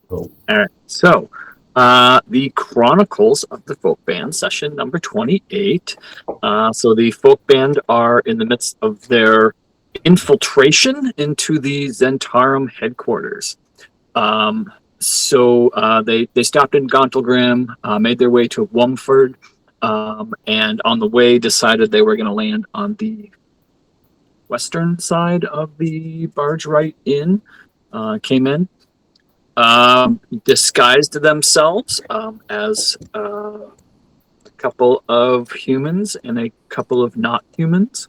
Cool. All right. So, the Chronicles of the Folk Band, session number 28. So the folk band are in the midst of their infiltration into the Zentarum headquarters. They stopped in Gauntlgrim, made their way to Wumford, and on the way decided they were going to land on the western side of the Bargewright Inn. Came in, disguised themselves as a couple of humans and a couple of not humans.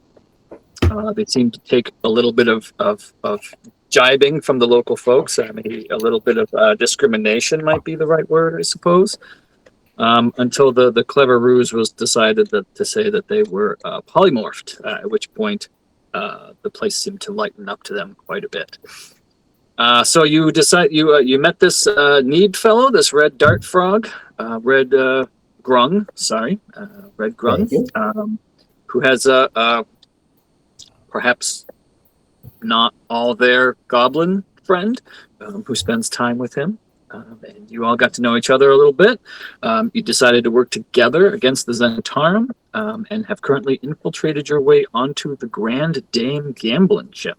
They seem to take a little bit of jibing from the local folks. Maybe a little bit of discrimination might be the right word, I suppose. Until the clever ruse was decided to say that they were polymorphed, at which point the place seemed to lighten up to them quite a bit. So you decide you met this Need fellow, this red dart frog, red Grung, red Grung, who has a perhaps not all their goblin friend who spends time with him. And you all got to know each other a little bit. You decided to work together against the Zentarum and have currently infiltrated your way onto the Grand Dame gambling ship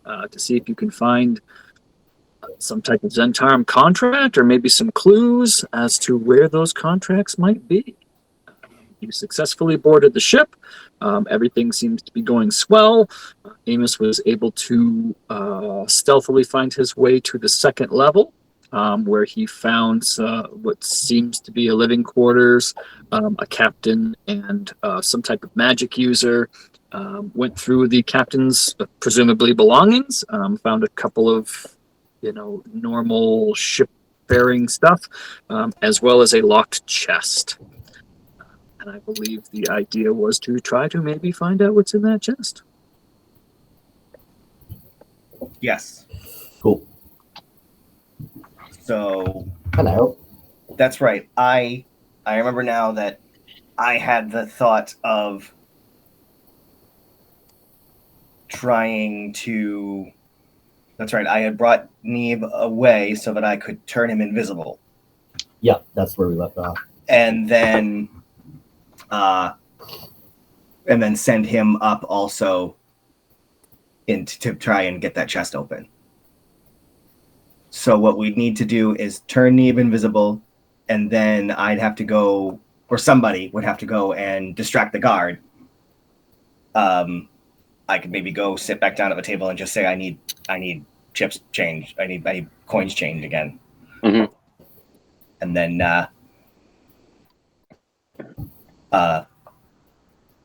to see if you can find some type of Zentarum contract or maybe some clues as to where those contracts might be. You successfully boarded the ship. Everything seems to be going swell. Amos was able to stealthily find his way to the second level, where he found what seems to be a living quarters, a captain, and some type of magic user. Went through the captain's presumably belongings, found a couple of normal ship-faring stuff, as well as a locked chest. And I believe the idea was to try to maybe find out what's in that chest. Yes. Cool. So Hello. that's right. I remember now that I had the thought of trying to. That's right. I had brought Neve away so that I could turn him invisible. Yeah, that's where we left off. And then send him up also to try and get that chest open. So what we need to do is turn Neve invisible, and then I'd have to go, or somebody would have to go and distract the guard. I could maybe go sit back down at the table and just say, I need chips changed. I need coins changed again. Mm-hmm. And then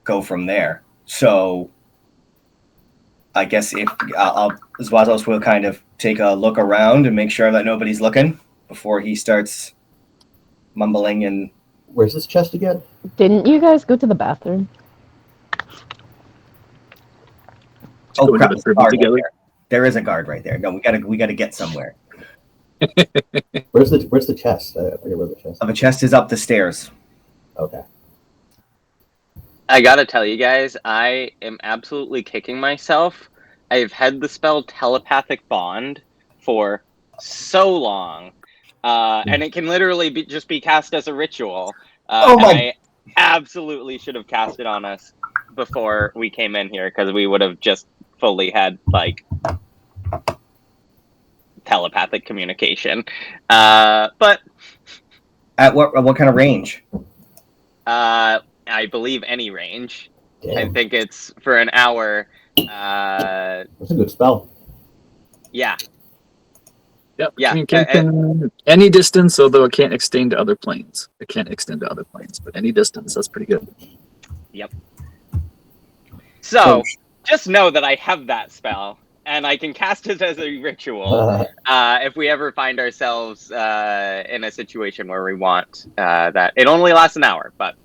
go from there. So I guess if Zwazos will kind of take a look around and make sure that nobody's looking before he starts mumbling. And where's this chest again? Didn't you guys go to the bathroom? Oh crap! There is a guard right there. No, we gotta get somewhere. Where's the chest? I forget where the chest is. The chest is up the stairs. Okay. I gotta tell you guys, I am absolutely kicking myself. I've had the spell Telepathic Bond for so long, and it can literally just be cast as a ritual. And I absolutely should have cast it on us before we came in here, because we would have just fully had telepathic communication. But at what kind of range? I believe any range. Damn. I think it's for an hour. That's a good spell. Yeah. Yep. Yeah. Communication any distance, although it can't extend to other planes. It can't extend to other planes, but any distance, that's pretty good. Yep. So just know that I have that spell, and I can cast it as a ritual if we ever find ourselves in a situation where we want that. It only lasts an hour, but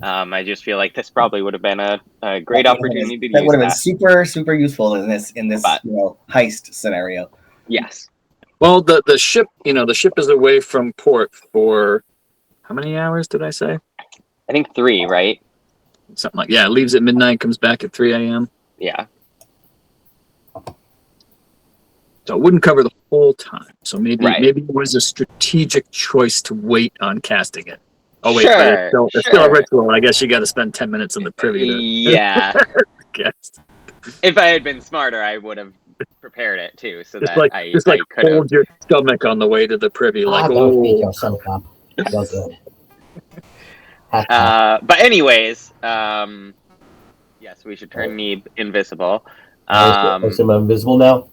I just feel like this probably would have been a great opportunity to use that. That would have been super, super useful in this heist scenario. Yes. Well, the ship is away from port for how many hours did I say? I think 3, right? Something like, it leaves at midnight, comes back at 3 a.m. Yeah. So it wouldn't cover the whole time. So maybe Right. maybe it was a strategic choice to wait on casting it. Oh wait, Sure, but it's still a sure. ritual. I guess you got to spend 10 minutes in the privy to Yeah. cast. If I had been smarter, I would have prepared it too, so Just that like I could have. hold your stomach on the way to the privy, like Don't beat oh. yourself up. You're good. But anyways, yes, we should turn Neeb invisible. Is him invisible now?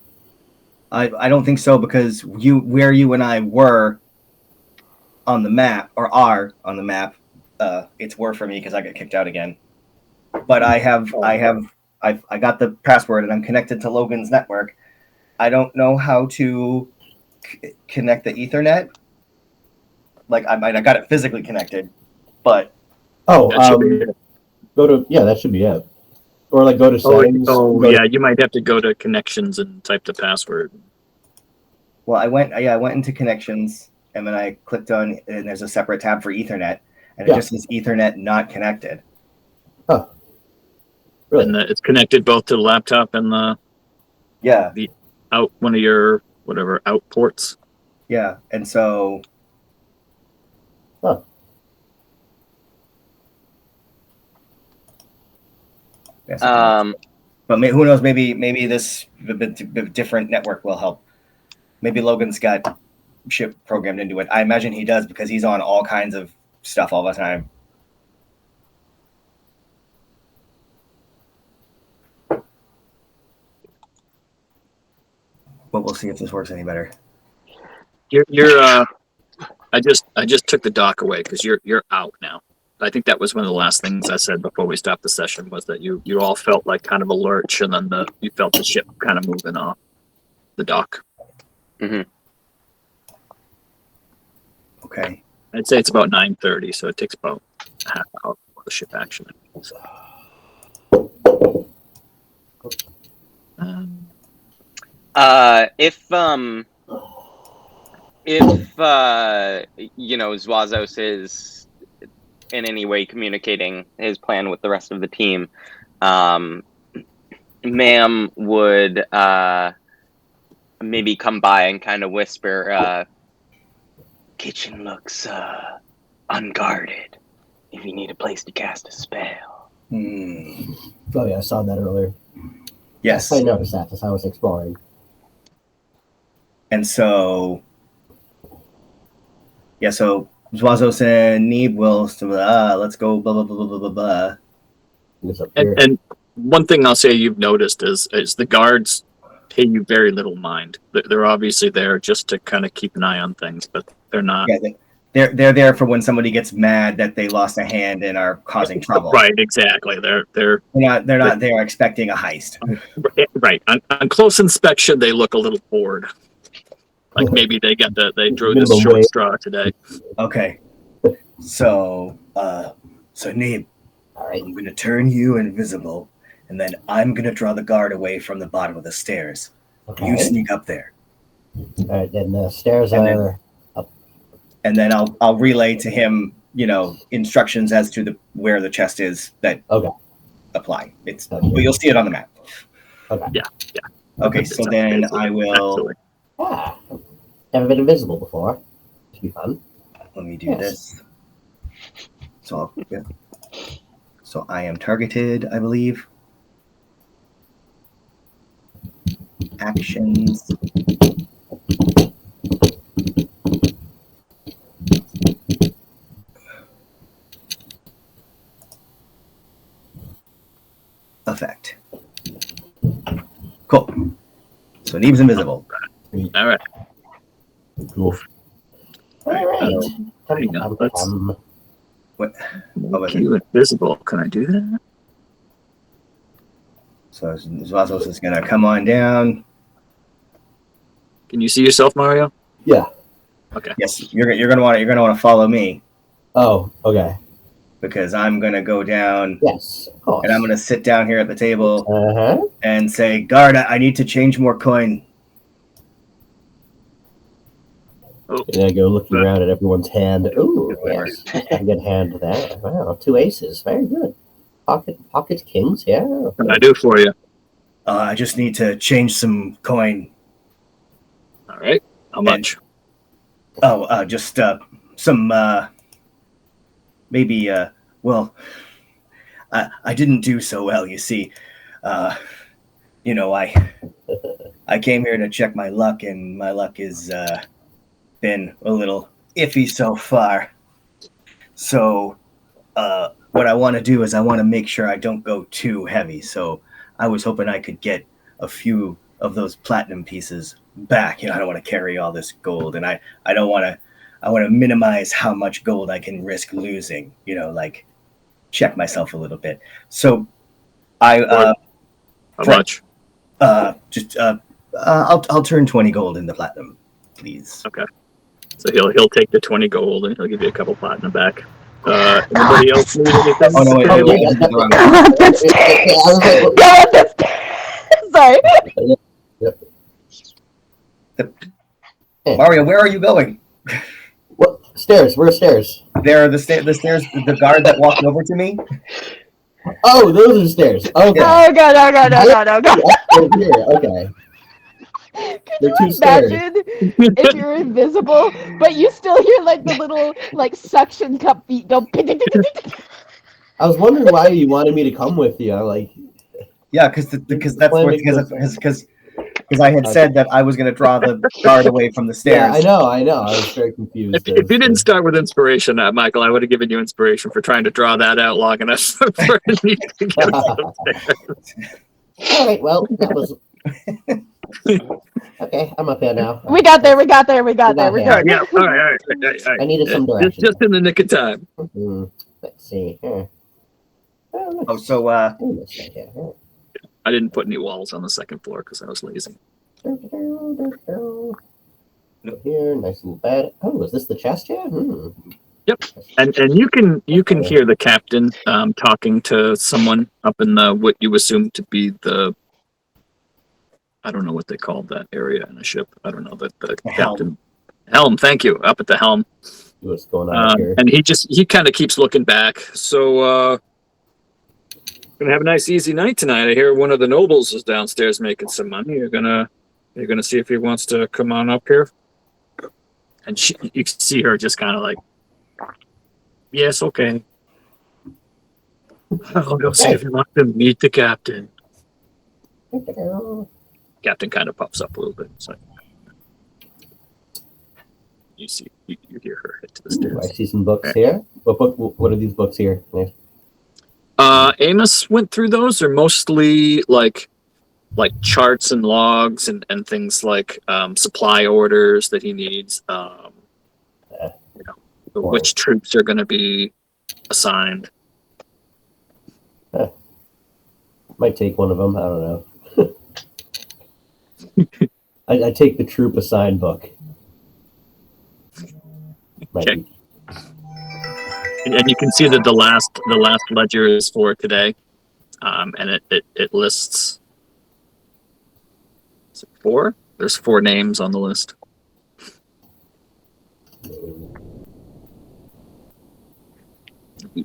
I don't think so, because where you and I were on the map, or are on the map, it's were for me because I got kicked out again. But I got the password and I'm connected to Logan's network. I don't know how to connect the Ethernet. Like I got it physically connected, but That should be it. That should be it. Or like go to settings. You might have to go to connections and type the password. well, I went into connections and then I clicked on, and there's a separate tab for Ethernet, and it just says Ethernet not connected. Huh. Really? And it's connected both to the laptop and the out one of your whatever out ports. Yeah, and so. Huh. Yes, but who knows? Maybe this different network will help. Maybe Logan's got shit programmed into it. I imagine he does, because he's on all kinds of stuff all the time. But we'll see if this works any better. I just took the dock away because you're out now. I think that was one of the last things I said before we stopped the session, was that you all felt like kind of a lurch, and then you felt the ship kind of moving off the dock. Mm-hmm. Okay. I'd say it's about 9:30, so it takes about a half hour for the ship action. If Zwazos is in any way communicating his plan with the rest of the team, Ma'am would maybe come by and kind of whisper, kitchen looks unguarded if you need a place to cast a spell. Oh yeah, I saw that earlier. Yes. I noticed that as I was exploring. And so Zwazos and Neeb will let's go blah blah blah blah blah blah. And one thing I'll say you've noticed is the guards pay you very little mind. They're obviously there just to kind of keep an eye on things, but they're not. Yeah, they're there for when somebody gets mad that they lost a hand and are causing trouble. Right, exactly. They're not there expecting a heist. Right. On close inspection, they look a little bored. Like maybe they drew this short straw today. Okay. So Neeb, all right, I'm going to turn you invisible, and then I'm going to draw the guard away from the bottom of the stairs. Okay. You sneak up there. All right, then the stairs are up. And then I'll relay to him, instructions as to where the chest is that apply. But you'll see it on the map. Okay. Yeah. Okay, so then I will. Absolutely. Never been invisible before. Should be fun. Let me do this. So I am targeted, I believe. Actions. Effect. Cool. So Neeb's invisible. All right. Cool. All right. What? Make you invisible. Can I do that? So Zwazos is gonna come on down. Can you see yourself, Mario? Yeah. Okay. Yes, you're gonna want to follow me. Oh, okay. Because I'm gonna go down. Yes, of course. And I'm gonna sit down here at the table and say, "Guard, I need to change more coin." Oh. And I go looking around at everyone's hand. Ooh, yes, a good hand there. Wow, 2 aces, very good. Pocket kings, yeah. What can I do for you? I just need to change some coin All right. How much? Just some maybe. Well, I didn't do so well. You see, you know, I came here to check my luck, and my luck has been a little iffy so far. So, what I want to do is I want to make sure I don't go too heavy. So, I was hoping I could get a few of those platinum pieces back. You know, I don't want to carry all this gold, and I don't want to. I want to minimize how much gold I can risk losing. You know, like check myself a little bit. So, How much? I'll turn 20 gold into platinum, please. Okay. So he'll take the 20 gold and he'll give you a couple platinum back. Anybody else need anything? Oh no! Wait, Oh, wait, yeah, this is the wrong Go one. up the stairs! I was like, Go up the stairs! Sorry. Mario, where are you going? what? Stairs. Where are stairs? There are the stairs. The guard that walked over to me. Oh, those are stairs. Okay. Oh god, oh god, oh god, oh god. They're here. Okay. Could They're you two stairs. imagine if you're invisible, but you still hear like the little like suction cup feet go? I was wondering why you wanted me to come with you. Like, Yeah, because I had said that I was going to draw the guard away from the yeah, stairs. I know. I was very confused. If you didn't start with inspiration, Michael, I would have given you inspiration for trying to draw that out long enough for me to get upstairs. All right. Well, that was okay. I'm up here now. We got there. We got there. We're got good. there. Yeah, all right. I needed some direction. Just in the nick of time. Let's see here. Oh, so This right here. I didn't put any walls on the second floor because I was lazy. Here, nice little bed. Oh, is this the chest here? Yep. And you can hear the captain talking to someone up in the what you assume to be the, I don't know what they call that area in a ship. I don't know that the captain helm. Thank you. Up at the helm. What's going on here? And he kind of keeps looking back. So gonna have a nice easy night tonight. I hear one of the nobles is downstairs making some money. You're gonna see if he wants to come on up here. And you can see her just kind of like, yes, okay. I'll go see if he wants to meet the captain. Captain kind of pops up a little bit. It's like, you hear her head to the stairs. I see some books here. What are these books here? Amos went through those. They're mostly like charts and logs and things like supply orders that he needs. Which troops are going to be assigned. Might take one of them. I don't know. I take the troop assigned book. Okay. And you can see that the last ledger is for today, and it lists, is it 4? There's 4 names on the list.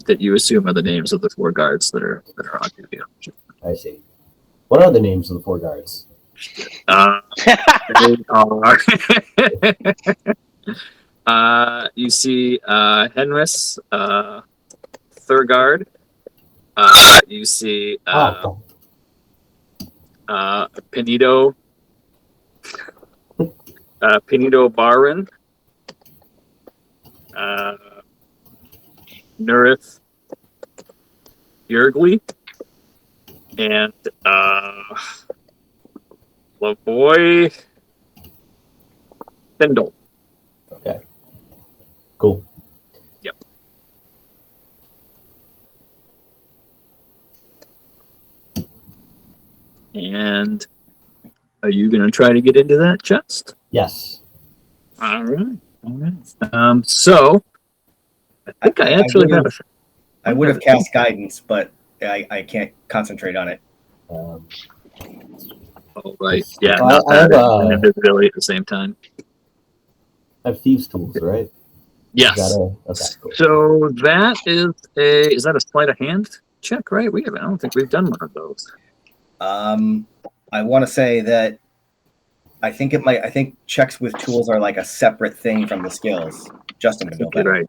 That you assume are the names of the 4 guards that are on duty. I see. What are the names of the 4 guards? They are. You see Henris, Thurgard. You see Penido Barin. Nurith Yergli. And Lavoy Fendel. Okay. Cool. Yep. And are you going to try to get into that chest? Yes. All right. So I think I actually have. I would have cast guidance, but I can't concentrate on it. Oh, right. Yeah. I Not that have, and invisibility at the same time. I have thieves' tools, right? Yes. Okay, cool. So that is that a sleight of hand check, right? I don't think we've done one of those. I want to say that I think it might. I think checks with tools are like a separate thing from the skills. Justin would know You're better.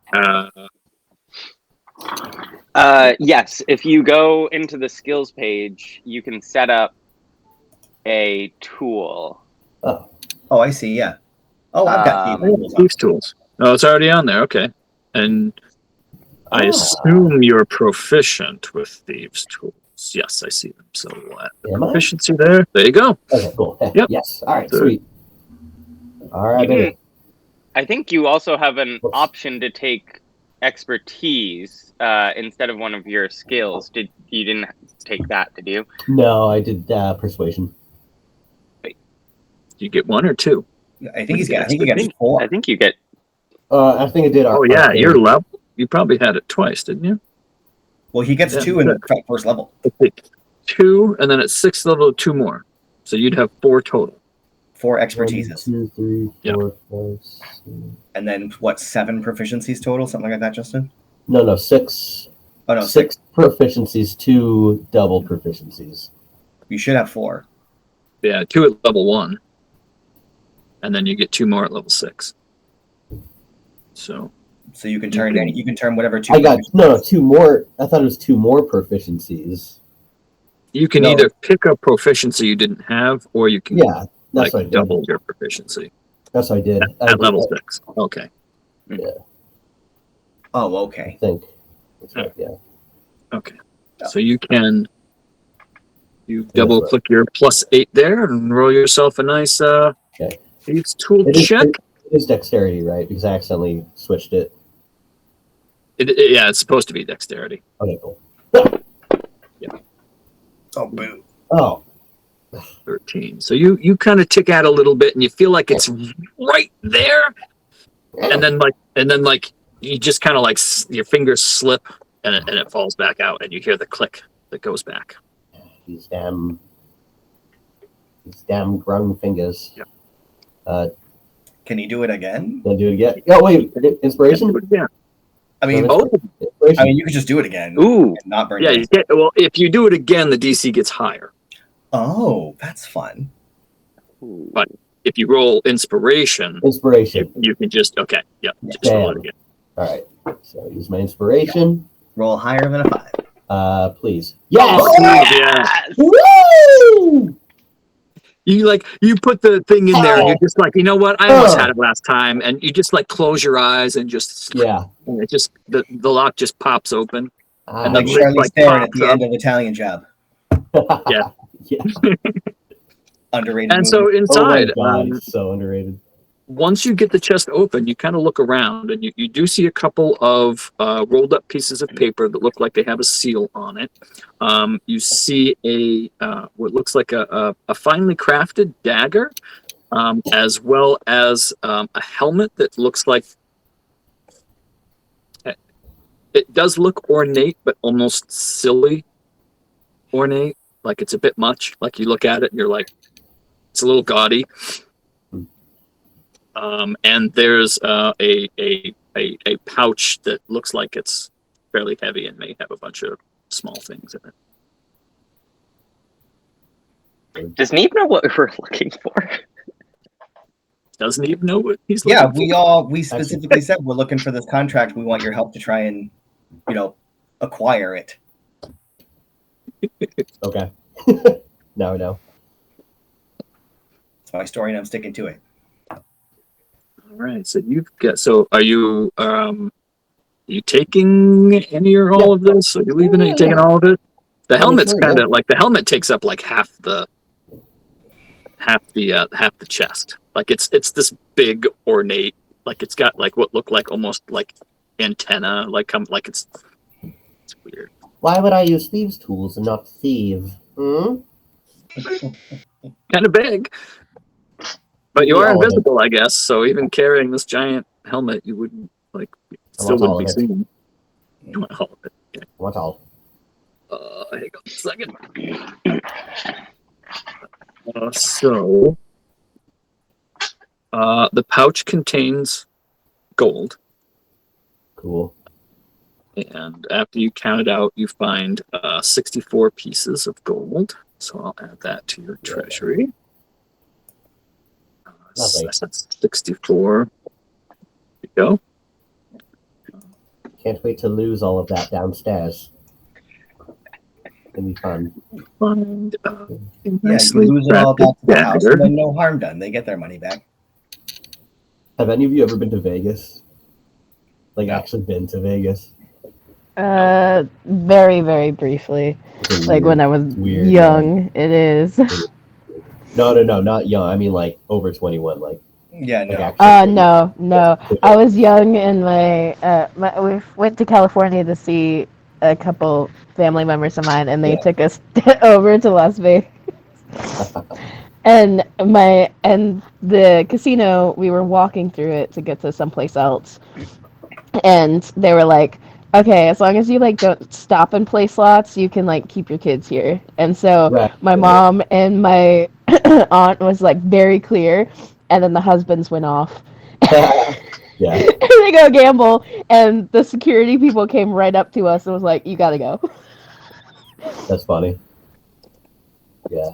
right. Yes, if you go into the skills page, you can set up a tool. Oh, Oh, I see. Yeah. Oh, I've got Thieves tools. Oh, it's already on there. Okay. And I Ah. assume you're proficient with thieves tools. Yes, I see them. So Am I? proficiency there. There you go. Okay, cool. Yep. Yes. All right, So- sweet. All right, You can- baby. I think you also have an Whoops. option to take expertise instead of one of your skills. You didn't take that, did you? No, I did persuasion. You get one or two. I think he's got. I think he gets 4. I think you get. I think I did. Oh yeah, you're level. You probably had it twice, didn't you? Well, he gets Yeah, 2 in the first level. 2, and then at 6th level, 2 more. So you'd have 4 total. 4 expertises. 1, 2, 3, 4, 5, 6. And then what? 7 proficiencies total, something like that, Justin. No, 6. Oh no, 6 proficiencies, 2 double proficiencies. You should have 4. Yeah, 2 at level 1. And then you get 2 more at level 6. So you can turn any. You can turn whatever 2. I got 2 more. I thought it was 2 more proficiencies. you can No. either pick a proficiency you didn't have, or you can Yeah, that's what I did. double your proficiency That's what I did. at level 6. Okay. Oh, okay. I think. That's right, yeah. Okay. So you can double click your +8 there and roll yourself a nice thieves tool It is, check. it is dexterity, right? Because I accidentally switched it. Yeah, it's supposed to be dexterity. Okay, cool. Oh, boo. Oh, 13. So you kind of tick out a little bit, and you feel like it's right there, and then like you just kind of like your fingers slip, and it falls back out, and you hear the click that goes back. these damn grown fingers. Yep. Can you do it again? Gonna do it again. Oh wait, inspiration. Yeah. I mean, Inspiration. you could just do it again. Ooh. And not burn. Yeah. your- You get, well, if you do it again, the DC gets higher. Oh, that's fun. But if you roll inspiration, Inspiration. you can just just roll it again. All right. So use my inspiration. Roll higher than a 5. Please. Yes. Yeah. Woo! You put the thing in there, and you're just like, you know what? I almost had it last time, and you just like close your eyes and just Yeah. and it just the lock just pops open. And Like the Charlize like Theron at pops the up. end of Italian Job. yeah. Underrated. And so movie. inside, Oh my God, it's so underrated. once you get the chest open, you kind of look around, and you do see a couple of rolled up pieces of paper that look like they have a seal on it. You see what looks like a finely crafted dagger, as well as a helmet that looks like it does look ornate, but almost silly ornate. Like it's a bit much. Like you look at it and you're like, it's a little gaudy. And there's a pouch that looks like it's fairly heavy and may have a bunch of small things in it. Does Neve know what we're looking for? Doesn't even know what he's Yeah, looking for. we specifically said we're looking for this contract. We want your help to try and, acquire it. Okay. Now I know. It's my story, and I'm sticking to it. All right. So are you taking any or all of this? Are you leaving it? You taking all of it? The helmet's kind of like the helmet takes up like half the chest. Like it's this big ornate, like it's got like what look like almost like antenna, like it's weird. Why would I use thieves' tools and not thieve? Kind of big, but you are Yeah, invisible, I guess. So even carrying this giant helmet, you wouldn't still wouldn't be seen. You want all of it? Okay. What's all? Hang on a second. So the pouch contains gold, Cool. and after you count it out, you find 64 pieces of gold. So I'll add that to your treasury. Lovely. I said 64. There you go. Can't wait to lose all of that downstairs. It'll be fun. Find Yeah, you nicely lose it all crafted back to the house, dagger. and then no harm done. They get their money back. Have any of you ever been to Vegas? Like, No. actually been to Vegas? Very, very briefly. It's a Like when I was weird, young, it is. No, not young. I mean, like, over 21. Like Yeah, no. actually. No. I was young and we went to California to see a couple family members of mine, and they Yeah. took us over to Las Vegas. And the casino, we were walking through it to get to someplace else, and they were like, okay, as long as you like don't stop and play slots, you can like keep your kids here. And so Right. my mom and my aunt was like very clear, and then the husbands went off. Yeah. They go gamble, and the security people came right up to us and was like, you gotta go. That's funny. Yeah.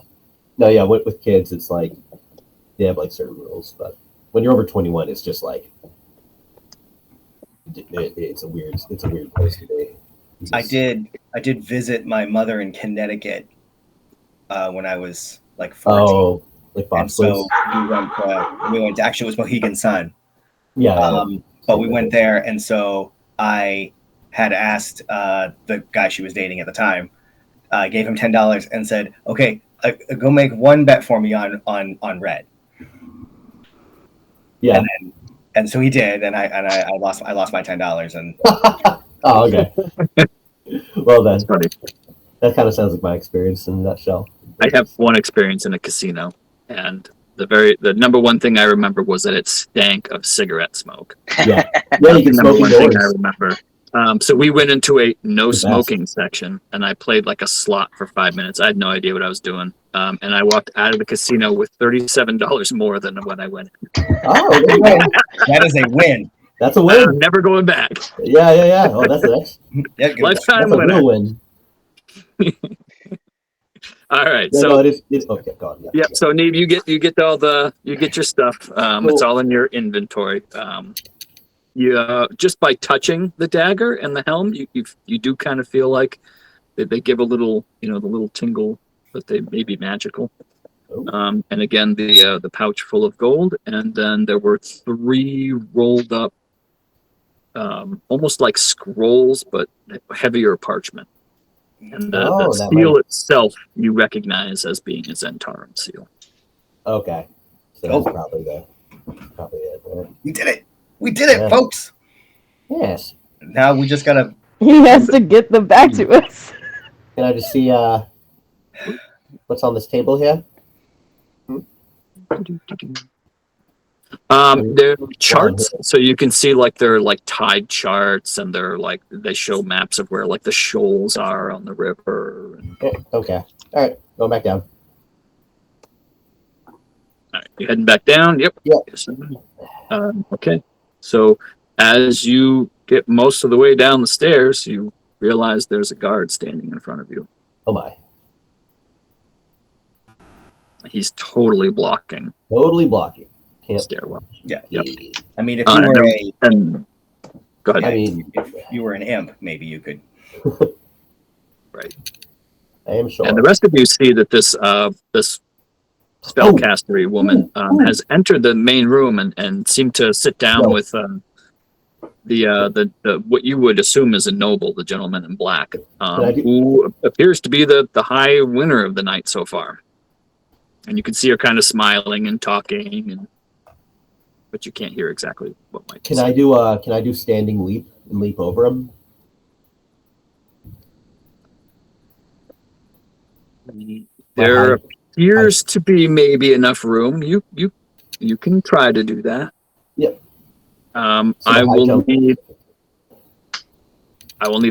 No, yeah, with kids, it's like they have like certain rules, but when you're over 21, it's just like it's a weird place to be. I did visit my mother in Connecticut when I was like 14. Oh, like And Bob's so place. we went to, actually, it was Mohegan Sun. Yeah. But we went there, and so I had asked the guy she was dating at the time, gave him $10 and said, okay, go make one bet for me on red. Yeah. And so he did, and I lost my $10, and Oh, okay. Well then, That's funny. that kind of sounds like my experience in a nutshell. I have one experience in a casino, and the number one thing I remember was that it stank of cigarette smoke. Yeah. Yeah, you can The number smoke one thing I indoors. remember. So we went into a no best. smoking section, and I played like a slot for 5 minutes. I had no idea what I was doing, and I walked out of the casino with $37 more than when I went. Oh, there you go. that is a win. That's a I'm win. never going back. Yeah. Oh, that's Yeah, good. Lifetime a winner. real win. All right, Yeah, so no, it is. Okay, go on. yeah, so Neve, you get your stuff. It's all in your inventory. You just by touching the dagger and the helm, you do kind of feel like they give a little, the little tingle that they may be magical. Oh. And again, the pouch full of gold, and then there were 3 rolled up, almost like scrolls, but heavier parchment. And the Oh, that seal might- itself you recognize as being a Zentarum seal. Okay. So Oh. that's probably it. Right? We did it. We did it, Yeah. folks. Yes. Now we just gotta. He has to get them back to us. Can I just see what's on this table here? They're charts, so you can see like they're like tide charts, and they're like they show maps of where like the shoals are on the river. Okay. All right. Going back down. All right, you heading back down? Yep. Yep. Yes. Okay. So as you get most of the way down the stairs, you realize there's a guard standing in front of you. Oh my. He's totally blocking Totally blocking. the Can't. stairwell. Yeah. Yep. I mean, if you were And go ahead. I mean, if you were an imp, maybe you could. Right. I am sure. And the rest of you see that this spellcastery woman has entered the main room and seemed to sit down No. with the what you would assume is a noble, the gentleman in black, who appears to be the high winner of the night so far. And you can see her kind of smiling and talking, but you can't hear exactly what might. Can I do standing leap and leap over him? There appears to be maybe enough room. You can try to do that. Yep. I high will jump. need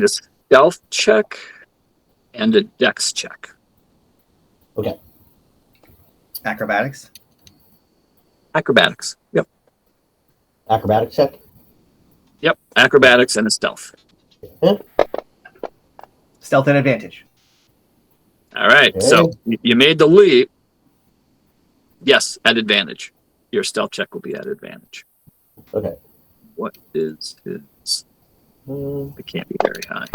a stealth check and a dex check. Okay. Acrobatics. Acrobatics. Yep. Acrobatic check. Yep. Acrobatics and a stealth. Stealth and advantage. All right. Okay. So you made the leap. Yes, at advantage. your stealth check will be at advantage. Okay. What is his? Uh, It can't be very high.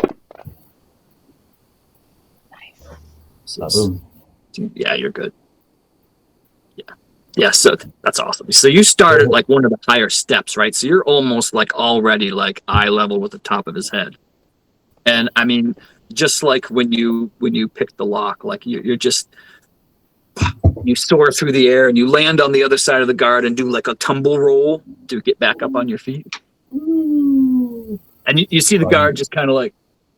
So boom. yeah, you're good. Yeah, so that's awesome. So you start at like one of the higher steps, right? So you're almost like already like eye level with the top of his head. And I mean, just like when you pick the lock, like you're just you soar through the air and you land on the other side of the guard and do like a tumble roll to get back up on your feet. Ooh. And you see the guard just kind of like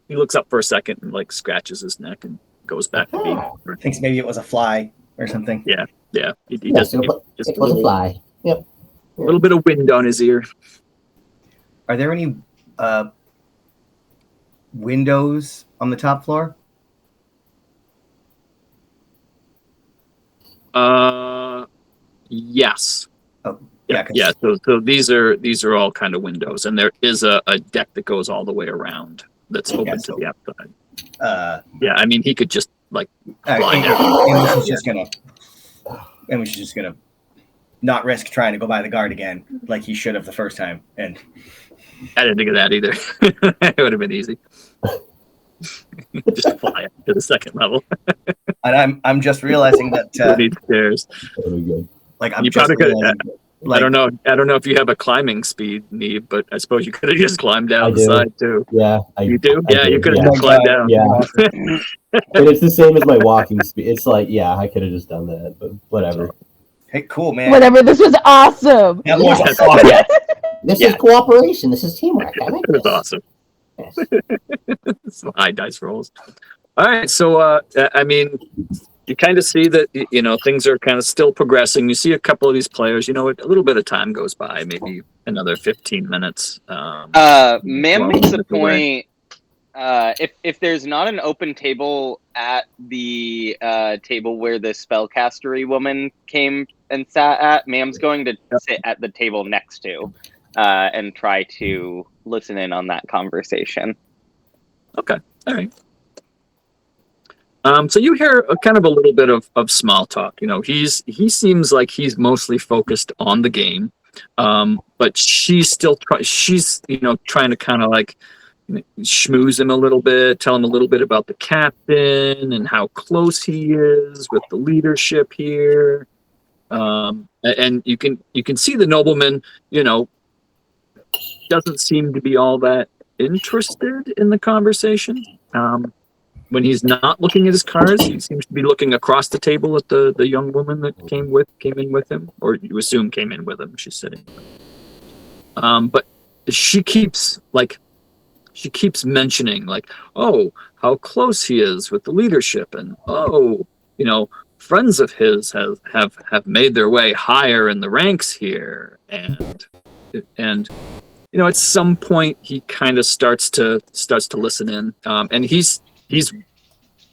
he looks up for a second and like scratches his neck and goes back to being. Thinks maybe it was a fly or something. Yeah, he Yes, just it was a fly. Yep. a little bit of wind on his ear. Are there any windows on the top floor? Yes. Oh, yeah. Yeah. So these are all kind of windows, and there is a deck that goes all the way around that's open to the outside. Yeah, I mean he could just like fly down. And we should just gonna not risk trying to go by the guard again, like he should have the first time. And I didn't think of that either. It would have been easy. Just fly up to the second level. And I'm just realizing that Need stairs. like I'm You just probably could. realizing, like, I don't know if you have a climbing speed, Neve, but I suppose you could have just climbed down I the do. side too. Yeah. You do? I Yeah, do, you could have yeah. just climbed down. Yeah. And it's the same as my walking speed. It's like, yeah, I could have just done that, but whatever. hey, cool, man. Whatever. This was awesome. That was Yes. awesome. Yes. This is cooperation. This is teamwork. I like It was this. awesome. Yes. Some high dice rolls. All right, so I mean, you kind of see that things are kind of still progressing. You see a couple of these players. A little bit of time goes by, maybe another 15 minutes. Ma'am makes a minutes away. point. If there's not an open table at the table where the spellcastery woman came and sat at, ma'am's going to sit at the table next to and try to listen in on that conversation. Okay, all right. So you hear a kind of a little bit of small talk. He seems like he's mostly focused on the game, but she's still trying to kind of like schmooze him a little bit, tell him a little bit about the captain and how close he is with the leadership here. And you can see the nobleman, doesn't seem to be all that interested in the conversation. When he's not looking at his cards, he seems to be looking across the table at the young woman that came in with him, or you assume came in with him. She's sitting. But she keeps mentioning like, oh, how close he is with the leadership, and friends of his have made their way higher in the ranks here, and at some point he kind of starts to listen in, and he's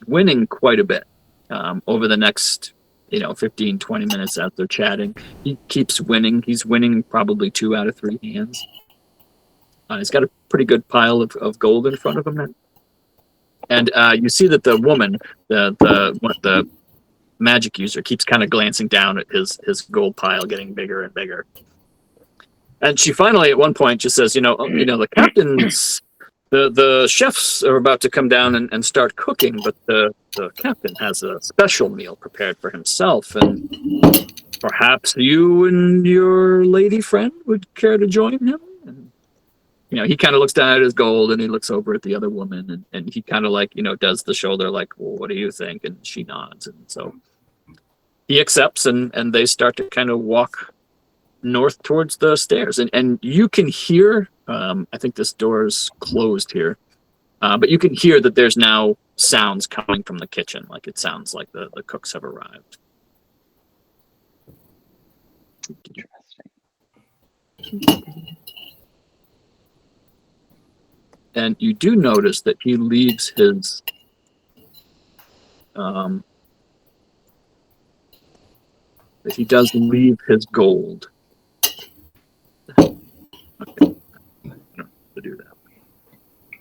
winning quite a bit over the next 15 20 minutes as they're chatting. He keeps winning. He's winning probably 2 out of 3 hands. He's got a pretty good pile of gold in front of him now. And you see that the woman, the magic user, keeps kind of glancing down at his gold pile getting bigger and bigger. And she finally, at one point, just says, the captain's, the chefs are about to come down and start cooking, but the captain has a special meal prepared for himself, and perhaps you and your lady friend would care to join him? And, he kind of looks down at his gold, and he looks over at the other woman, and he kind of like, does the shoulder like, well, what do you think? And she nods, and so he accepts, and they start to kind of walk north towards the stairs, and you can hear, I think this door is closed here, but you can hear that there's now sounds coming from the kitchen, like it sounds like the cooks have arrived. Interesting. And you do notice that he leaves his that he does leave his gold. Okay. I don't know to do that.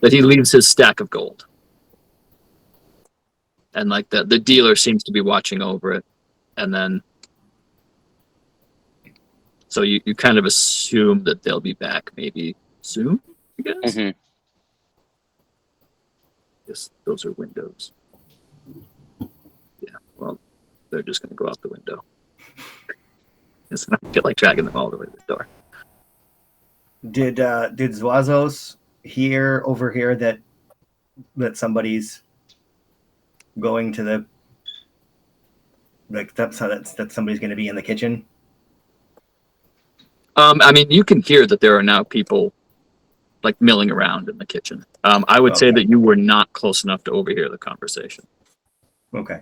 That he leaves his stack of gold. And like the dealer seems to be watching over it. And then So you kind of assume that they'll be back maybe soon, I guess. Mhm. Yes, those are windows. Yeah, well, they're just going to go out the window. It's going to feel like dragging them all the way to the door. Did Zwazos overhear that somebody's going to the that somebody's going to be in the kitchen? I mean, you can hear that there are now people like milling around in the kitchen. I would say Okay. that you were not close enough to overhear the conversation, Okay.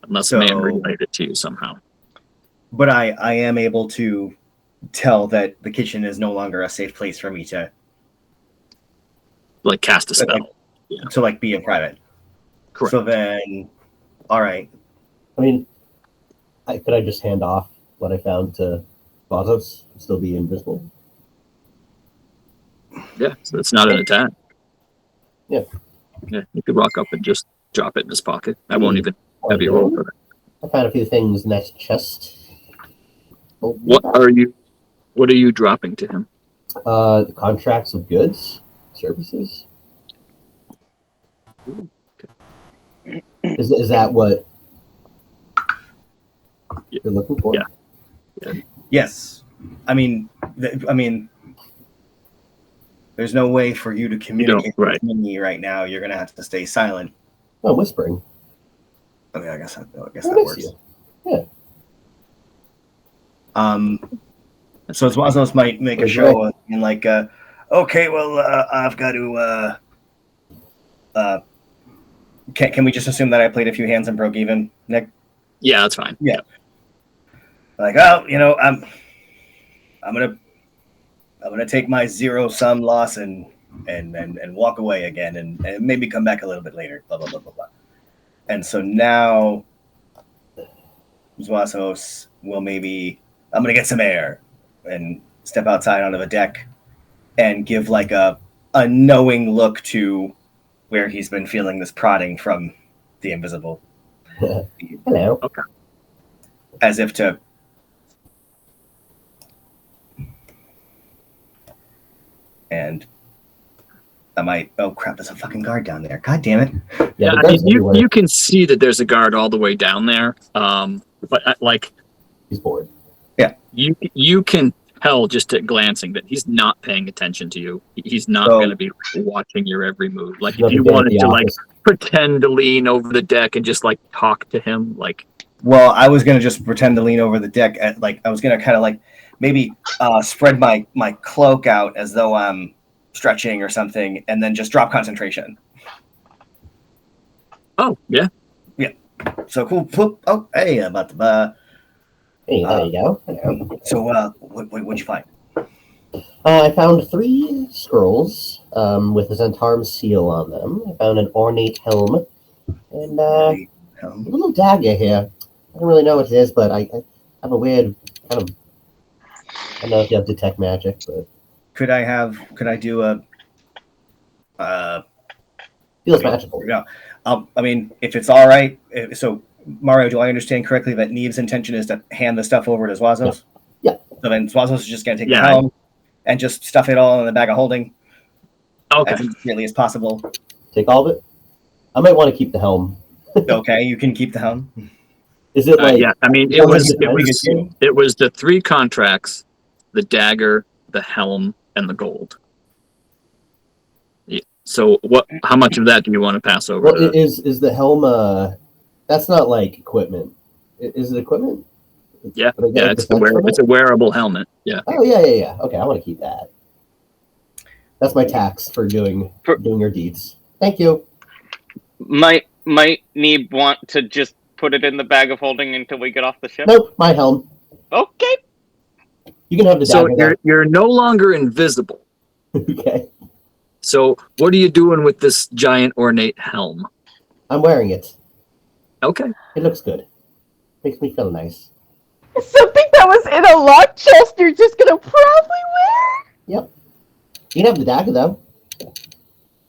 unless So- man relayed it to you somehow. But I am able to tell that the kitchen is no longer a safe place for me to Like cast a spell. like be in private. Correct. So then, all right. I mean, could I just hand off what I found to Vazos and still be invisible? Yeah, so it's not an attack. Yeah. Yeah, you could walk up and just drop it in his pocket. I won't even have you roll for that. I found a few things in that chest. What are you dropping to him? The contracts of goods, services. Is that what you're looking for? Yeah. Yes. I mean, there's no way for you to communicate right. with me right now. You're gonna have to stay silent. Oh, whispering. I mean, I guess that Oh, works. you. Yeah. So Zwazos might make a show and like, okay, well, I've got to. Can we just assume that I played a few hands and broke even, Nick? Yeah, that's fine. Yeah. Like, oh, I'm gonna take my zero-sum loss and walk away again and maybe come back a little bit later. Blah blah blah blah blah. And so now, Zwazos will maybe I'm gonna get some air and step outside onto the deck and give like a knowing look to where he's been feeling this prodding from the invisible. Hello. Okay. As if to and I might oh crap, there's a fucking guard down there. God damn it. Yeah, I mean, you can see that there's a guard all the way down there. But like he's bored. Yeah. You can tell just at glancing that he's not paying attention to you. He's not So- going to be watching your every move. Like if Another you day at wanted the to like office. pretend to lean over the deck and just like talk to him, like Well, I was gonna just pretend to lean over the deck at like I was gonna kind of like maybe spread my cloak out as though I'm stretching or something, and then just drop concentration. oh yeah, So cool. Oh, hey, about the. Hey, there you go. Hello. So, what'd you find? I found 3 scrolls with a Zentarm seal on them. I found an ornate helm and a little dagger here. I don't really know what it is, but I have a weird kind of. I don't know if you have detect magic, but Could I do a? feels magical. No. I mean, if it's all right. So, Mario, do I understand correctly that Neve's intention is to hand the stuff over to Zwazos? Yeah. So then Zwazos is just going to take Yeah. the helm and just stuff it all in the bag of holding okay. as immediately as possible. Take all of it. I might want to keep the helm. Okay, you can keep the helm. Is it like? Yeah, I mean Yeah, it was the 3 contracts, the dagger, the helm, and the gold. Yeah. So how much of that do you want to pass over? Well, is the helm? That's not like equipment. Is it equipment? Yeah, But I get, yeah, like, it's defense from it's it? a wearable helmet. Yeah. Oh yeah. Okay, I want to keep that. That's my tax for doing your deeds. Thank you. Might Neeb want to just put it in the bag of holding until we get off the ship? Nope, my helm. Okay. You can have the So dagger. you're no longer invisible. Okay, So what are you doing with this giant ornate helm? I'm wearing it. Okay. It looks good. Makes me feel nice. Something that was in a lock chest you're just gonna probably wear? Yep. You can have the dagger though.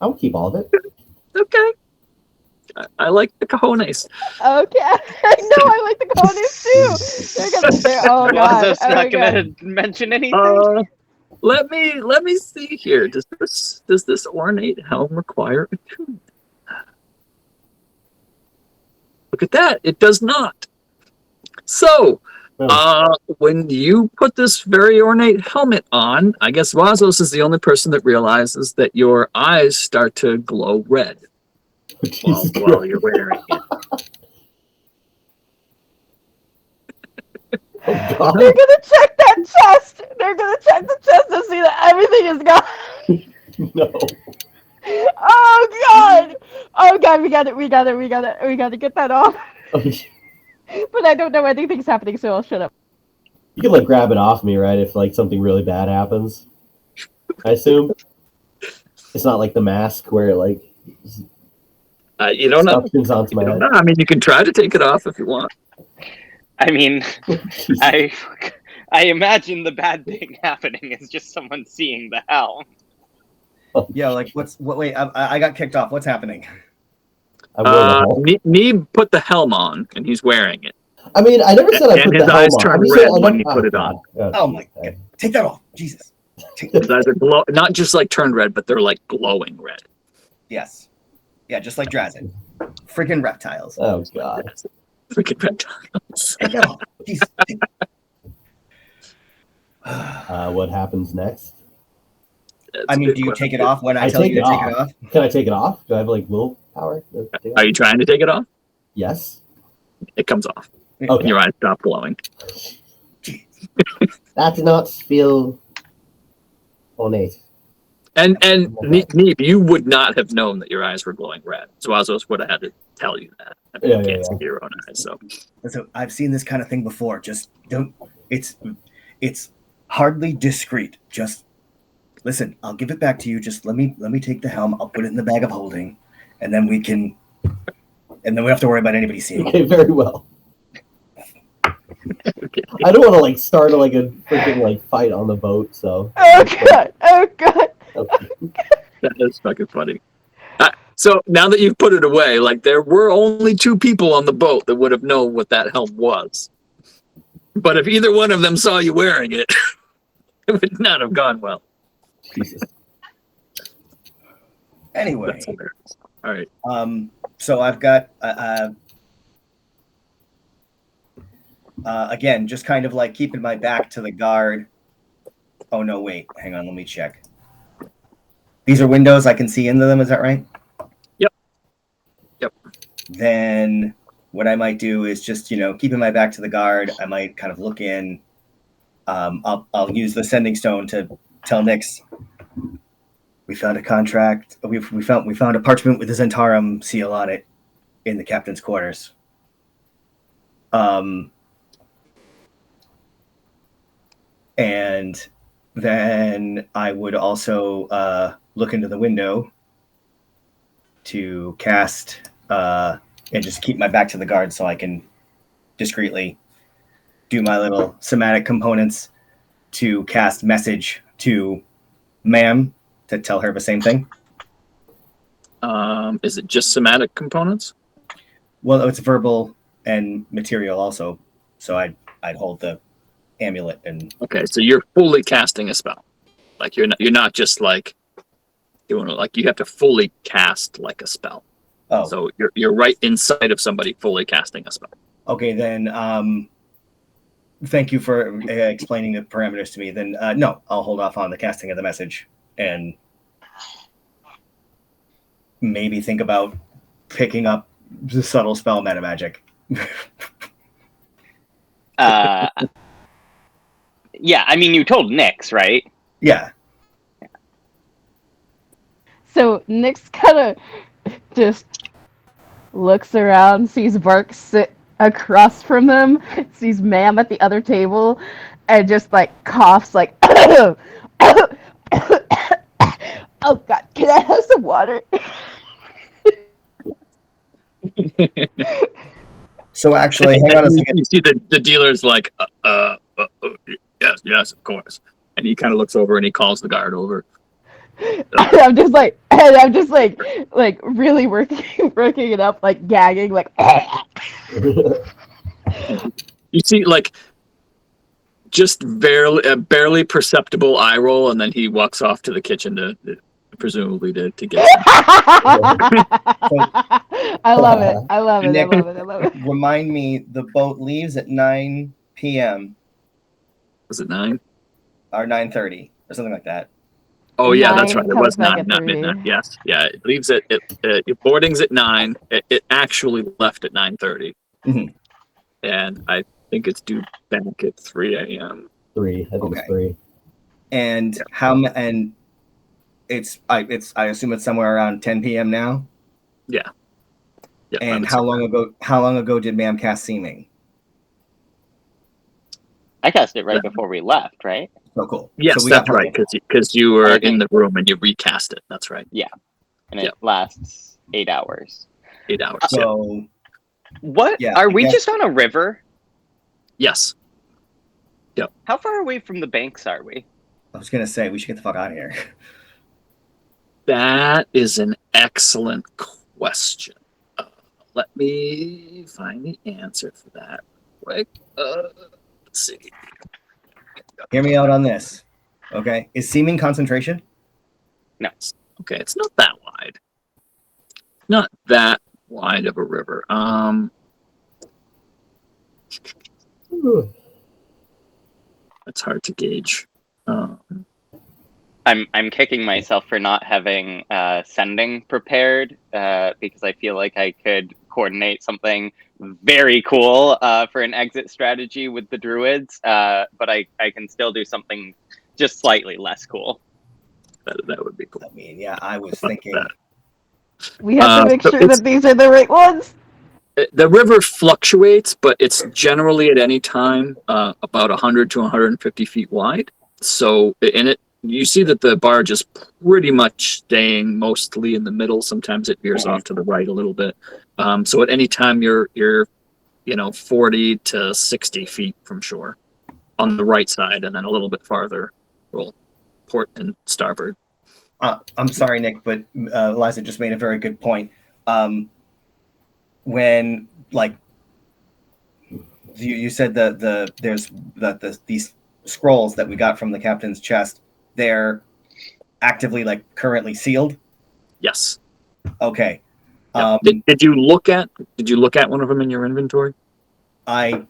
I'll keep all of it. Okay. I like the cojones. Okay, I know I like the cojones too. Oh god, Wazos oh not god. gonna mention anything. Let me see here. Does this ornate helm require attunement? Look at that. It does not. So, when you put this very ornate helmet on, I guess Vazos is the only person that realizes that your eyes start to glow red while you're wearing it. Oh, God. They're gonna check that chest. They're gonna check the chest to see that everything is gone. No. Oh god! Oh god, we gotta get that off. Okay. But I don't know anything's happening, so I'll shut up. You can like grab it off me, right? If like something really bad happens. I assume. It's not like the mask where like You don't know. substance onto my head. I mean, you can try to take it off if you want. I mean, Jesus. I imagine the bad thing happening is just someone seeing the helm. Yeah, like wait, I got kicked off. What's happening? Neeb put the helm on, and he's wearing it. I mean, I never said I put And his the eyes helm on. turned I'm just red saying, when he put it on. Oh my god. Take that off. Jesus. His eyes are not just like turned red, but they're like glowing red. Yes. Yeah, just like Drazen. Freaking reptiles. Oh god. Freaking reptiles. Take that off. Jesus. What happens next? I mean, do you take it off when I tell you to take it off? Can I take it off? Do I have like willpower? Are you trying to take it off? Yes. It comes off. Okay. And your eyes stop glowing. That did not feel ornate. And Neeb, you would not have known that your eyes were glowing red. Zwazos would have had to tell you that. I mean, you can't see your own eyes. So I've seen this kind of thing before. Just don't. It's hardly discreet. Just listen. I'll give it back to you. Just let me take the helm. I'll put it in the bag of holding, and then we can. And then we don't have to worry about anybody seeing it. Okay, very well. okay. I don't want to like start like a freaking like fight on the boat. So. Oh god! Oh god! Okay. That is fucking funny. So now that you've put it away, like there were only 2 people on the boat that would have known what that helm was. But if either one of them saw you wearing it, it would not have gone well. Jesus. Anyway. That's hilarious. All right. So I've got again, just kind of like keeping my back to the guard. Oh no, wait, hang on, let me check. These are windows, I can see into them, is that right? Yep. Then what I might do is just, keeping my back to the guard, I might kind of look in. I'll use the sending stone to tell Nyx, we found a contract. We found a parchment with the Zentarum seal on it in the captain's quarters. And then I would also look into the window to cast and just keep my back to the guard so I can discreetly do my little somatic components to cast message to Ma'am to tell her the same thing. Is it just somatic components? Well, it's verbal and material also. So I'd hold the amulet and. Okay, so you're fully casting a spell. Like you're not just like doing it. Like you have to fully cast like a spell. Oh. So you're right inside of somebody fully casting a spell. Okay, then. Thank you for explaining the parameters to me. Then no, I'll hold off on the casting of the message and maybe think about picking up the subtle spell meta magic. Yeah, I mean, you told Nyx, right? Yeah. So Nyx kind of just looks around, sees Bark sit across from him, sees Ma'am at the other table, and just like coughs like, oh god, can I have some water? So actually, hang on a second. You see the dealer's like, yes, of course. And he kind of looks over and he calls the guard over. I'm just like, And I'm just like really working it up, like gagging, like. You see, like, just barely perceptible eye roll, and then he walks off to the kitchen to presumably to get some. I love it. I love it. Nick, I love it. I love it. Remind me, the boat leaves at 9 p.m. Was it 9? or 9:30 or something like that. Oh yeah, that's 9 right. It comes was back 9, at not 3. midnight. Yes, yeah. It leaves at boarding's at 9. It actually left at 9:30, Mhm. and I think it's due back at 3 a.m. 3. I think Okay. it's 3. And and I assume it's somewhere around 10 p.m. now. Yeah. I And would how say long ago did Ma'am cast Seeming? I cast it right before we left, right? Oh, cool. yes, So we that's got right, because you were I in think- the room and you recast it. That's right. And it lasts 8 hours. 8 hours. Yeah. So What? Yeah, Are I we guess- just on a river? Yes. How far away from the banks are we? I was gonna say we should get the fuck out of here. That is an excellent question. Let me find the answer for that quick. Let's see. Hear me out on this. Okay. Is Seeming concentration? Okay, it's not that wide. Not that wide of a river. It's hard to gauge. I'm kicking myself for not having sending prepared because I feel like I could coordinate something very cool for an exit strategy with the druids, but I can still do something just slightly less cool. That would be cool. I mean, yeah, I was thinking. We have to make So sure that these are the right ones. The river fluctuates, but it's generally at any time about 100 to 150 feet wide. So, you see that the barge is pretty much staying mostly in the middle. Sometimes it veers off to the right a little bit. So at any time you're 40 to 60 feet from shore on the right side, and then a little bit farther, roll port and starboard. I'm sorry, Nick, but Eliza just made a very good point. When you said there's these scrolls that we got from the captain's chest, they're actively currently sealed. Yes. Okay. Yeah. Did you look at one of them in your inventory? I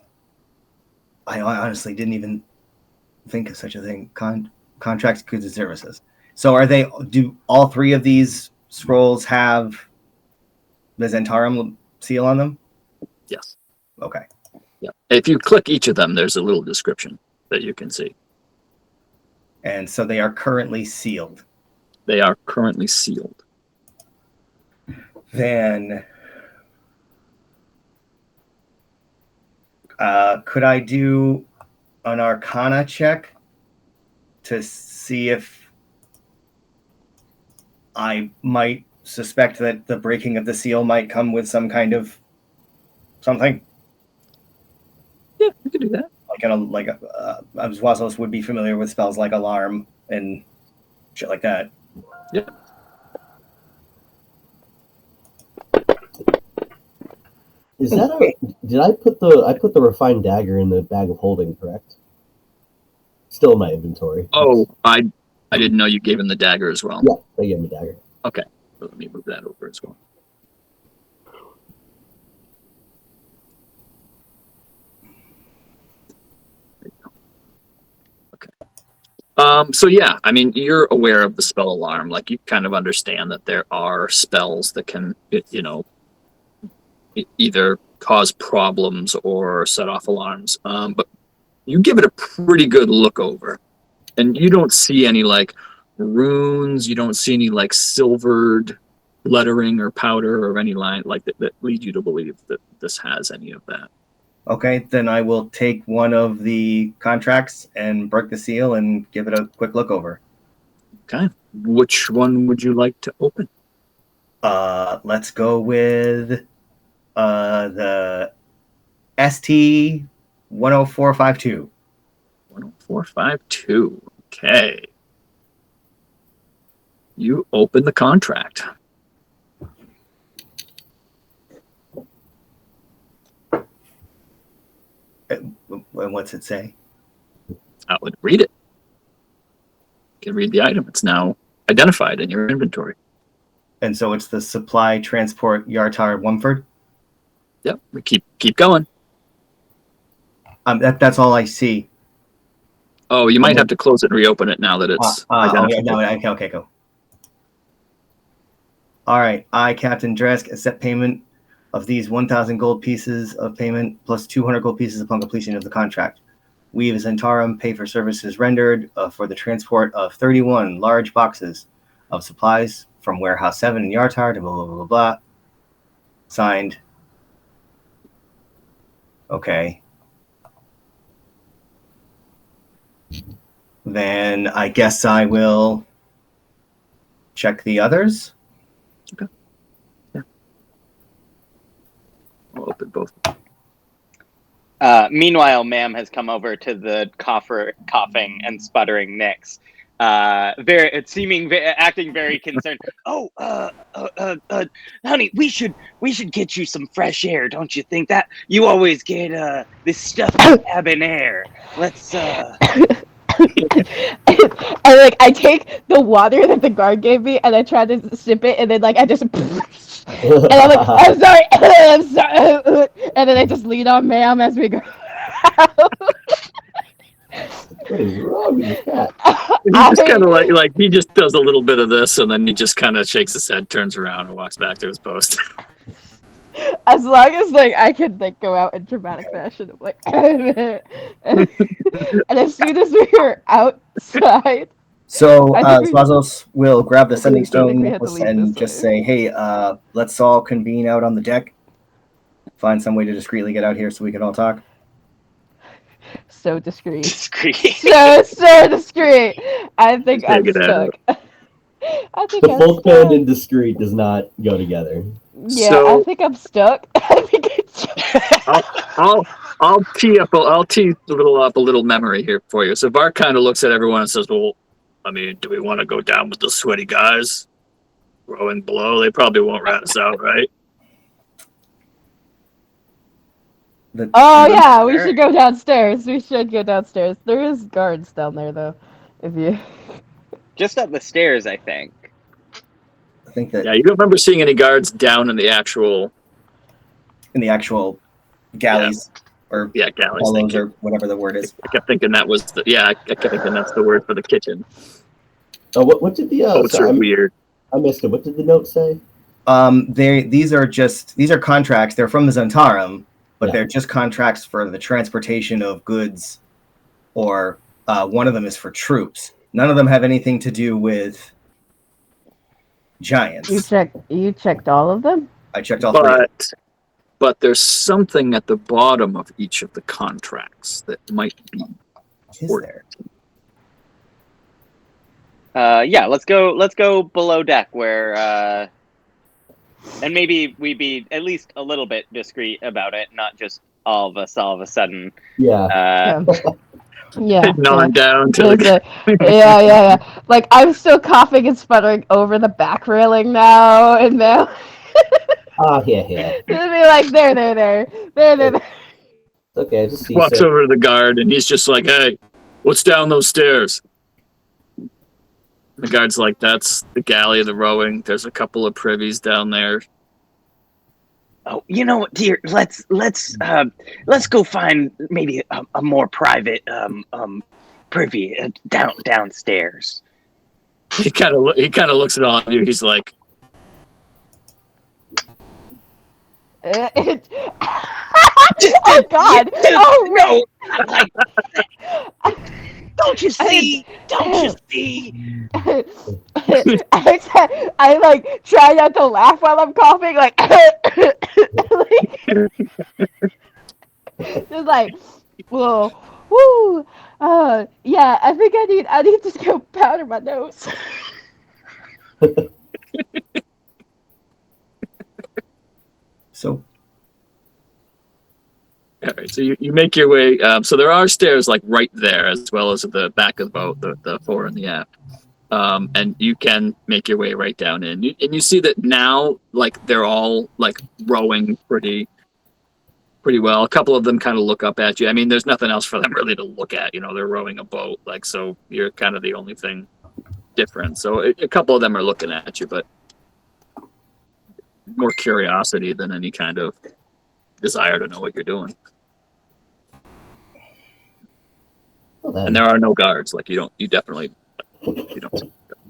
honestly didn't even think of such a thing. Contracts, goods, and services. So do all 3 of these scrolls have the Zentarum seal on them? Yes. Okay. Yeah. If you click each of them, there's a little description that you can see. And so they are currently sealed. They are currently sealed. Then could I do an Arcana check to see if I might suspect that the breaking of the seal might come with some kind of something? Yeah, you can do that. Wazos would be familiar with spells like alarm and shit like that. Yeah. Is that did I put the refined dagger in the bag of holding, correct? Still in my inventory. Oh, I didn't know you gave him the dagger as well. Yeah, they gave me dagger. Okay, so let me move that over as well. There you go. Okay. So yeah, I mean, you're aware of the spell alarm. Like, you kind of understand that there are spells that can, either cause problems or set off alarms. But you give it a pretty good look over, and you don't see any runes. You don't see any silvered lettering or powder or any line that lead you to believe that this has any of that. Okay, then I will take one of the contracts and break the seal and give it a quick look over. Okay, which one would you like to open? Let's go with the ST 10452. 10452. Okay. You open the contract. And what's it say? I would read it. You can read the item. It's now identified in your inventory. And so it's the supply transport Yartar Wumford. Yep. We keep going. That's all I see. Oh, you might have to close it and reopen it now that it's identified. Okay, go. All right, I, Captain Dresk, accept payment of these 1,000 gold pieces of payment plus 200 gold pieces upon completion of the contract. We as Zentarum pay for services rendered for the transport of 31 large boxes of supplies from Warehouse 7 in Yartar to blah, blah, blah, blah, blah. Signed. Okay. Then I guess I will check the others. Okay. Yeah. I'll open both. Meanwhile, Ma'am has come over to the coughing and sputtering Nyx, acting very concerned. Oh, honey, we should get you some fresh air, don't you think? That you always get this stuffy cabin air. Let's. I take the water that the guard gave me and I try to sip it and then I just and I'm like, I'm sorry, I'm sorry, and then I just lean on Ma'am as we go. What is wrong with this cat? He just kind of like he just does a little bit of this and then he just kind of shakes his head, turns around, and walks back to his post. As long as I can go out in dramatic fashion, I'm like, and as soon as we were outside. So Swazos will grab the sending I think stone we had to leave and this just way. say, hey, let's all convene out on the deck. Find some way to discreetly get out here so we can all talk. So discreet. Discreet. So discreet. I think Just I'm take it out. stuck. I think The I'm folk stuck. band and discreet does not go together. Yeah, So- I think I'm stuck. I think it's I'll tee up a little memory here for you. So Bart kind of looks at everyone and says, "Well, I mean, do we want to go down with the sweaty guys rowing below? They probably won't rat us out, right?" Oh yeah, we should go downstairs. We should go downstairs. There is guards down there though. If you Just up the stairs, I think. I think that Yeah, you don't remember seeing any guards down in the actual in the actual galleys or galleys. hollows or whatever the word is. I kept thinking that was I kept thinking that's the word for the kitchen. Oh, what did the Boats are weird. I missed it. What did the note say? These are contracts. They're from the Zentarum, but Yeah. they're just contracts for the transportation of goods, or one of them is for troops. None of them have anything to do with giants. you checked all of them? I checked all three. But there's something at the bottom of each of the contracts that might be Is there? Yeah, let's go below deck where and maybe we be at least a little bit discreet about it, not just all of us all of a sudden. Yeah. Yeah. nod down to the Yeah. Like I'm still coughing and sputtering over the back railing now and now. Yeah. It'll be like there. Okay, just see. walks over to the guard and he's just like, "Hey, what's down those stairs?" The guard's like, "That's the galley of the rowing. There's a couple of privies down there." Oh, you know what, dear? Let's go find maybe a more private privy downstairs. He kind of looks at all of you. He's like, Oh God! Oh no! Like, don't you see? I like try not to laugh while I'm coughing, like, just like, whoa, woo, yeah. I think I need to go powder my nose. So, all right, so you make your way. So there are stairs like right there, as well as at the back of the boat, the fore and the aft. and you can make your way right down in. And you see that now, like, they're all like rowing pretty well. A couple of them kind of look up at you. I mean, there's nothing else for them really to look at. You know, they're rowing a boat, like, so you're kind of the only thing different. So a couple of them are looking at you, but more curiosity than any kind of desire to know what you're doing. Well, And there are no guards. Like, you don't.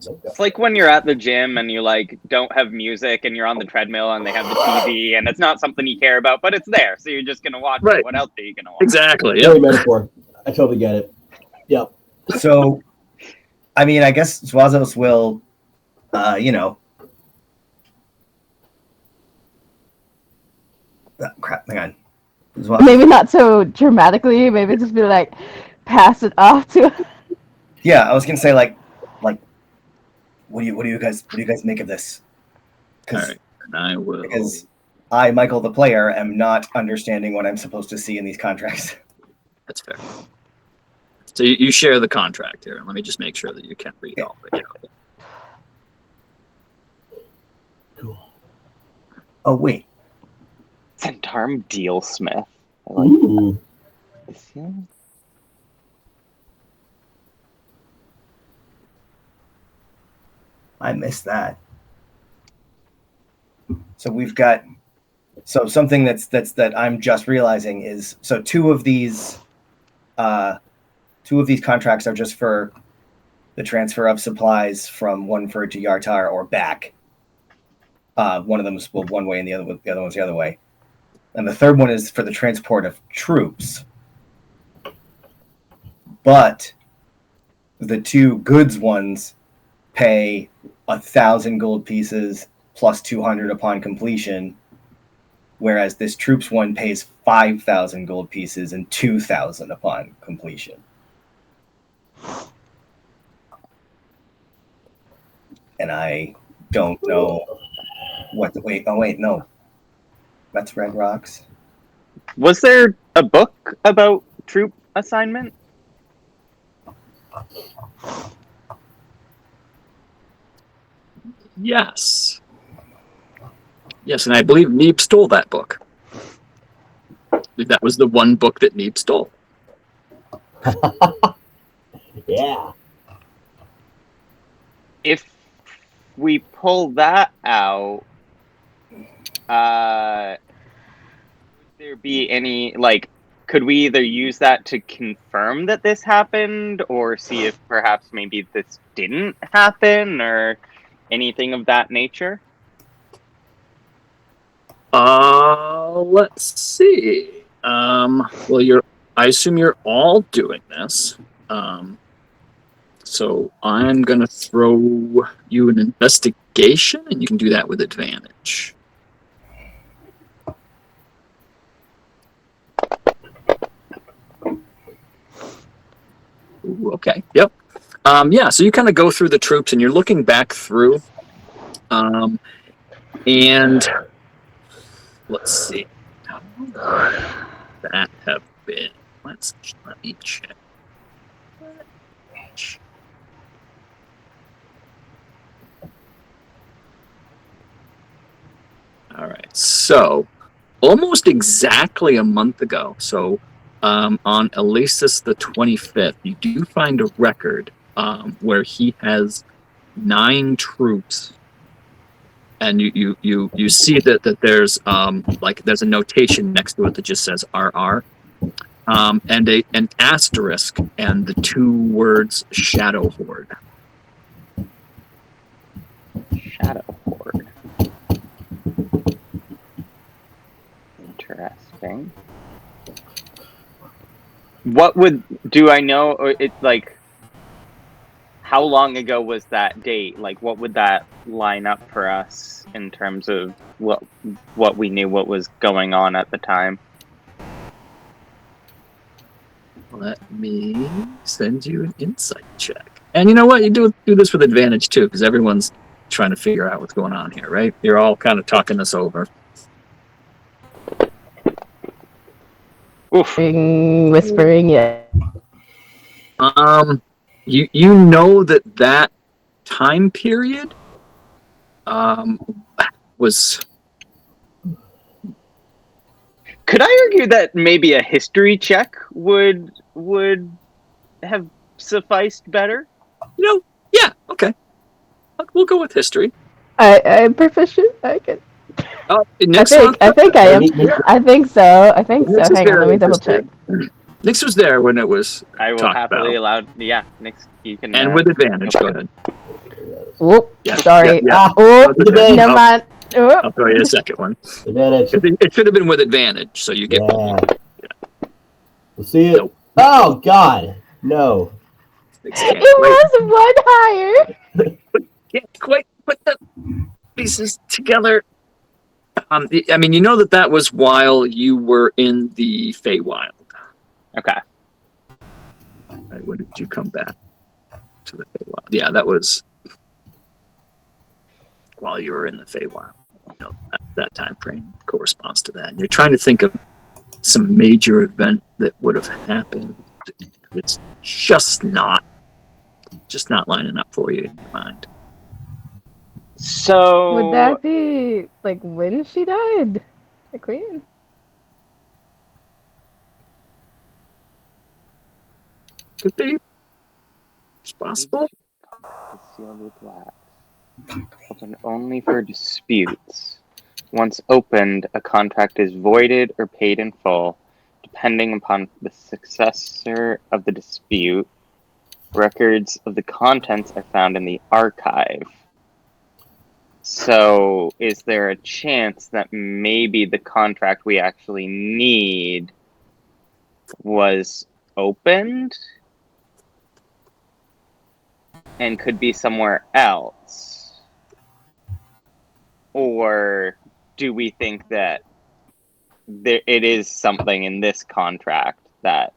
It's like when you're at the gym and you like don't have music and you're on the treadmill and they have the TV and it's not something you care about, but it's there, so you're just gonna watch Right. it. What else are you gonna watch? Exactly. Very Yeah. metaphor. I totally get it. Yep. So, I mean, I guess Zwazos will, you know. Crap, hang on. Maybe not so dramatically. Maybe just be like, pass it off to. Yeah, I was gonna say like, what do you guys make of this? All right. And I will. Because I, Michael the player, am not understanding what I'm supposed to see in these contracts. That's fair. So you share the contract here. Let me just make sure that you can read all of it. Cool. Oh wait, Centarm Dealsmith. I like Ooh. this. Yeah. I missed that. So we've got something that I'm just realizing is so two of these contracts are just for the transfer of supplies from one fur to Yartar or back. One of them is one way and the other one's the other way. And the third one is for the transport of troops. But the two goods ones pay 1,000 gold pieces plus 200 upon completion, whereas this troops one pays 5,000 gold pieces and 2,000 upon completion. And I don't know what the wait. Oh wait, no, that's Red Rocks. Was there a book about troop assignment? Yes. Yes, and I believe Neeb stole that book. That was the one book that Neeb stole. Yeah. If we pull that out, would there be any, like, could we either use that to confirm that this happened or see if perhaps maybe this didn't happen or anything of that nature? Let's see. Well, I assume you're all doing this. So I'm gonna throw you an investigation, and you can do that with advantage. Ooh, okay. Yep. Yeah. So you kind of go through the troops, and you're looking back through. And let's see. How long would that have been? Let me check. All right. So almost exactly a month ago. So on Elasis the 25th, you do find a record where he has 9 troops. And you see that there's there's a notation next to it that just says RR, and an asterisk and the 2 words Shadow Horde. Shadow Horde. Interesting. What do I know? Or it's like, how long ago was that date? Like, what would that line up for us in terms of what we knew what was going on at the time? Let me send you an insight check. And you know what? You do this with advantage too, because everyone's trying to figure out what's going on here, right? You're all kind of talking this over. Oof. Whispering, yeah. You know that time period was. Could I argue that maybe a history check would have sufficed better? Yeah, okay. We'll go with history. I'm proficient. I can. Nick's I think I am. Yeah. I think so. Nick's is Hang on, let very me double check. interesting. Nix was there when it was I will talked happily about. allow. Yeah, next you can. And with advantage, go ahead. Whoop. Yeah, Sorry. yeah. Whoop. With advantage. Never mind. I'll throw you a second one. Advantage. It should have been with advantage, so you get. Yeah. We'll see it. Nope. Oh, God. No. Nix can't It quite- was one higher. Can't quite put the pieces together. I mean, you know that was while you were in the Feywild. Okay. Right, when did you come back to the Feywild? Yeah, that was while you were in the Feywild. That time frame corresponds to that. And you're trying to think of some major event that would have happened. It's just not lining up for you in your mind. So Would that be like when she died? The queen? Could be. It's possible. Sealed with wax. Open only for disputes. Once opened, a contract is voided or paid in full, depending upon the successor of the dispute. Records of the contents are found in the archive. So, is there a chance that maybe the contract we actually need was opened and could be somewhere else? Or do we think that it is something in this contract that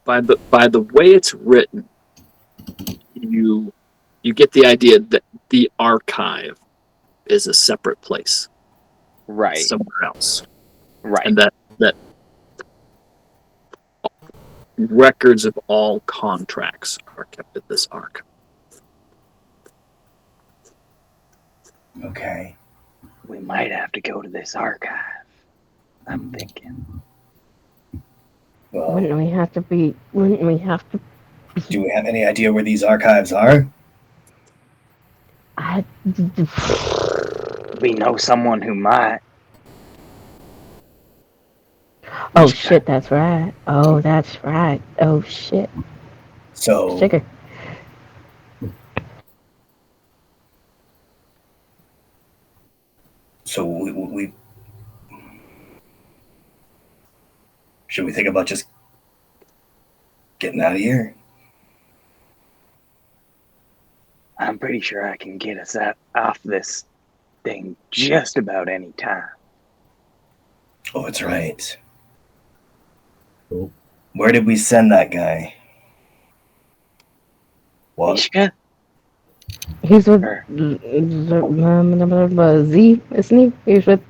By the way it's written, you get the idea that the archive is a separate place, right, somewhere else, right? and that records of all contracts are kept at this archive. Okay. We might have to go to this archive. I'm thinking. Well, Wouldn't we have to? do we have any idea where these archives are? We know someone who might. Oh shit, that's right. Oh, that's right. Oh shit. So, Sugar. we should we think about just getting out of here? I'm pretty sure I can get us off this thing just about any time. Oh, that's right. Oh. Where did we send that guy? What? Mishka? He's with Or- Z, isn't he? He's with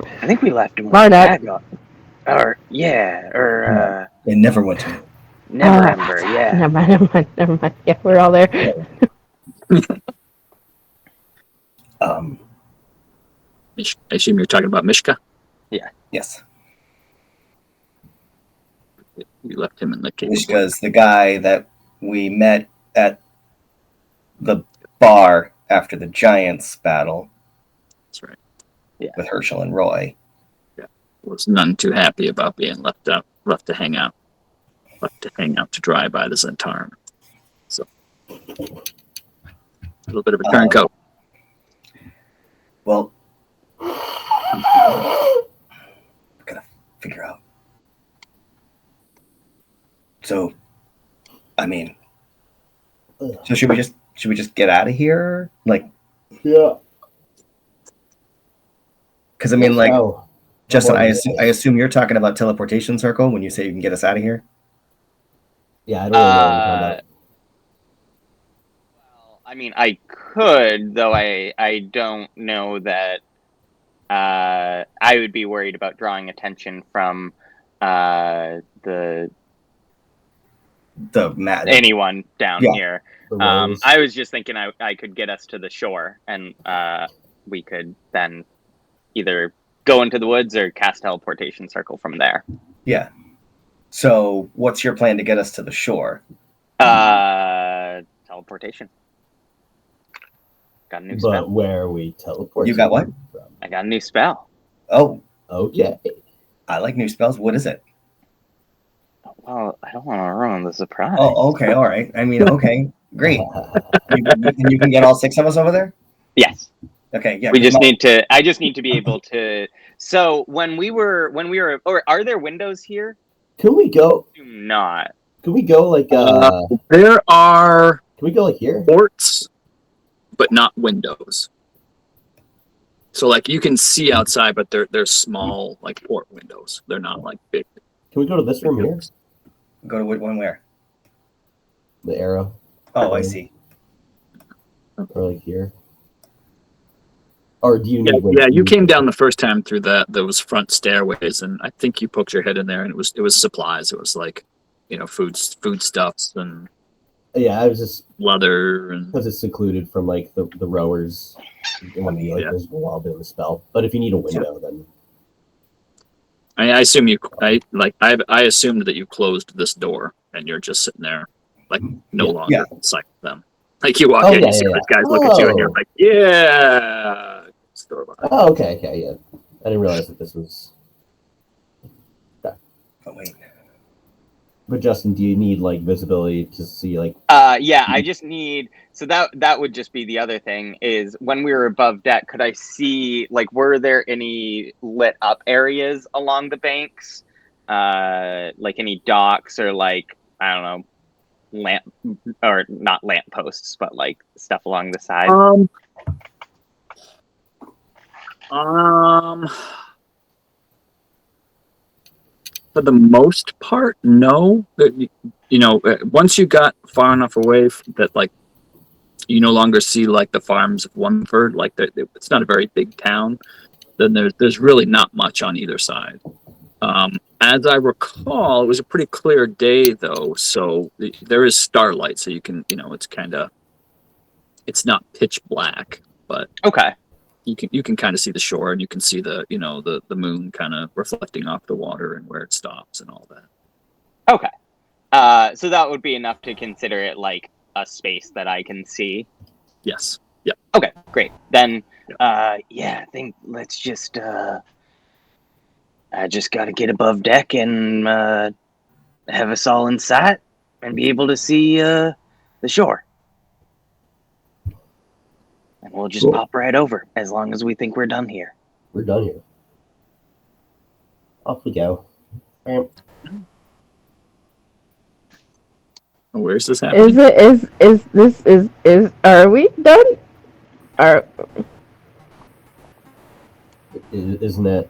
I think we left him with Marnak. Dagon. Or, yeah, or, They never went to it. Never Ember, yeah. Never mind. Yeah, we're all there. Um, I assume you're talking about Mishka. yes. You left him in the cave. Mishka's the guy that we met at the bar after the Giants battle That's right. with Herschel and Roy. Was none too happy about being left to hang out to dry by the Zentarum. So a little bit of a turncoat. Well, gotta figure out. So, I mean, so should we just get out of here? Like, Yeah. because I mean, like, Oh. Justin, more I than assume you're talking about teleportation circle when you say you can get us out of here. Yeah, I don't really know what you're talking about. Well, I mean, I could, though I don't know that I would be worried about drawing attention from the Mat. anyone down Yeah. here. The rose. I was just thinking I could get us to the shore, and we could then either go into the woods or cast teleportation circle from there. Yeah. So, what's your plan to get us to the shore? Teleportation. Got a new But spell. where we teleport. You got what? From. I got a new spell. Oh, Okay. I like new spells. What is it? Well, I don't want to ruin the surprise. Oh, okay, all right. I mean, okay, great. You can get all 6 of us over there. Yes. Okay, yeah. We just need to. I just need to be able to. So when we were, or are there windows here? Can we go? Do not. Can we go like? There are Can we go like here? ports, but not windows. So like you can see outside, but they're small, like port windows. They're not like big. Can we go to this room here? Go to one where? The arrow. Oh, I see. Or like here. Or do you need? Yeah, you came down the first time through those front stairways, and I think you poked your head in there, and it was supplies. It was like, foodstuffs and Yeah, I was just leather and because it's secluded from like the rowers. It wouldn't be like visible while doing the spell. But if you need a window, then I assume I assumed that you closed this door and you're just sitting there, like no longer inside them. Like you walk in, you see these guys look at you, and you're like, yeah. Oh, okay, yeah. I didn't realize that this was. Oh wait. But Justin, do you need like visibility to see like? Yeah, I just need. So that would just be the other thing is when we were above deck, could I see like were there any lit up areas along the banks, like any docks or like I don't know, lamp or not lamp posts, but like stuff along the side. For the most part, no. Once you got far enough away that like you no longer see like the farms of Wonford, like it's not a very big town. Then there's really not much on either side. As I recall, it was a pretty clear day though, so there is starlight, so you can it's not pitch black, but okay. You can kind of see the shore, and you can see the moon kind of reflecting off the water and where it stops and all that. Okay. So that would be enough to consider it like a space that I can see. Yes. Yep. Okay, great. Then, I think let's just, I just got to get above deck and have us all in sight and be able to see the shore. And we'll just pop right over as long as we think we're done here. We're done here. Off we go. Where's this happening? Are we done? Isn't it?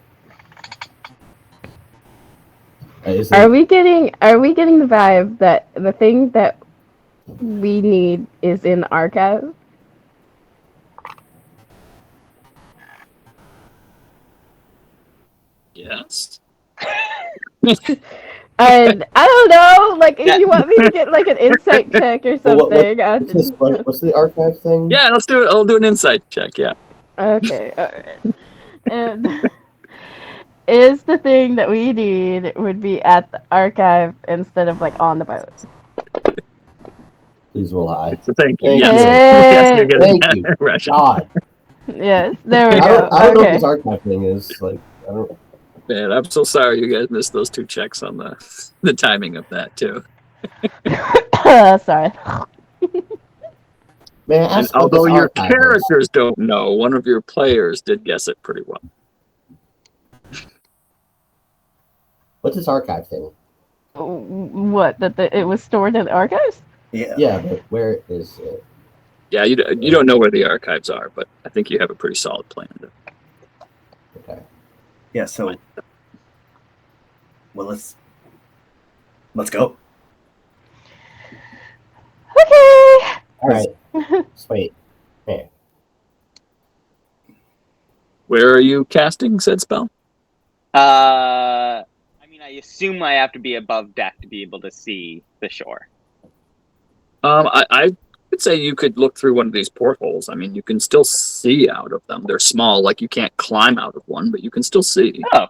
Are we getting the vibe that the thing that we need is in the archive? Yes. And I don't know, like if you want me to get like an insight check or something. What's the archive thing? Yeah, let's do it. I'll do an insight check. Yeah. Okay. All right. And is the thing that we need would be at the archive instead of like on the boat? Please roll high. Thank you. Yes. Thank you. God. Yes. There we go. I don't know what this archive thing is. Like, I don't. Man, I'm so sorry you guys missed those 2 checks on the timing of that too. Sorry. Man, and although your characters don't know, one of your players did guess it pretty well. What's this archive thing? What? That it was stored in the archives? Yeah. Yeah, but where is it? Yeah, you don't know where the archives are, but I think you have a pretty solid plan. Okay. Yeah. So, well, let's go. Okay. All right. Sweet. Here. Where are you casting said spell? I mean, I assume I have to be above deck to be able to see the shore. I would say you could look through one of these portholes. I mean, you can still see out of them. They're small, like you can't climb out of one, but you can still see. Oh,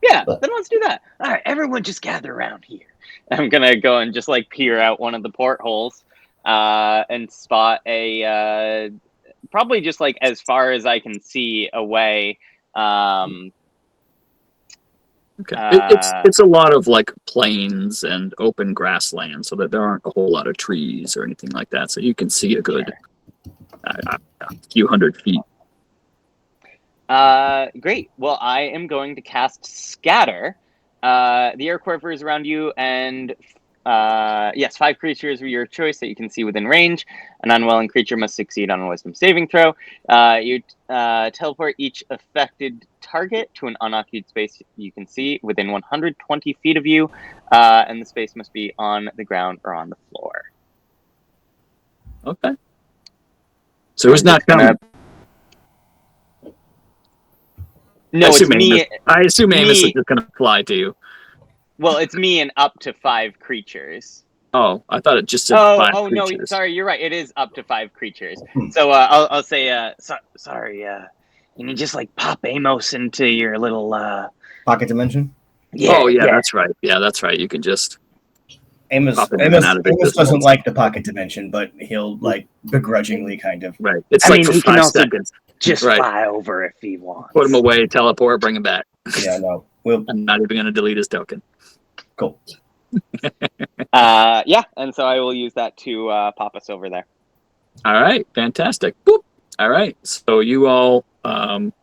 yeah. But- Then let's do that. All right, everyone, just gather around here. I'm gonna go and just like peer out one of the portholes, and spot a probably just like as far as I can see away. Okay, it's a lot of like plains and open grassland, so that there aren't a whole lot of trees or anything like that. So you can see a good few hundred feet. Great. Well, I am going to cast Scatter. The air quivers around you, and yes, 5 creatures of your choice that you can see within range. An unwilling creature must succeed on a Wisdom saving throw. You teleport each affected target to an unoccupied space you can see within 120 feet of you, and the space must be on the ground or on the floor. Okay. So who's not coming? No, I it's assume me. I assume Amos me- is just going to fly to you. Well, it's me and up to 5 creatures. Oh, I thought it just said Oh, 5 no! creatures. Sorry, you're right. It is up to 5 creatures. Hmm. So I'll say, sorry. Can you just like pop Amos into your little Pocket dimension. Yeah, Oh, yeah, that's right. Yeah, that's right. You can just Amos pop it in and out of Amos existence. doesn't like the pocket dimension, but he'll like begrudgingly kind of. Right. It's I like mean, for he can 5 also seconds. just Right. fly over if he wants. Put him away, teleport, bring him back. Yeah, no. We'll I'm not even going to delete his token. go. Yeah, and so I will use that to pop us over there. All right, fantastic. Boop. All right, so you all,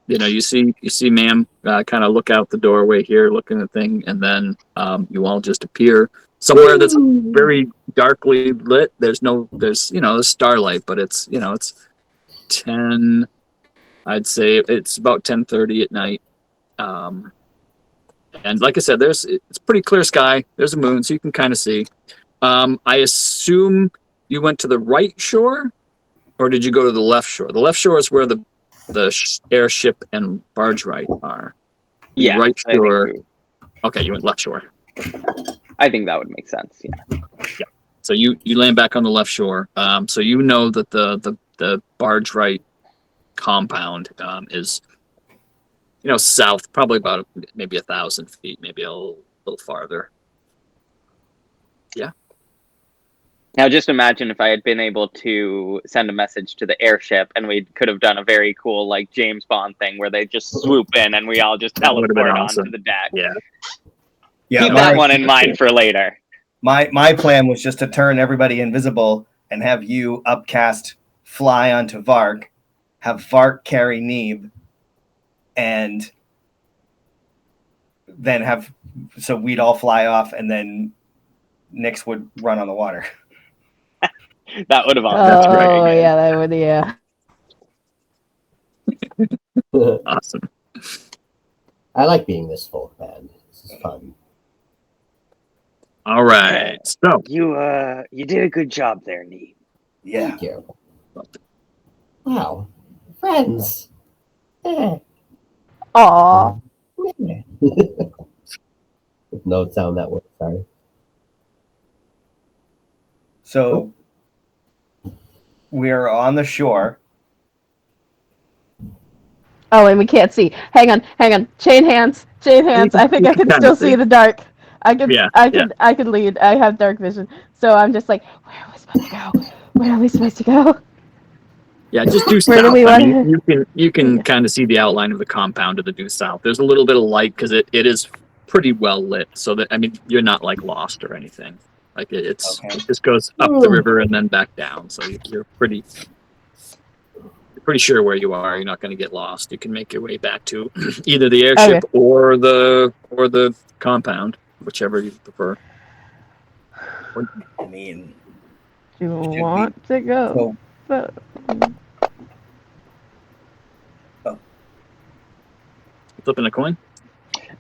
you see, ma'am, kind of look out the doorway here, looking at the thing, and then you all just appear somewhere that's very darkly lit. There's starlight, but it's 10. I'd say it's about 10:30 at night. And like I said, it's pretty clear sky. There's a moon, so you can kind of see. I assume you went to the right shore, or did you go to the left shore? The left shore is where the airship and Bargewright are. The Yeah, right I think shore. Okay, you went left shore. I think that would make sense. Yeah. So you land back on the left shore. So you know that the Bargewright compound is south, probably about maybe 1,000 feet, maybe a little farther. Yeah. Now, just imagine if I had been able to send a message to the airship, and we could have done a very cool, like James Bond thing, where they just swoop in, and we all just That would've been teleport awesome. onto the deck. Yeah. Yeah, Keep that one in mind for later. My plan was just to turn everybody invisible and have you upcast fly onto Vark, have Vark carry Neeb, and then so we'd all fly off, and then Nyx would run on the water. That would have Oh, that's right. yeah, that would, yeah. Awesome. I like being this full, man. This is fun. All right. So You did a good job there, Neeb. Yeah. Thank you. Wow. Friends. Eh. Aw. No sound that way, sorry. So we're on the shore. Oh, and we can't see. Hang on. Chain hands. I think I can still see in the dark. I could lead. I have dark vision. So I'm just like, where are we supposed to go? Where are we supposed to go? Yeah, just due Where do south. we I want mean, you can kind of see the outline of the compound to the due south. There's a little bit of light because it is pretty well lit. So that, I mean, you're not like lost or anything. Like it just goes up the river and then back down. So you're pretty sure where you are. You're not going to get lost. You can make your way back to either the airship or the compound, whichever you prefer. I mean, Do you want to go? so Flipping a coin.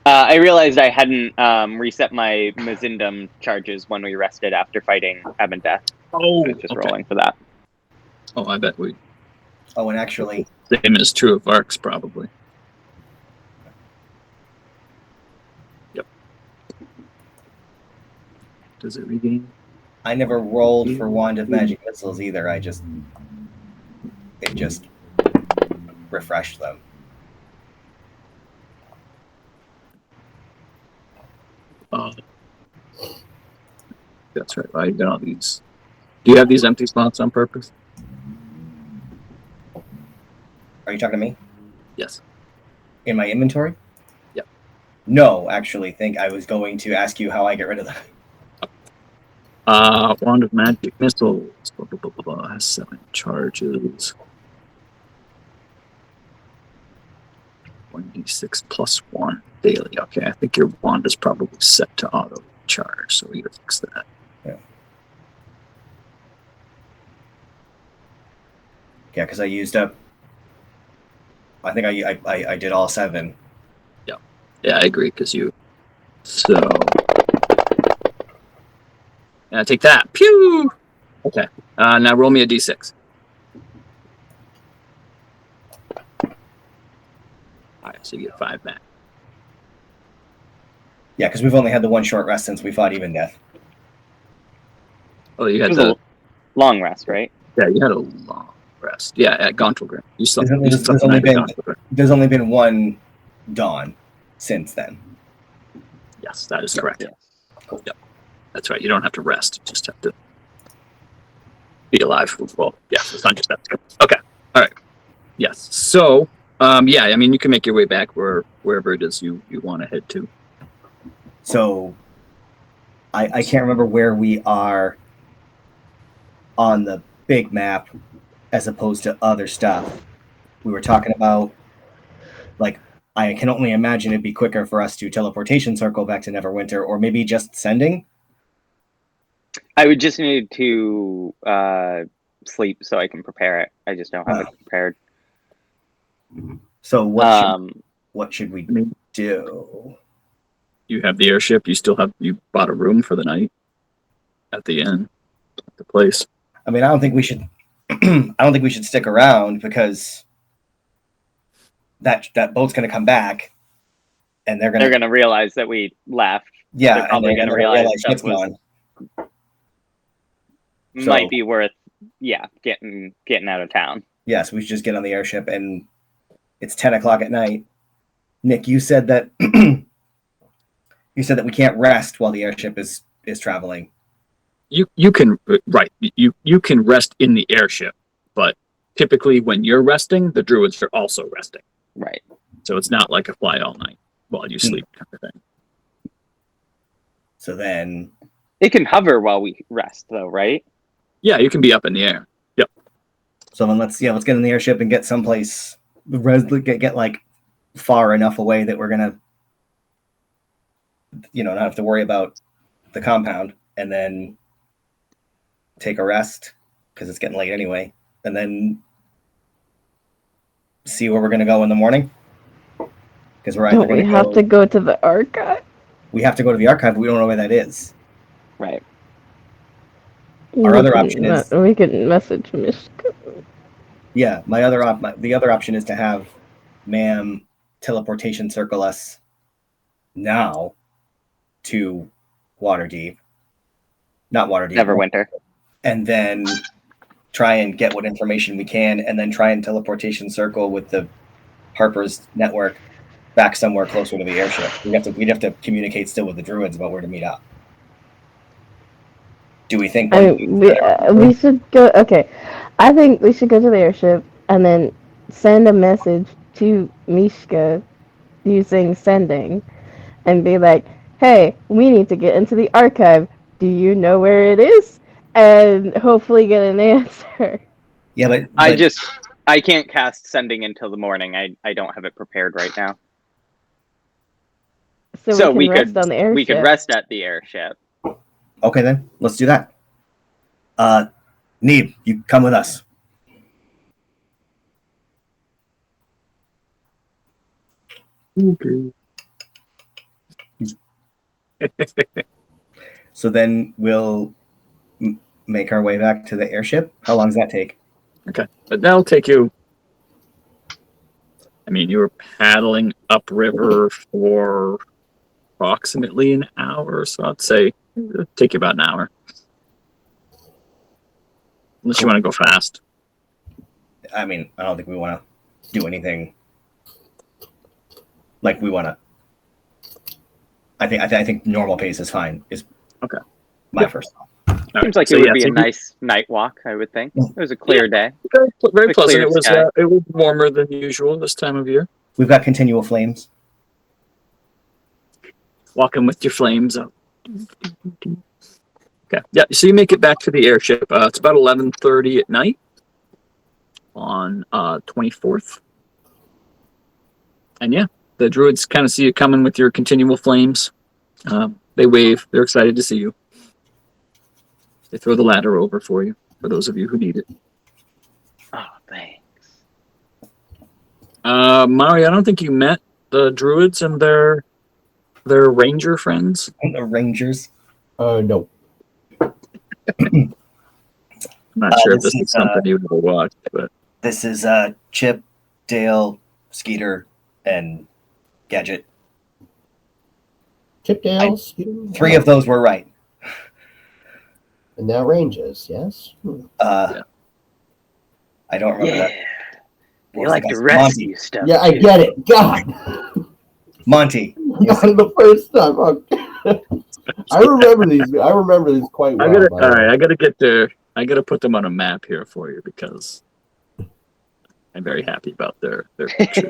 I realized I hadn't reset my Mazindum charges when we rested after fighting Heaven Death. Oh, I was just okay. rolling for that. Oh, I bet we. Oh, and actually, Same is true of Arcs, probably. Yep. Does it regain? I never rolled for Wand of Magic Missiles either. It just refreshed them. That's right. I got all these. Do you have these empty spots on purpose? Are you talking to me? Yes. In my inventory? Yep. No, actually, think I was going to ask you how I get rid of them. Wand of Magic Missiles. Blah, blah, blah, blah, blah. Has 7 charges. 1d6 plus 1 daily. Okay, I think your wand is probably set to auto charge, so we gotta fix that. Yeah, because I used up. I think I did all 7. Yeah, I agree, because you. So. Yeah, take that. Pew! Okay. Now roll me a d6. Alright, so you get 5 back. Yeah, because we've only had the one short rest since we fought Even Death. Oh, you It had was the. a long rest, right? Yeah, you had a long rest. Yeah, at Gauntlgrim. You slept. There's- You there's slept the only night at been- Gauntlgrim. There's only been one dawn since then. Yes, that is correct. Yes. Cool. Yep. That's right. You don't have to rest. You just have to be alive. Well, yeah, the sun just has to come. Okay. All right. Yes. So, yeah, I mean, you can make your way back wherever it is you want to head to. So I can't remember where we are on the big map as opposed to other stuff. We were talking about, like, I can only imagine it'd be quicker for us to teleportation circle back to Neverwinter, or maybe just sending. I would just need to sleep so I can prepare it. I just don't have it prepared. So what should we do? You have the airship. You bought a room for the night at the inn, at the place. I mean, I don't think we should. I don't think we should stick around because that boat's going to come back, and they're going to realize that we left. Yeah, they're probably going to realize stuff might be worth, getting out of town. Yes, we should just get on the airship, and it's 10 o'clock at night. Nick, you said that we can't rest while the airship is traveling. You can you can rest in the airship, but typically when you're resting, the druids are also resting. Right. So it's not like a fly all night while you sleep kind of thing. So then it can hover while we rest, though, right? Yeah, you can be up in the air. Yep. So then let's get in the airship and get someplace, get like far enough away that we're gonna, not have to worry about the compound, and then take a rest because it's getting late anyway, and then see where we're gonna go in the morning. Because we're either we have to go to the archive. We have to go to the archive, but we don't know where that is. Right. Our other option is we can message Mishka. Yeah, the other option is to have Ma'am teleportation circle us now to Waterdeep. Not Waterdeep. Neverwinter. And then try and get what information we can, and then try and teleportation circle with the Harper's network back somewhere closer to the airship. We'd have to communicate still with the druids about where to meet up. Do we think we should go? Okay, I think we should go to the airship and then send a message to Mishka using sending, and be like, "Hey, we need to get into the archive. Do you know where it is?" And hopefully get an answer. Yeah, but I can't cast sending until the morning. I don't have it prepared right now. So we can rest on the airship. We could rest at the airship. Okay, then let's do that. Neeb, you come with us. Okay. So then we'll make our way back to the airship. How long does that take? Okay, but that'll take you. I mean, you were paddling upriver for approximately an hour, so I'd say it'll take you about an hour. Unless you want to go fast. I mean, I don't think we want to do anything. Like we want to. I think normal pace is fine. Is okay. My first thought. All Seems like it would be a nice night walk, I would think. It was a clear day. Very pleasant. It was warmer than usual this time of year. We've got continual flames. Walking with your flames up. Okay. Yeah. So you make it back to the airship. It's about 11:30 at night on 24th. And yeah, the druids kind of see you coming with your continual flames. They wave. They're excited to see you. They throw the ladder over for you, for those of you who need it. Oh, thanks. Mari, I don't think you met the druids and their ranger friends. The rangers. No. I'm not sure if this is something you've ever watched, but this is Chip, Dale, Skeeter, and Gadget. Chip, Dale, Skeeter. Three of those were right. And now ranges, yes. I don't remember that. They like to rescue stuff. Yeah, I get it. God. Monty. Not the first time. Okay. I remember these quite well. all right, I gotta put them on a map here for you because I'm very happy about their picture.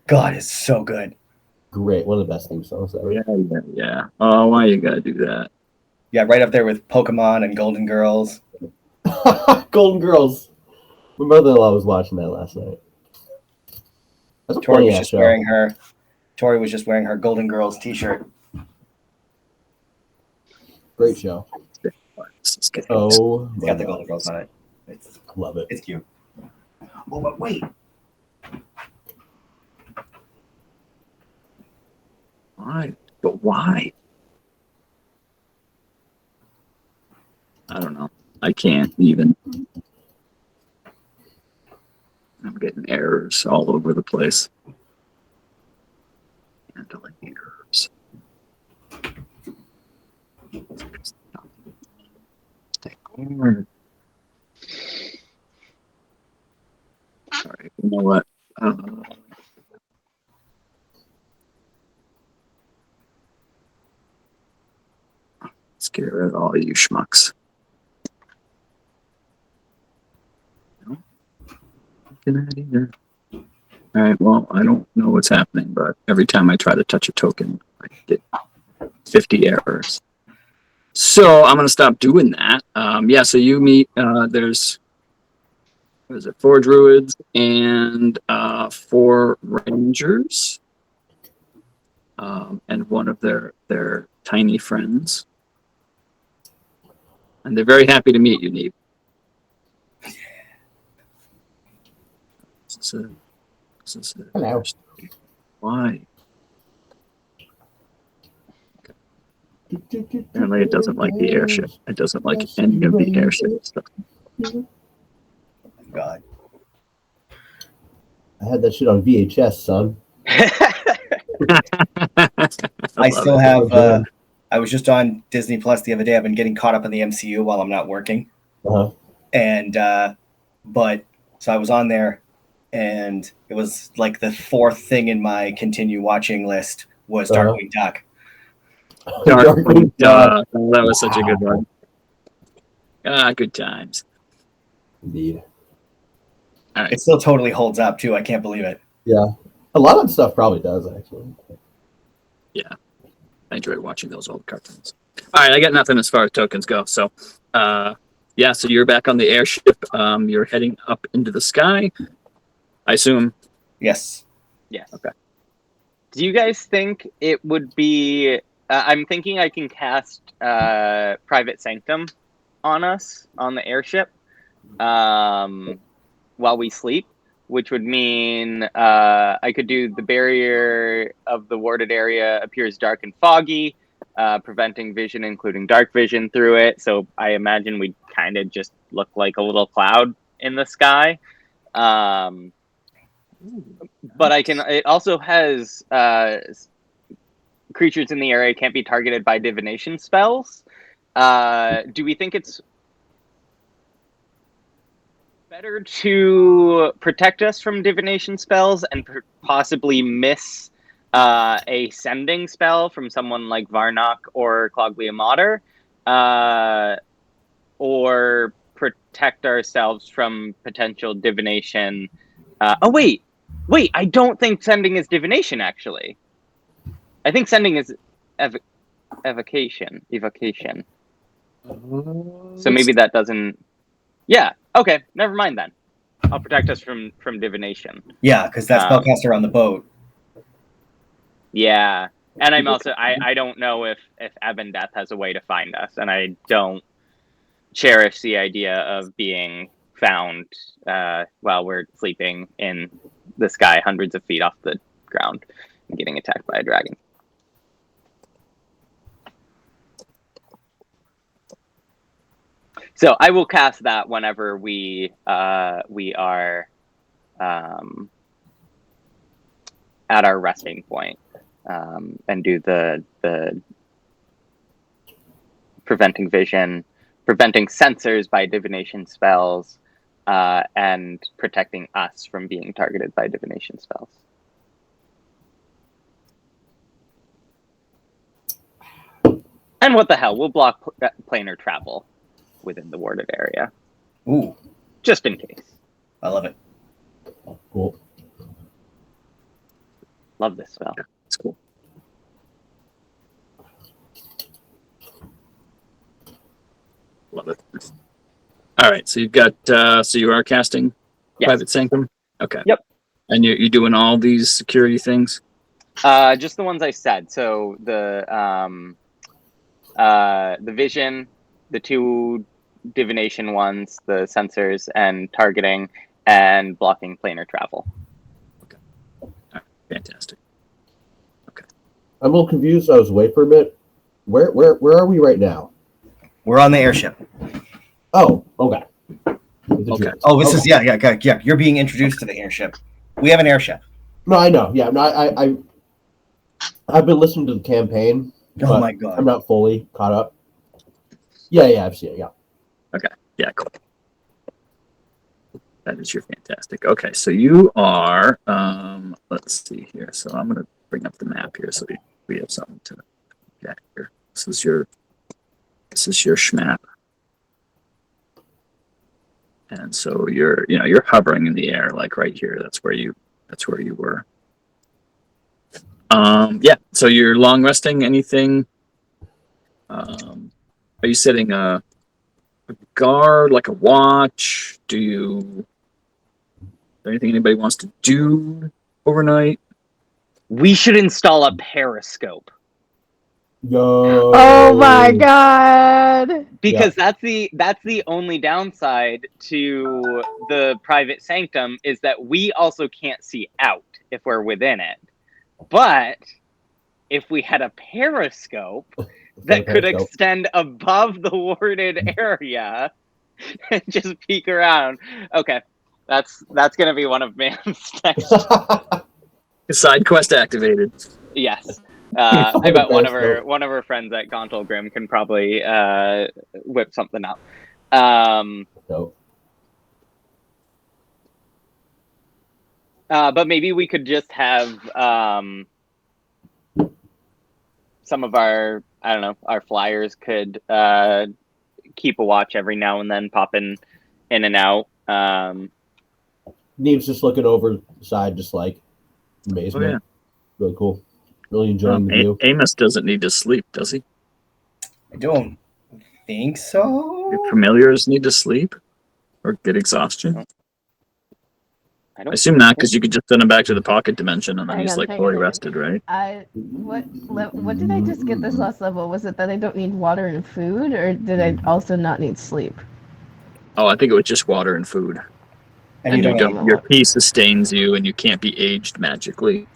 God, it's so good. Great, one of the best theme songs ever. Yeah. Oh, why you gotta do that? Yeah, right up there with Pokemon and Golden Girls. Golden Girls. My mother-in-law was watching that last night. That's a Tori funny was ass just show. wearing her Golden Girls t-shirt. Great show. Oh, It's got the Golden Girls on it. Love it. It's cute. Oh, but wait. Why? But why? I don't know. I can't even. I'm getting errors all over the place. Handling errors. Sorry, you know what? Let's get rid of all you schmucks. No? Either. All right, well, I don't know what's happening, but every time I try to touch a token, I get 50 errors. So I'm going to stop doing that. Yeah, so you meet, there's, what is it, 4 druids and 4 rangers and one of their tiny friends. And they're very happy to meet you, Neve. Hello. Why? Apparently it doesn't like the airship. It doesn't like any of the airship stuff. God. I had that shit on VHS, son. I still have. I was just on Disney Plus the other day. I've been getting caught up in the MCU while I'm not working. Uh-huh. And but so I was on there, and it was like the 4th thing in my continue watching list was Darkwing Duck. Darkwing Duck. Oh, that was such a good one. Good times. Indeed. All right. It still totally holds up too. I can't believe it. Yeah. A lot of stuff probably does, actually. Yeah. I enjoy watching those old cartoons. All right, I got nothing as far as tokens go. So, yeah, so you're back on the airship. You're heading up into the sky, I assume. Yes. Yes. Okay. Do you guys think it would be... I'm thinking I can cast Private Sanctum on us on the airship while we sleep. which would mean I could do the barrier of the warded area appears dark and foggy, preventing vision, including dark vision through it. So I imagine we'd kind of just look like a little cloud in the sky. But it also has creatures in the area can't be targeted by divination spells. Do we think it's better to protect us from divination spells and possibly miss a sending spell from someone like Varnock or Cloglia Mater, or protect ourselves from potential divination? Wait, I don't think sending is divination, actually. I think sending is evocation. So maybe that doesn't... Yeah, okay, never mind then. I'll protect us from divination. Yeah, because that's spellcaster on the boat. Yeah, and I'm also... I don't know if Ebon-Death has a way to find us, and I don't cherish the idea of being found while we're sleeping in the sky hundreds of feet off the ground and getting attacked by a dragon. So I will cast that whenever we are at our resting point, and do the preventing vision, preventing sensors by divination spells, and protecting us from being targeted by divination spells. And what the hell, we'll block planar travel within the warded area. Ooh. Just in case. I love it. Cool. Love this spell. Yeah, it's cool. Love it. All right, so you've got so you are casting Private Sanctum? Okay. Yep. And you're doing all these security things? Just the ones I said. So the vision, the 2 divination ones, the sensors and targeting, and blocking planar travel. Okay. All right. Fantastic. Okay. I'm a little confused. I was away for a bit. Where are we right now? We're on the airship. Oh, okay. Okay. Oh, this is yeah. You're being introduced to the airship. We have an airship. No, I know. Yeah, no, I've been listening to the campaign. Oh my god. I'm not fully caught up. Yeah, I've seen it. Yeah. Okay. Yeah, cool. That is your fantastic. Okay, so you are, let's see here. So I'm going to bring up the map here so we have something to get here. This is your schmap. And so you're hovering in the air, like right here. That's where you were. Yeah, so you're long resting. Anything? Are you setting a guard, like a watch? Is there anything anybody wants to do overnight? We should install a periscope. Yo. Oh my god! Because that's the only downside to the private sanctum, is that we also can't see out if we're within it. But if we had a periscope that could extend above the warded area and just peek around. Okay. That's gonna be one of Man's next. Side quest activated. Yes. I bet one of her friends at Gontal Grim can probably whip something up. Dope. But maybe we could just have some of our flyers could keep a watch every now and then, popping in and out. Neve's just looking over the side, just like amazement. Oh, yeah. Really cool. Really enjoying the view. Amos doesn't need to sleep, does he? I don't think so. Your familiars need to sleep or get exhaustion. I assume not, because you could just send him back to the pocket dimension and then he's like fully rested, right? What did I just get this last level? Was it that I don't need water and food, or did I also not need sleep? Oh, I think it was just water and food. And you don't. your P sustains you, and you can't be aged magically.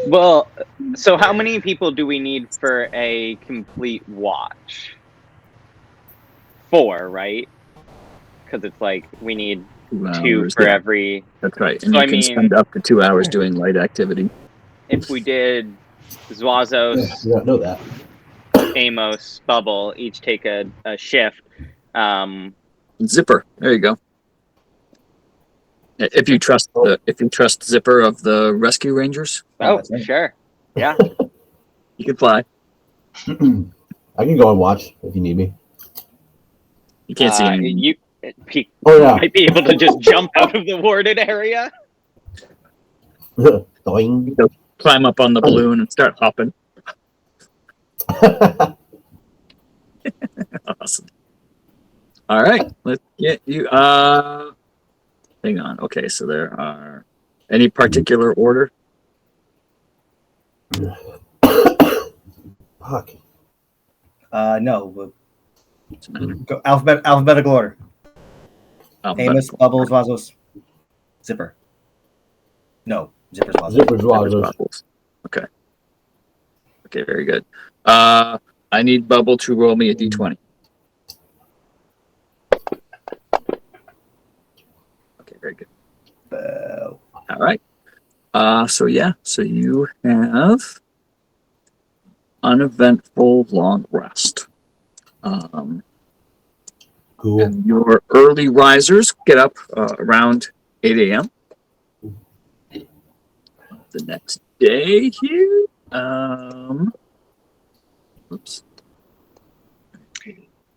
Well, so how many people do we need for a complete watch? 4, right? Because it's like we need 2 2 hours. for Yeah, every. that's right. And So, you I can mean- spend up to 2 hours doing light activity. If we did Zwazos, You don't know that. Amos, Bubble, each take a shift. Zipper. There you go. If you trust Zipper of the Rescue Rangers, Oh, that's right. sure. Yeah. you can fly. I can go and watch if you need me. You can't see anything. You Oh yeah. might be able to just jump out of the warded area. Doing. Climb up on the balloon and start hopping. Awesome. All right, let's get you. Hang on. Okay, so there are any particular order? Fuck. No. We'll go alphabetical order. Amos, Bubbles, Vazos, Zipper. No, Zipper's Vazos. Zipper's Wazos. Okay. Okay, very good. I need Bubble to roll me a d20. Okay, very good. All right. So you have uneventful long rest. Cool. And your early risers get up around 8 a.m. The next day here. Oops.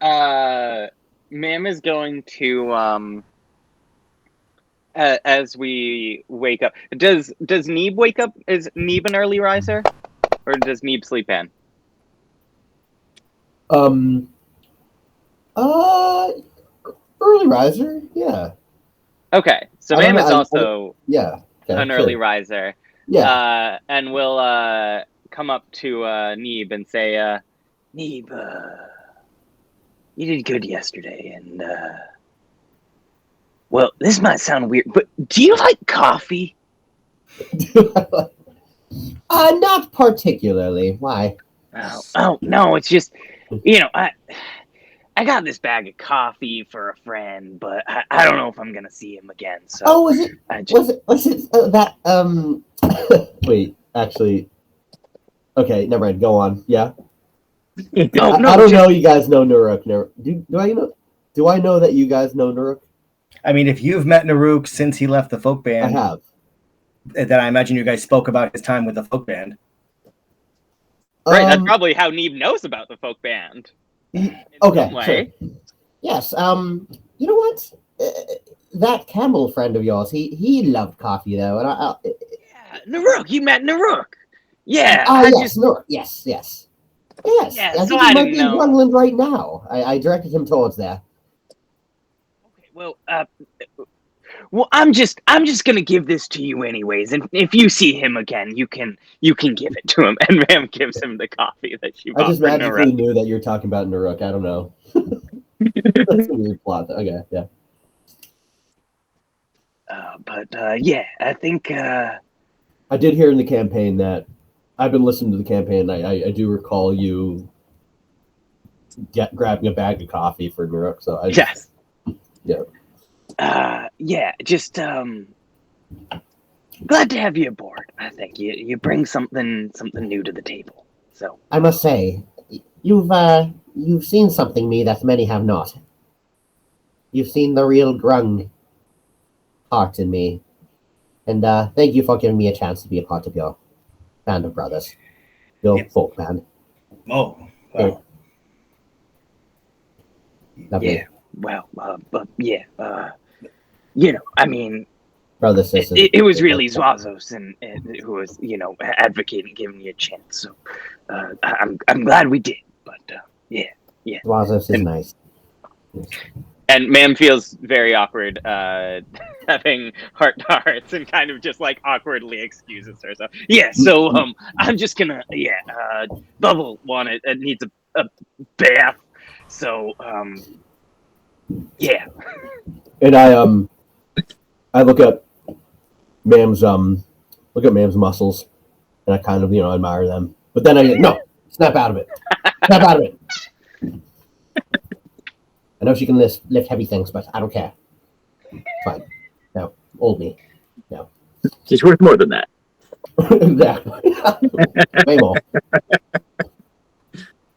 Ma'am is going to as we wake up. Does Neeb wake up? Is Neeb an early riser, or does Neeb sleep in? Early riser, yeah. Okay, so I don't Ma'am is know, also Yeah. Okay, an early sure. riser. Yeah. And we'll come up to Neeb and say, Neeb, you did good yesterday, and well, this might sound weird, but do you like coffee? Not particularly. Why? Oh no, it's just, I got this bag of coffee for a friend, but I don't know if I'm gonna see him again. So Was it that wait, actually, okay, never mind. Go on. Yeah. I don't know. You guys know Nuruk. Do I know that you guys know Nuruk? I mean, if you've met Naruk since he left the folk band, I have. Then I imagine you guys spoke about his time with the folk band. Right, that's probably how Neeb knows about the folk band. Okay, sure. Yes. You know what? That Campbell friend of yours, he loved coffee though, and yeah, Naruk. You met Naruk. Yeah. Naruk. Yes. Yes. Yeah, I think he might be in Grunland right now. I directed him towards there. Okay. Well, I'm just gonna give this to you anyways, and if you see him again, you can give it to him. And Ram gives him the coffee that she bought. I just for magically Naruk. knew that you're talking about Nuruk. I don't know. That's a weird plot. Okay, yeah. Yeah, I think I did hear in the campaign that I've been listening to the campaign. I do recall you grabbing a bag of coffee for Nuruk. So yes. Yeah. Just glad to have you aboard. I think you bring something new to the table. So I must say, you've seen something me that many have not. You've seen the real grung heart in me, and thank you for giving me a chance to be a part of your band of brothers, your folk band. Oh, wow. Lovely. Yeah. Well, I mean, Brother, sisters. it was really Zwazos and who was, advocating giving you a chance. So I'm glad we did. But yeah. Zwazos is nice. And Ma'am feels very awkward having heart-to-hearts and kind of just like awkwardly excuses herself. Yeah, so I'm just gonna Bubble needs a bath. So Yeah. And I look at Mam's muscles, and I kind of admire them. But then I get no, snap out of it, snap out of it. I know she can lift heavy things, but I don't care. Fine. No, old me. No. She's worth more than that. Exactly. Way more.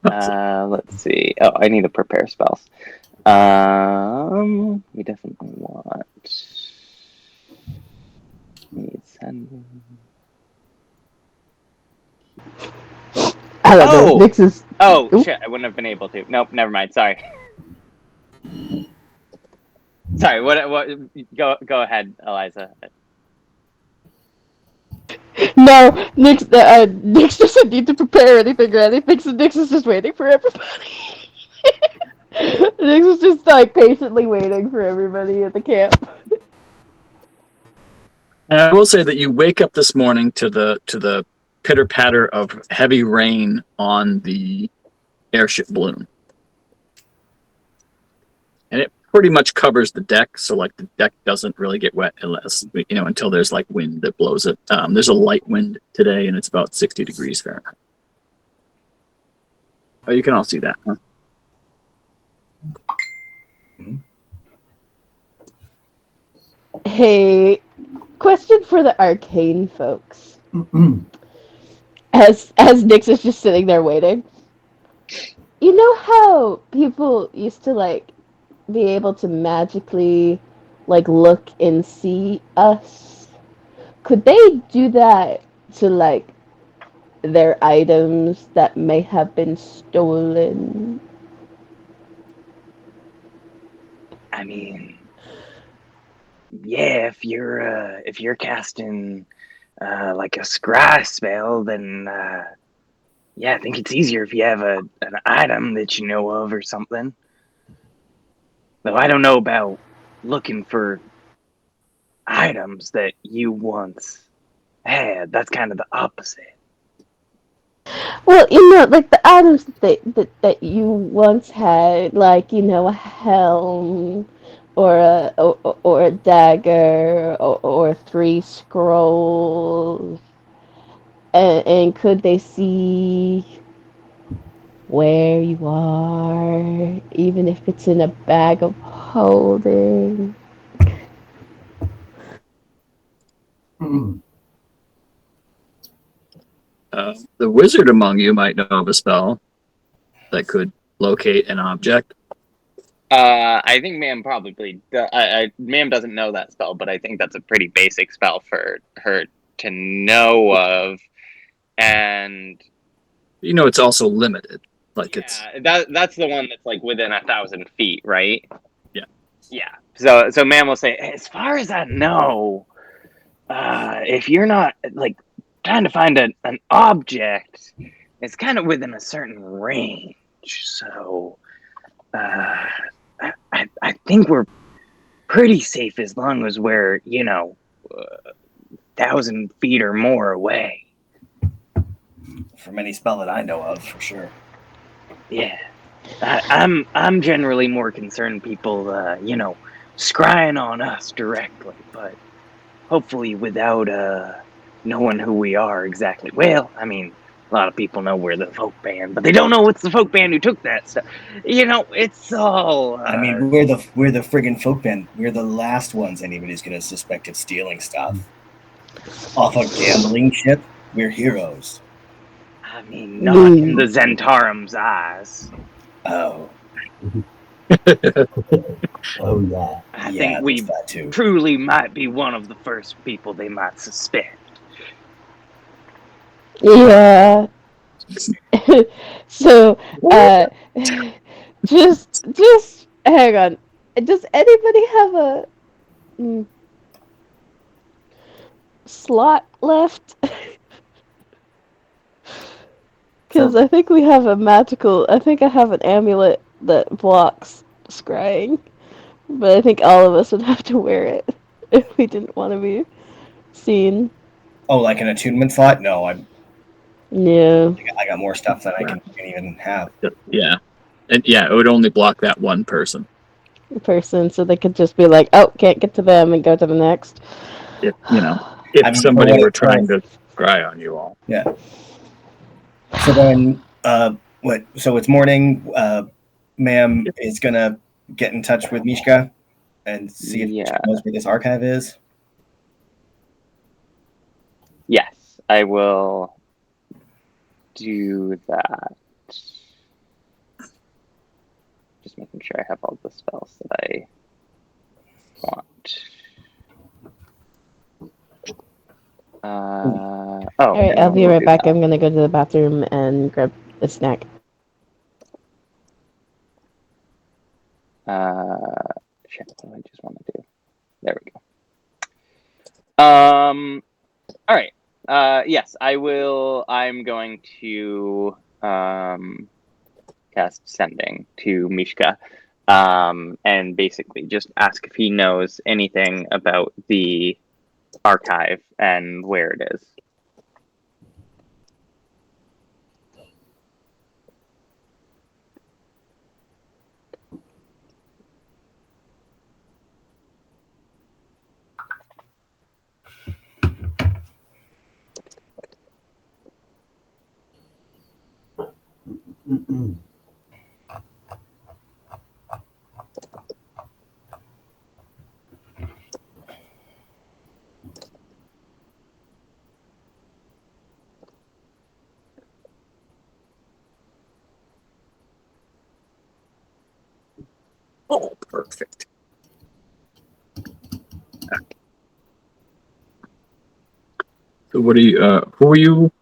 Let's see. Oh, I need to prepare spells. We definitely want. Need send. I don't know. Oh! Nix is. Oh Oop. shit! I wouldn't have been able to. Nope. Never mind. Sorry. Sorry. What? Go ahead, Eliza. No, Nix doesn't need to prepare anything or anything, so Nix is just waiting for everybody. Nix is just like patiently waiting for everybody at the camp. And I will say that you wake up this morning to the pitter patter of heavy rain on the airship balloon, and it pretty much covers the deck. So like the deck doesn't really get wet unless until there's like wind that blows it. There's a light wind today, and it's about 60 degrees Fahrenheit. Oh, you can all see that, huh? Hey, question for the arcane folks. As Nix is just sitting there waiting. You know how people used to like be able to magically like look and see us? Could they do that to like their items that may have been stolen? I mean, yeah. If you're casting like a scry spell, then yeah, I think it's easier if you have an item that you know of or something. Though I don't know about looking for items that you once had. That's kind of the opposite. Well, like the items that you once had, like a helm, or a dagger, or 3 scrolls, and could they see where you are, even if it's in a bag of holding? The wizard among you might know of a spell that could locate an object. I think Ma'am probably. Ma'am doesn't know that spell, but I think that's a pretty basic spell for her to know of. And It's also limited. Like that's the one that's like within 1,000 feet, right? Yeah. Yeah. So Ma'am will say, as far as I know, if you're not like trying to find an object, it's kind of within a certain range. So I think we're pretty safe as long as we're 1,000 feet or more away. From any spell that I know of, for sure. Yeah, I'm generally more concerned people scrying on us directly, but hopefully without knowing who we are exactly. Well, I mean, a lot of people know we're the folk band, but they don't know it's the folk band who took that stuff. It's all. I mean, we're the friggin' folk band. We're the last ones anybody's gonna suspect of stealing stuff off a gambling ship. We're heroes. I mean, not in the Zentarim's eyes. Oh. Oh yeah. I think we truly might be one of the first people they might suspect. Yeah. So, just hang on. Does anybody have a slot left? Because I think we have I think I have an amulet that blocks scrying. But I think all of us would have to wear it if we didn't want to be seen. Oh, like an attunement slot? No, Yeah. I got more stuff than I can even have. Yeah. And yeah, it would only block that one person. person, so they could just be like, "Oh, can't get to them," and go to the next. If I mean, somebody for what were it's trying worth. to scry on you all. Yeah. So then, what? So it's morning. Ma'am is gonna get in touch with Mishka and see if she Yeah. knows where this archive is. Yes, I will do that. Just making sure I have all the spells that I want. All Oh, right, and I'll be we'll right do back. that. I'm gonna go to the bathroom and grab a snack. Shit, what do I just want to do? There we go. All right. Yes, I will. I'm going to cast sending to Mishka, and basically just ask if he knows anything about the archive and where it is. Oh, perfect. So what are you? Who are you?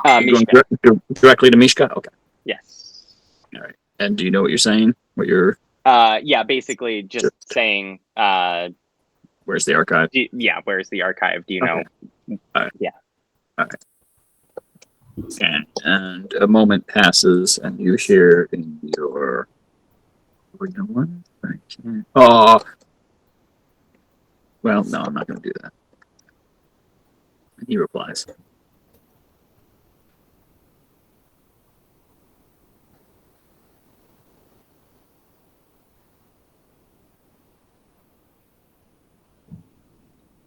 You going Mishka. directly to Mishka? Okay. Yes. All right. And do you know what you're saying? What you're? Yeah, basically just saying. Where's the archive? Yeah, where's the archive? Do you know? All right. Yeah. All right. And a moment passes, and you hear in your. Oh, you know what? I can't. Oh. Well, no, I'm not going to do that. And he replies.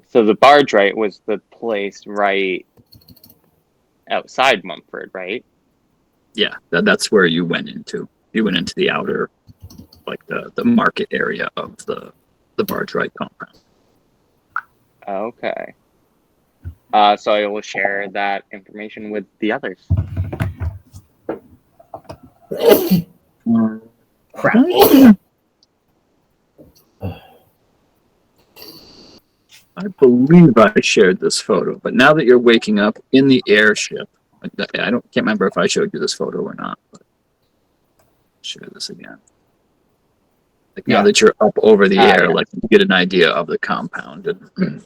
So the Bargewright was the place right outside Mumford, right? Yeah, that's where you went into. You went into the outer, like the market area of the Bargewright compound. Okay. So I will share that information with the others. Crap. I believe I shared this photo, but now that you're waking up in the airship, I can't remember if I showed you this photo or not. But share this again. Like now that you're up over the air, Yeah. like you get an idea of the compound, and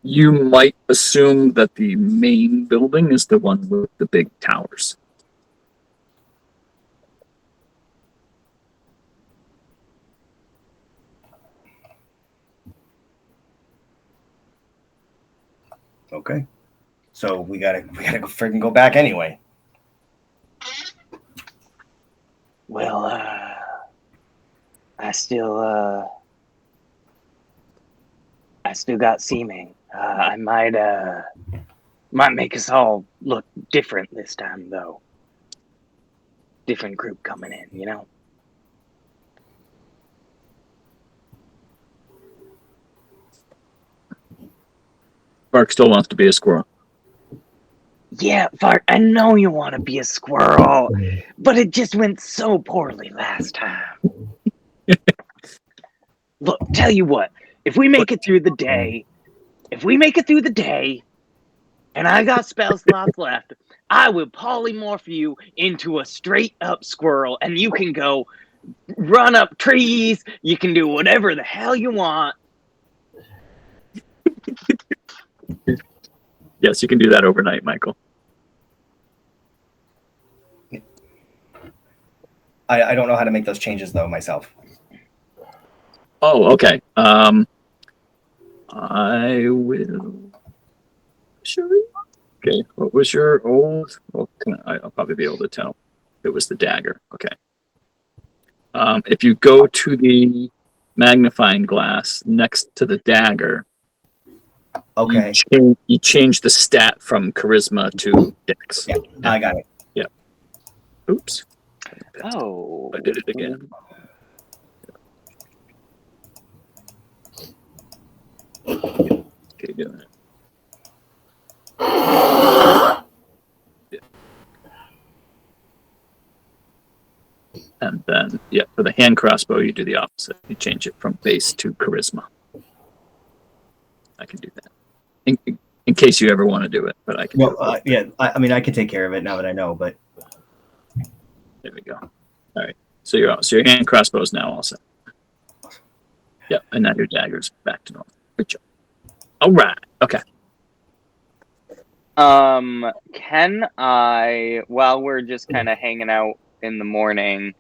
you might assume that the main building is the one with the big towers. Okay. So we gotta go freaking go back anyway. Well, I still got seeming. I might make us all look different this time, though. Different group coming in, you know. Bark still wants to be a squirrel. Yeah, Fart, I know you want to be a squirrel, but it just went so poorly last time. Look, tell you what, if we make it through the day, and I got spell slots left, I will polymorph you into a straight up squirrel, and you can go run up trees, you can do whatever the hell you want. Yes, you can do that overnight, Michael. I don't know how to make those changes though myself. Oh, okay. I will. Sure. Okay. What was your old? Well, I'll probably be able to tell. It was the dagger. Okay. If you go to the magnifying glass next to the dagger, Okay. you change the stat from charisma to dex. Yeah, I got it. Yeah. Oops. Oh. I did it again. Okay, doing it. Yeah. And then, for the hand crossbow, you do the opposite. You change it from base to charisma. I can do that. In case you ever want to do it, but I can do it. Yeah, I mean, I can take care of it now that I know, but... There we go. All right. So your hand crossbow is now all set. Yep, and now your dagger's back to normal. Good job. All right. Okay. Can I, while we're just kind of hanging out in the morning,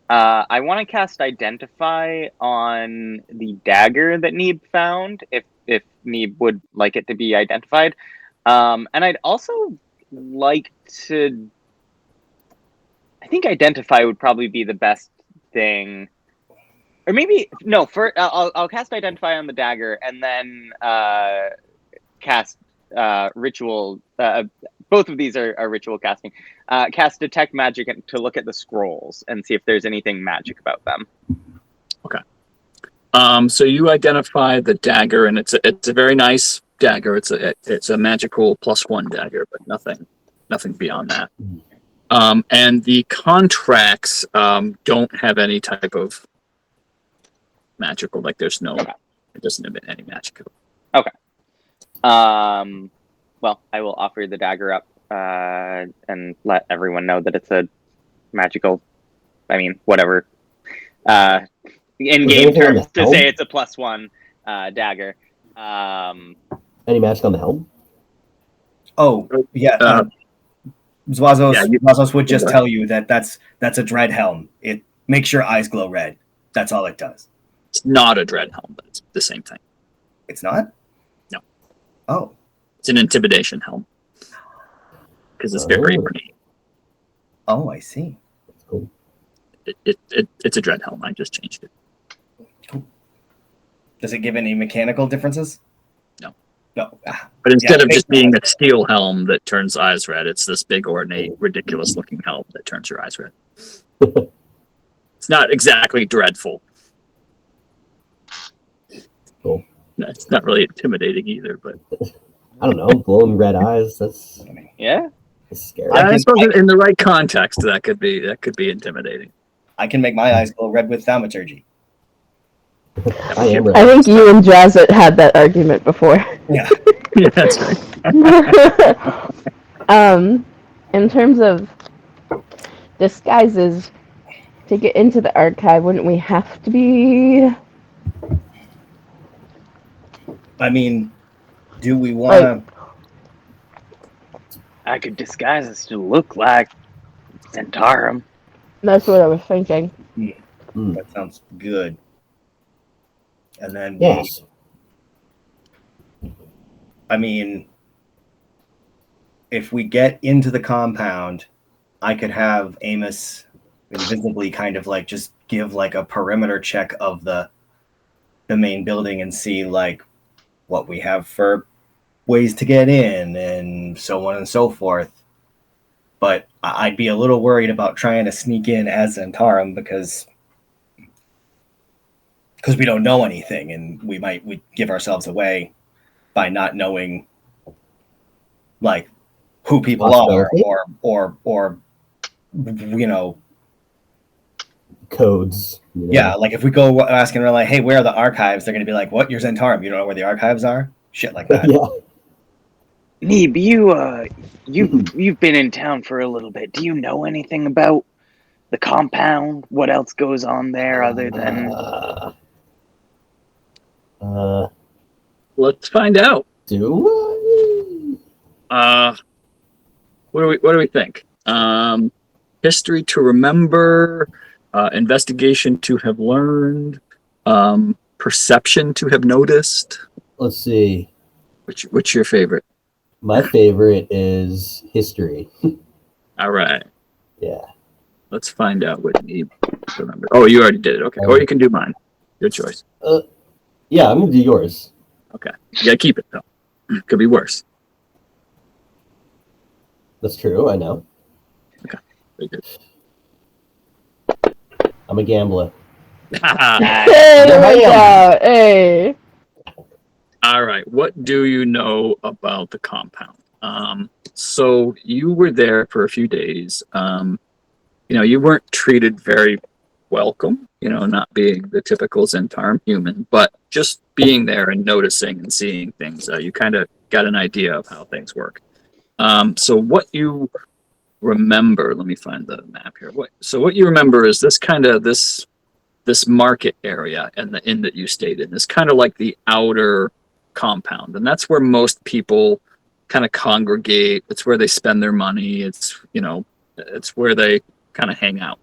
I want to cast Identify on the dagger that Neeb found, if Neeb would like it to be identified. And I'd also like to... I think Identify would probably be the best thing. Or maybe... No, I'll cast Identify on the dagger, and then cast Ritual... both of these are ritual casting. Cast Detect Magic to look at the scrolls and see if there's anything magic about them. Okay. So you identify the dagger, and it's a very nice dagger. It's a magical +1 dagger, but nothing beyond that. And the contracts don't have any type of magical. Like there's no. Okay. It doesn't emit any magic. Okay. Well, I will offer the dagger up and let everyone know that it's a magical, I mean, whatever, in-game terms to say it's a +1 dagger. Any magic on the helm? Oh, yeah. Zwazos would just tell you that that's a dread helm. It makes your eyes glow red. That's all it does. It's not a dread helm, but it's the same thing. It's not? No. Oh. It's an intimidation helm. Because it's very ornate. Oh, I see. That's cool. It's a dread helm. I just changed it. Cool. Does it give any mechanical differences? No. No. But instead of just being a steel helm that turns eyes red, it's this big, ornate, ridiculous-looking helm that turns your eyes red. It's not exactly dreadful. Cool. No, it's not really intimidating either, but... I don't know, glowing red eyes. That's scary. I suppose in the right context, that could be intimidating. I can make my eyes glow red with thaumaturgy. I am red. I think you and Jazz had that argument before. Yeah. Yeah, that's right. In terms of disguises, to get into the archive, wouldn't we have to be? I mean, do we want to? I could disguise us to look like Zentarum. That's what I was thinking. That sounds good. And then, Yes. I mean, if we get into the compound, I could have Amos invisibly kind of like just give like a perimeter check of the main building and see like what we have for ways to get in and so on and so forth. But I'd be a little worried about trying to sneak in as Zentarum because we don't know anything, and we'd give ourselves away by not knowing like who people are or you know, codes. You know? Yeah, like if we go asking her like, hey, where are the archives? They're gonna be like, what? You're Zentarum. You don't know where the archives are? Shit like that. Yeah. Neeb, you've been in town for a little bit. Do you know anything about the compound? What else goes on there other than? Let's find out. Do I? What do we think? History to remember, investigation to have learned, perception to have noticed. Let's see. Which your favorite? My favorite is history. All right. Yeah. Let's find out what you remember. Oh, you already did it. Okay. Or you can do mine. Your choice. Yeah, I'm gonna do yours. Okay. You gotta keep it though. Could be worse. That's true. I know. Very good. I'm a gambler. Hey, there we go. Hey. All right. What do you know about the compound? So you were there for a few days. You weren't treated very welcome, not being the typical Zentarum human, but just being there and noticing and seeing things, you kind of got an idea of how things work. So what you remember, let me find the map here. What you remember is this market area and the inn that you stayed in is kind of like the outer compound, and that's where most people kind of congregate. It's where they spend their money. It's where they kind of hang out.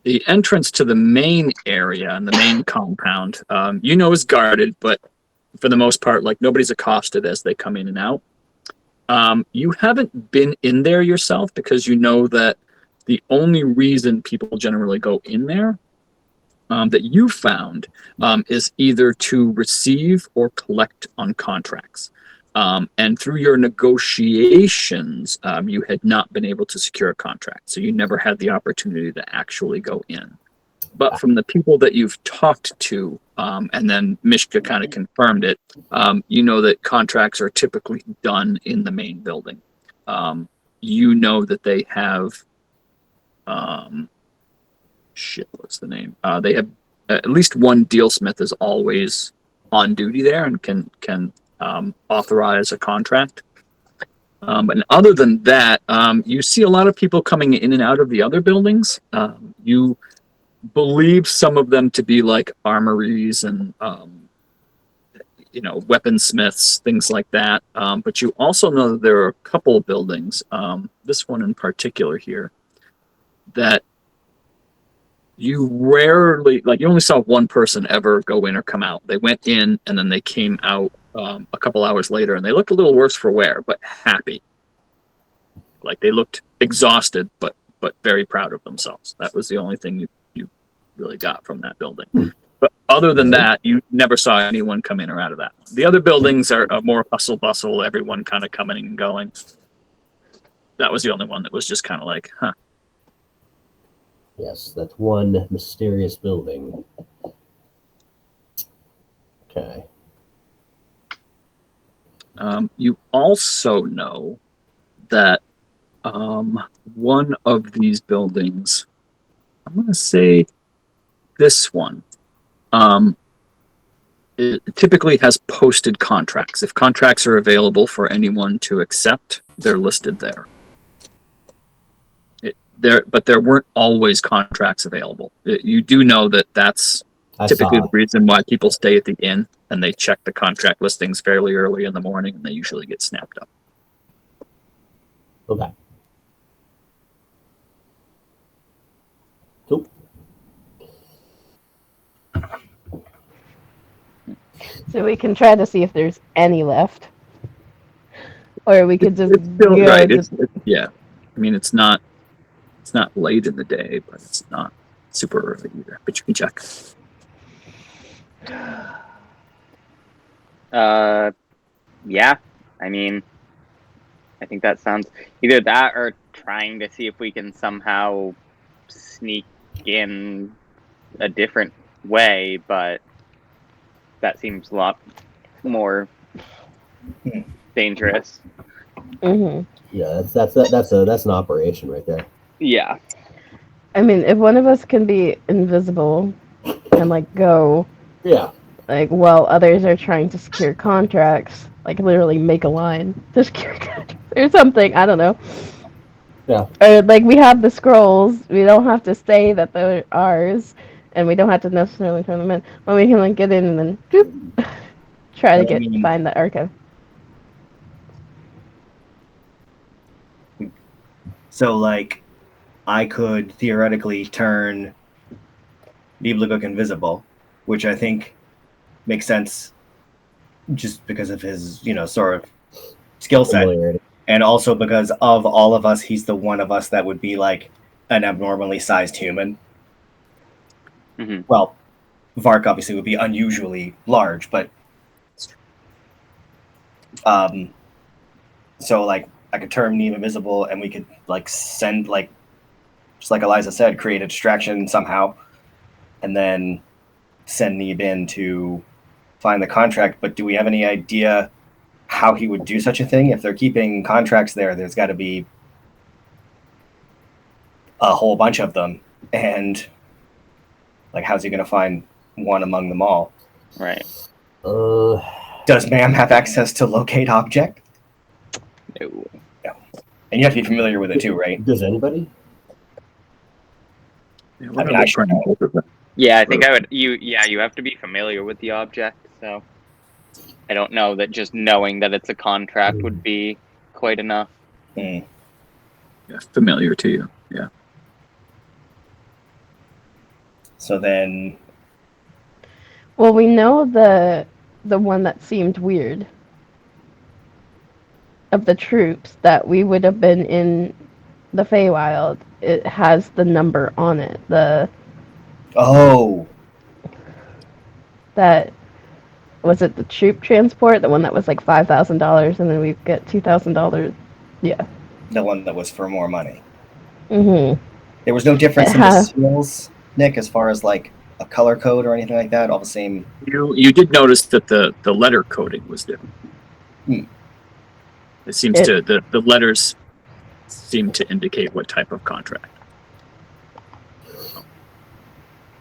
The entrance to the main area and the main compound, is guarded, but for the most part, like nobody's accosted as they come in and out. You haven't been in there yourself because you know that the only reason people generally go in there that you found is either to receive or collect on contracts. And through your negotiations, you had not been able to secure a contract. So you never had the opportunity to actually go in. But from the people that you've talked to, and then Mishka kind of confirmed it, you know that contracts are typically done in the main building. You know that they have, what's the name? They have at least one dealsmith is always on duty there and can authorize a contract. And other than that, you see a lot of people coming in and out of the other buildings. You believe some of them to be like armories and weaponsmiths, things like that. But you also know that there are a couple of buildings, this one in particular here, that you rarely, like, you only saw one person ever go in or come out. They went in and then they came out a couple hours later, and they looked a little worse for wear, but happy. Like they looked exhausted, but very proud of themselves. That was the only thing you really got from that building. But other than that, you never saw anyone come in or out of that one. The other buildings are more hustle bustle, everyone kind of coming and going. That was the only one that was just kind of like, huh. Yes, that's one mysterious building. Okay. You also know that one of these buildings, I'm going to say this one, it typically has posted contracts. If contracts are available for anyone to accept, they're listed there. But there weren't always contracts available. You do know that that's typically the reason why people stay at the inn, and they check the contract listings fairly early in the morning, and they usually get snapped up. Okay. Cool. So we can try to see if there's any left, or we could just It's still right. Yeah. I mean, it's not late in the day, but it's not super early either. But you can check. Yeah. I mean, I think that sounds either that or trying to see if we can somehow sneak in a different way, but that seems a lot more dangerous. Mm-hmm. Yeah, that's an operation right there. Yeah. I mean, if one of us can be invisible and like go, Yeah, like while others are trying to secure contracts, like literally make a line to secure contracts or something. I don't know. yeah. Or like we have the scrolls. We don't have to say that they're ours, and we don't have to necessarily turn them in. But we can like get in and then doop, try to find the archive. So, like, I could theoretically turn Bibliguk invisible, which I think makes sense just because of his, sort of skill set. Familiarity. And also because of all of us, he's the one of us that would be like an abnormally sized human. Mm-hmm. Well, Vark obviously would be unusually large, but so like I could turn Neve invisible, and we could like send like, just like Eliza said, create a distraction somehow, and then send Neve in to find the contract. But do we have any idea how he would do such a thing? If they're keeping contracts there, there's got to be a whole bunch of them, and like, how's he going to find one among them all? Right. Does Ma'am have access to locate object? No. And you have to be familiar with it too, right? Does anybody? Yeah, I mean, I should know. Yeah, I think I would. You have to be familiar with the object. So I don't know that just knowing that it's a contract would be quite enough. Hmm. Yeah, familiar to you. Yeah. So then, Well, we know the one that seemed weird of the troops that we would have been in the Feywild. It has the number on it. oh, That was it. The troop transport, the one that was like $5,000, and then we get $2,000. Yeah. the one that was for more money. Mhm. There was no difference It in the has- seals, Nick, as far as like a color code or anything like that. All the same. You did notice that the letter coding was different. Hmm. It seems to the letters seem to indicate what type of contract.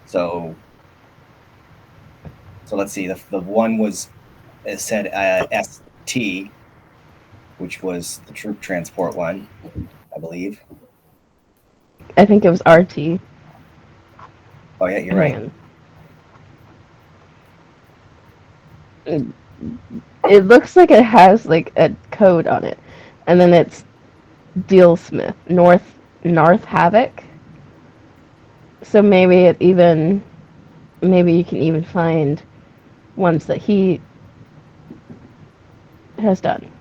So let's see. The one was, it said ST, which was the troop transport one, I believe. I think it was RT. Oh yeah, you're right. It looks like it has like a code on it, and then it's Dealsmith, North Havoc. So maybe you can even find ones that he has done.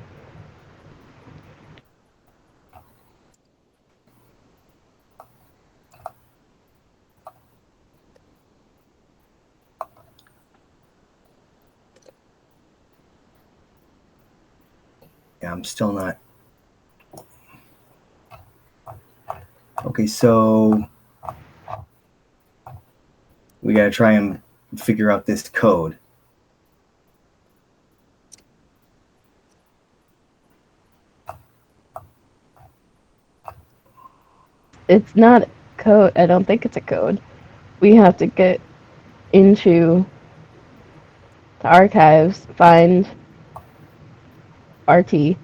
Yeah, I'm still not. Okay, so we gotta try and figure out this code. It's not a code. I don't think it's a code. We have to get into the archives, find RT,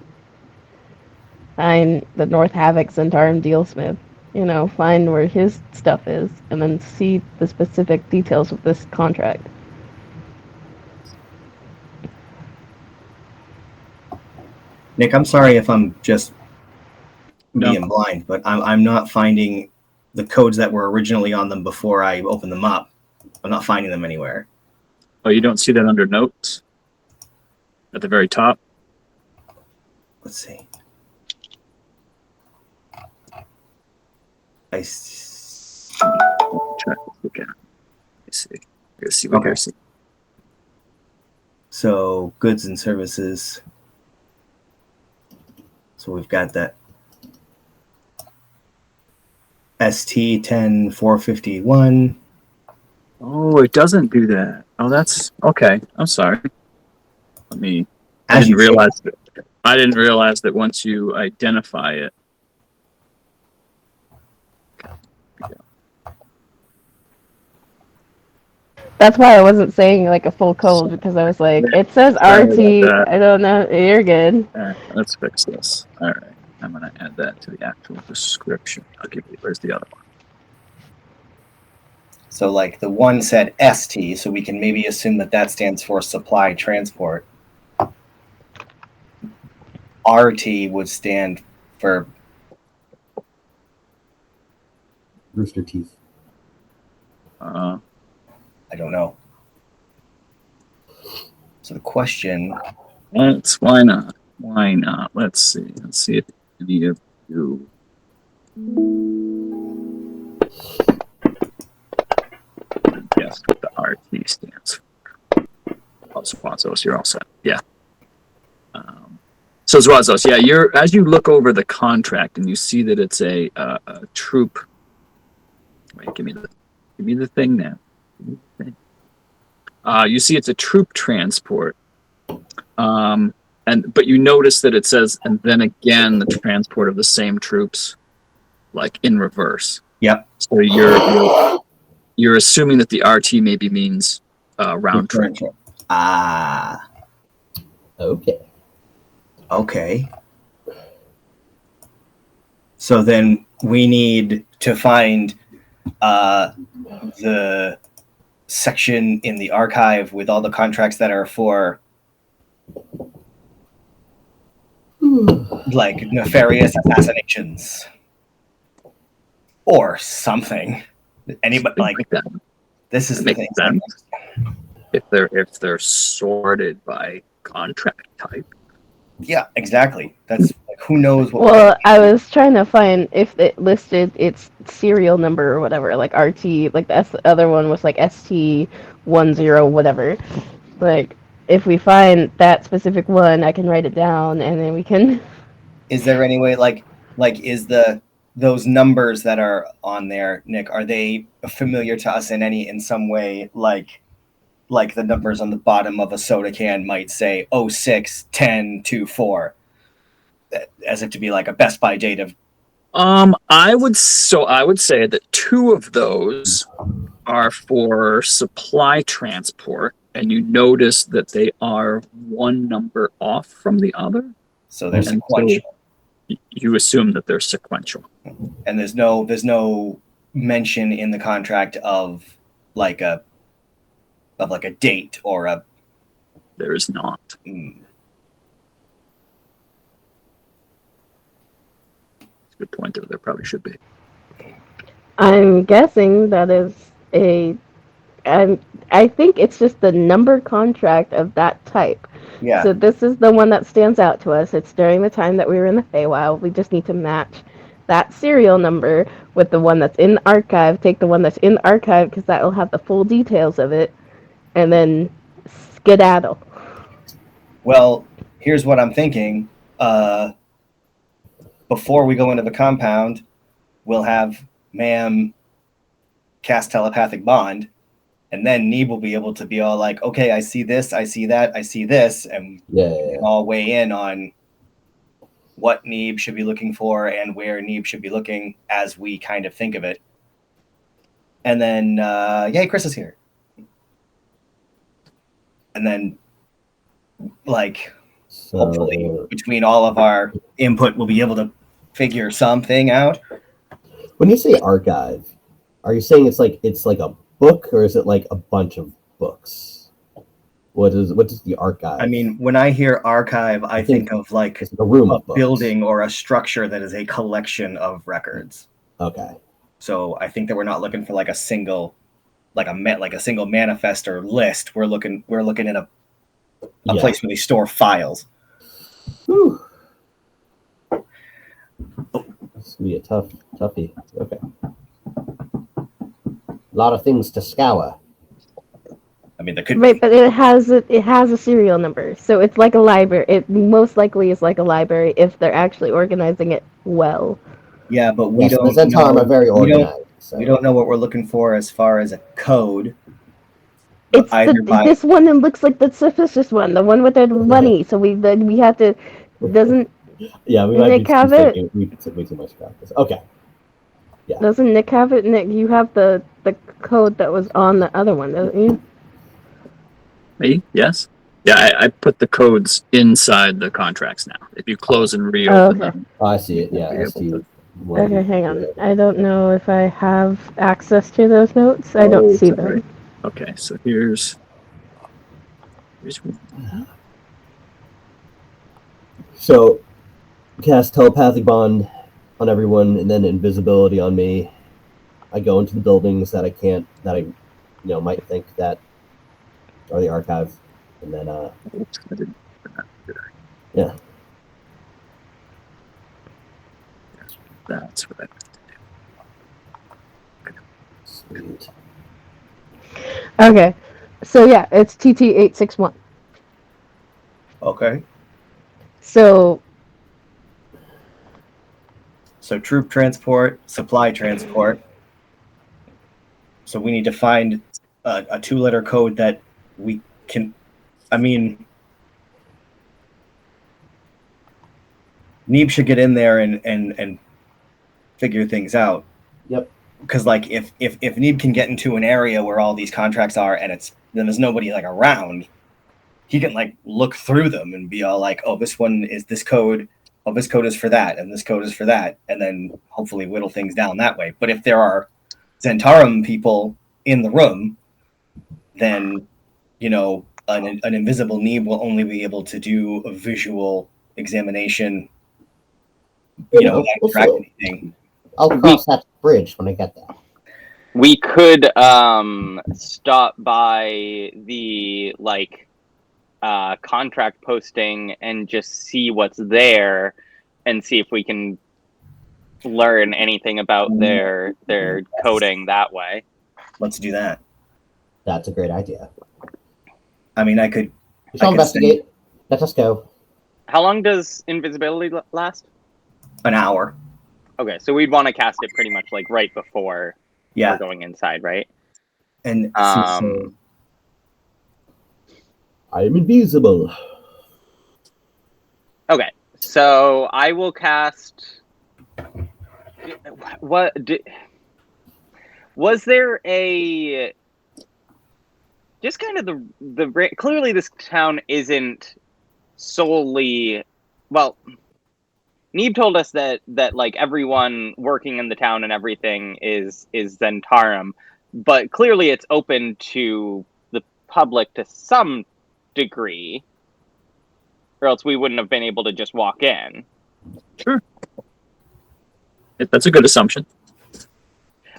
find the North Havoc Centarum Dealsmith, find where his stuff is, and then see the specific details of this contract. Nick, I'm sorry if I'm just No. being blind, but I'm not finding the codes that were originally on them before I opened them up. I'm not finding them anywhere. Oh, you don't see that under notes at the very top? Let's see. Check. Look at it. Let's see. Let's see what Okay. you're seeing. So goods and services. So we've got that ST10451. Oh, it doesn't do that. Oh, that's okay. I'm sorry. I As didn't you say. realize that once you identify it. That's why I wasn't saying like a full code, because I was like, it says Sorry about RT. that. I don't know. You're good. All right, let's fix this. All right, I'm gonna add that to the actual description. I'll give you. Where's the other one? So like the one said ST, so we can maybe assume that stands for supply transport. RT would stand for Rooster Teeth. I don't know. So the question, Why not? Why not? Let's see. Let's see if any of you. Guess what the RT stands for. Oh, Zwazos, you're all set. Yeah. So Zwazos, yeah, as you look over the contract and you see that it's a troop. Wait, give me the thing now. You see it's a troop transport. But you notice that it says, and then again the transport of the same troops, like in reverse. Yep. So you're assuming that the RT maybe means round trip. Ah. Okay. So then we need to find the section in the archive with all the contracts that are for like nefarious assassinations or something. Anybody like that? This is that the makes thing. sense. If they're sorted by contract type. Yeah, exactly. That's like, who knows what. Well, I was trying to find if it listed its serial number or whatever, like RT, like the other one was like ST10 whatever. Like, if we find that specific one, I can write it down and then we can. Is there any way like is those numbers that are on there, Nick, are they familiar to us in some way, like the numbers on the bottom of a soda can might say 06 10 24, as if to be like a Best By date of. I would say that two of those are for supply transport, and you notice that they are one number off from the other. So they're sequential. So you assume that they're sequential. And there's no mention in the contract of like a date or a. There is not. Good point, though. There probably should be. I'm guessing that is I think it's just the number contract of that type. Yeah. So this is the one that stands out to us. It's during the time that we were in the Feywild. We just need to match that serial number with the one that's in the archive. Take the one that's in the archive because that will have the full details of it, and then skedaddle. Well, here's what I'm thinking. Before we go into the compound, we'll have Ma'am cast telepathic bond, and then Neeb will be able to be all like, okay, I see this, I see that, I see this, and all weigh in on what Neeb should be looking for and where Neeb should be looking as we kind of think of it. And then, yay, Chris is here. And then, like, hopefully between all of our input, we'll be able to figure something out. When you say archive, are you saying it's like a book, or is it like a bunch of books? What is the archive? I mean, when I hear archive, I think of like a room, a building or a structure that is a collection of records. Okay. So I think that we're not looking for like a single, like a single manifest or list. We're looking at a place where they store files. Whew. This will be a toughie. Okay. A lot of things to scour. I mean, there could right, but it has a serial number, so it's like a library. It most likely is like a library if they're actually organizing it well. Yeah, but we don't. The Zentarum are very organized. We don't know what we're looking for as far as a code. It's this one that looks like the suspicious one, the one with the money. So we have to. Doesn't we Nick have it? We took way too much practice. Okay. Yeah. Doesn't Nick have it? Nick, you have the code that was on the other one, don't you? Me? Yes. Yeah, I put the codes inside the contracts now. If you close and reopen them. Oh, I see it. Yeah. Okay, hang on. I don't know if I have access to those notes. I don't see them. Right. Okay, so here's one. So, cast telepathic bond on everyone, and then invisibility on me. I go into the buildings that I might think that are the archive, and then yeah. That's what Sweet. Okay. So yeah, it's TT-861. Okay. So So troop transport, supply transport. So we need to find a 2-letter code that we can. I mean, Neeb should get in there and figure things out. Yep. Because like if Neeb can get into an area where all these contracts are and then there's nobody like around, he can like look through them and be all like, oh, this one is this code. Oh, this code is for that, and this code is for that, and then hopefully whittle things down that way. But if there are Zentarum people in the room, then an invisible Neeb will only be able to do a visual examination. Without track anything. I'll cross that bridge when I get there. We could stop by the contract posting and just see what's there and see if we can learn anything about their coding that way. Let's do that. That's a great idea. I mean, I could investigate. Let us go. How long does invisibility last? An hour. Okay, so we'd want to cast it pretty much like right before we're going inside, right? And I am invisible. Okay, so I will cast. Was there a just kind of the clearly this town isn't solely Neeb told us that like everyone working in the town and everything is Zentarum, but clearly it's open to the public to some degree, or else we wouldn't have been able to just walk in. Sure. That's a good assumption.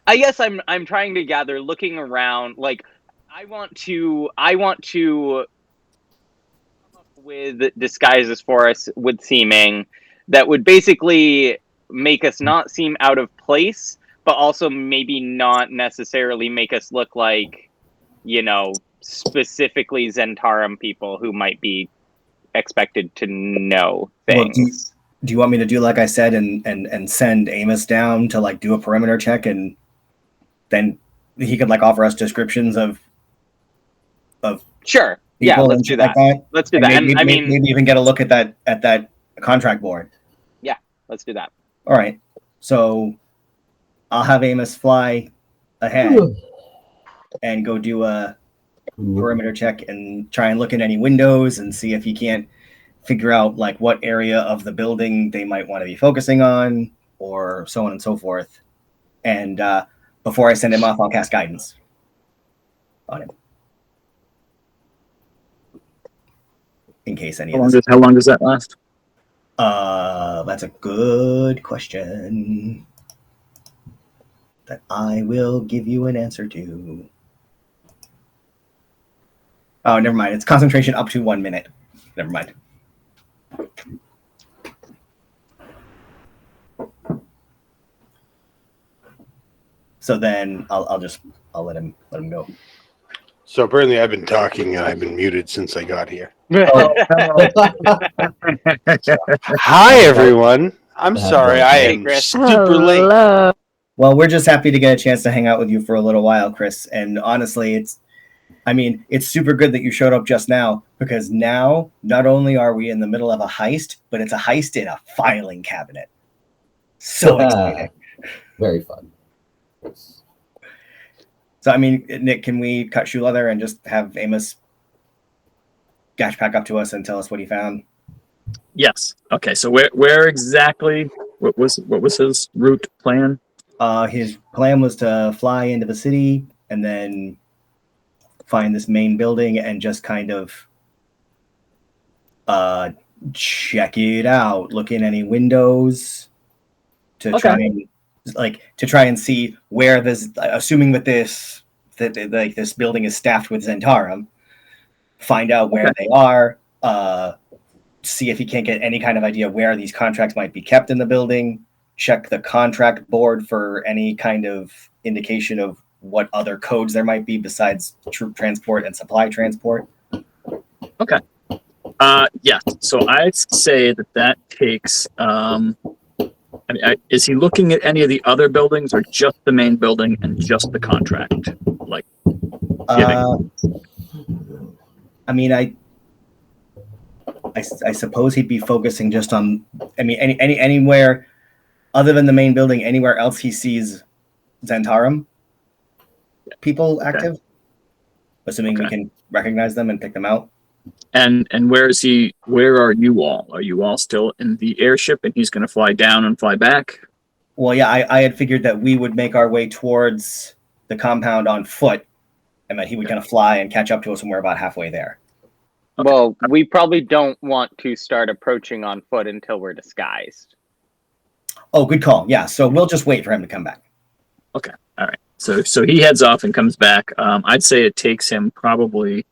I guess I'm trying to gather, looking around, like I want to come up with disguises for us with seeming that would basically make us not seem out of place, but also maybe not necessarily make us look like, specifically Zentarum people who might be expected to know things. Well, do you want me to do like I said and send Amos down to like do a perimeter check, and then he could like offer us descriptions of Sure. Yeah, let's do that. Let's do that. And maybe even get a look at that contract board. Yeah, let's do that. All right. So I'll have Amos fly ahead and go do a perimeter check and try and look at any windows and see if he can't figure out like what area of the building they might want to be focusing on, or so on and so forth. And before I send him off, I'll cast guidance on him. In case any How long does that last? That's a good question that I will give you an answer to. Oh, never mind. It's concentration up to 1 minute. Never mind. So then I'll let him go. So apparently I've been talking and I've been muted since I got here. Hi everyone. I'm sorry I am super late. Well, we're just happy to get a chance to hang out with you for a little while, Chris. And honestly, it's super good that you showed up just now, because now not only are we in the middle of a heist, but it's a heist in a filing cabinet. So exciting. Very fun. So, I mean, Nick, can we cut shoe leather and just have Amos dash back up to us and tell us what he found? Yes. Okay. So where exactly? What was his route plan? His plan was to fly into the city and then find this main building and just kind of check it out, look in any windows to try and see where this, assuming that this building is staffed with Zentarum, find out where they are, see if he can't get any kind of idea where these contracts might be kept in the building, check the contract board for any kind of indication of what other codes there might be besides troop transport and supply transport? Okay. Yes. So I'd say that takes. Is he looking at any of the other buildings, or just the main building and just the contract? Like, I mean, I suppose he'd be focusing just on. I mean, anywhere other than the main building, anywhere else he sees Zentarum people active, assuming we can recognize them and pick them out. And where is he? Where are you all? Are you all still in the airship, and he's going to fly down and fly back? Well, yeah, I had figured that we would make our way towards the compound on foot, and that he would kind of fly and catch up to us when we're about halfway there. Okay. Well, we probably don't want to start approaching on foot until we're disguised. Oh, good call. Yeah, so we'll just wait for him to come back. Okay, all right. So he heads off and comes back. I'd say it takes him probably,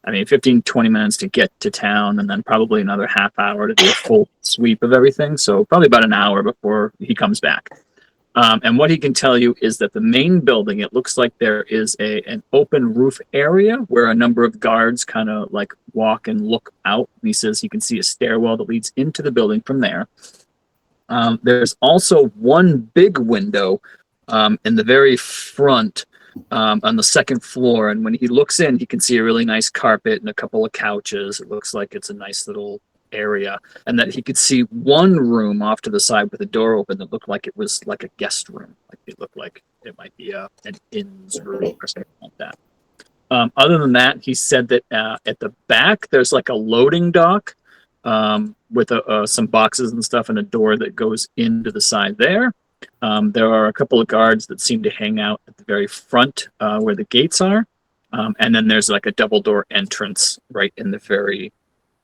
15, 20 minutes to get to town, and then probably another half hour to do a full sweep of everything. So probably about an hour before he comes back. And what he can tell you is that the main building, it looks like there is an open roof area where a number of guards kind of like walk and look out. And he says he can see a stairwell that leads into the building from there. There's also one big window in the very front on the second floor. And when he looks in, he can see a really nice carpet and a couple of couches. It looks like it's a nice little area, and that he could see one room off to the side with a door open that looked like it was like a guest room. Like it looked like it might be an inn's room or something like that. Other than that, he said that at the back, there's like a loading dock with some boxes and stuff and a door that goes into the side there. There are a couple of guards that seem to hang out at the very front where the gates are. And then there's like a double door entrance right in the very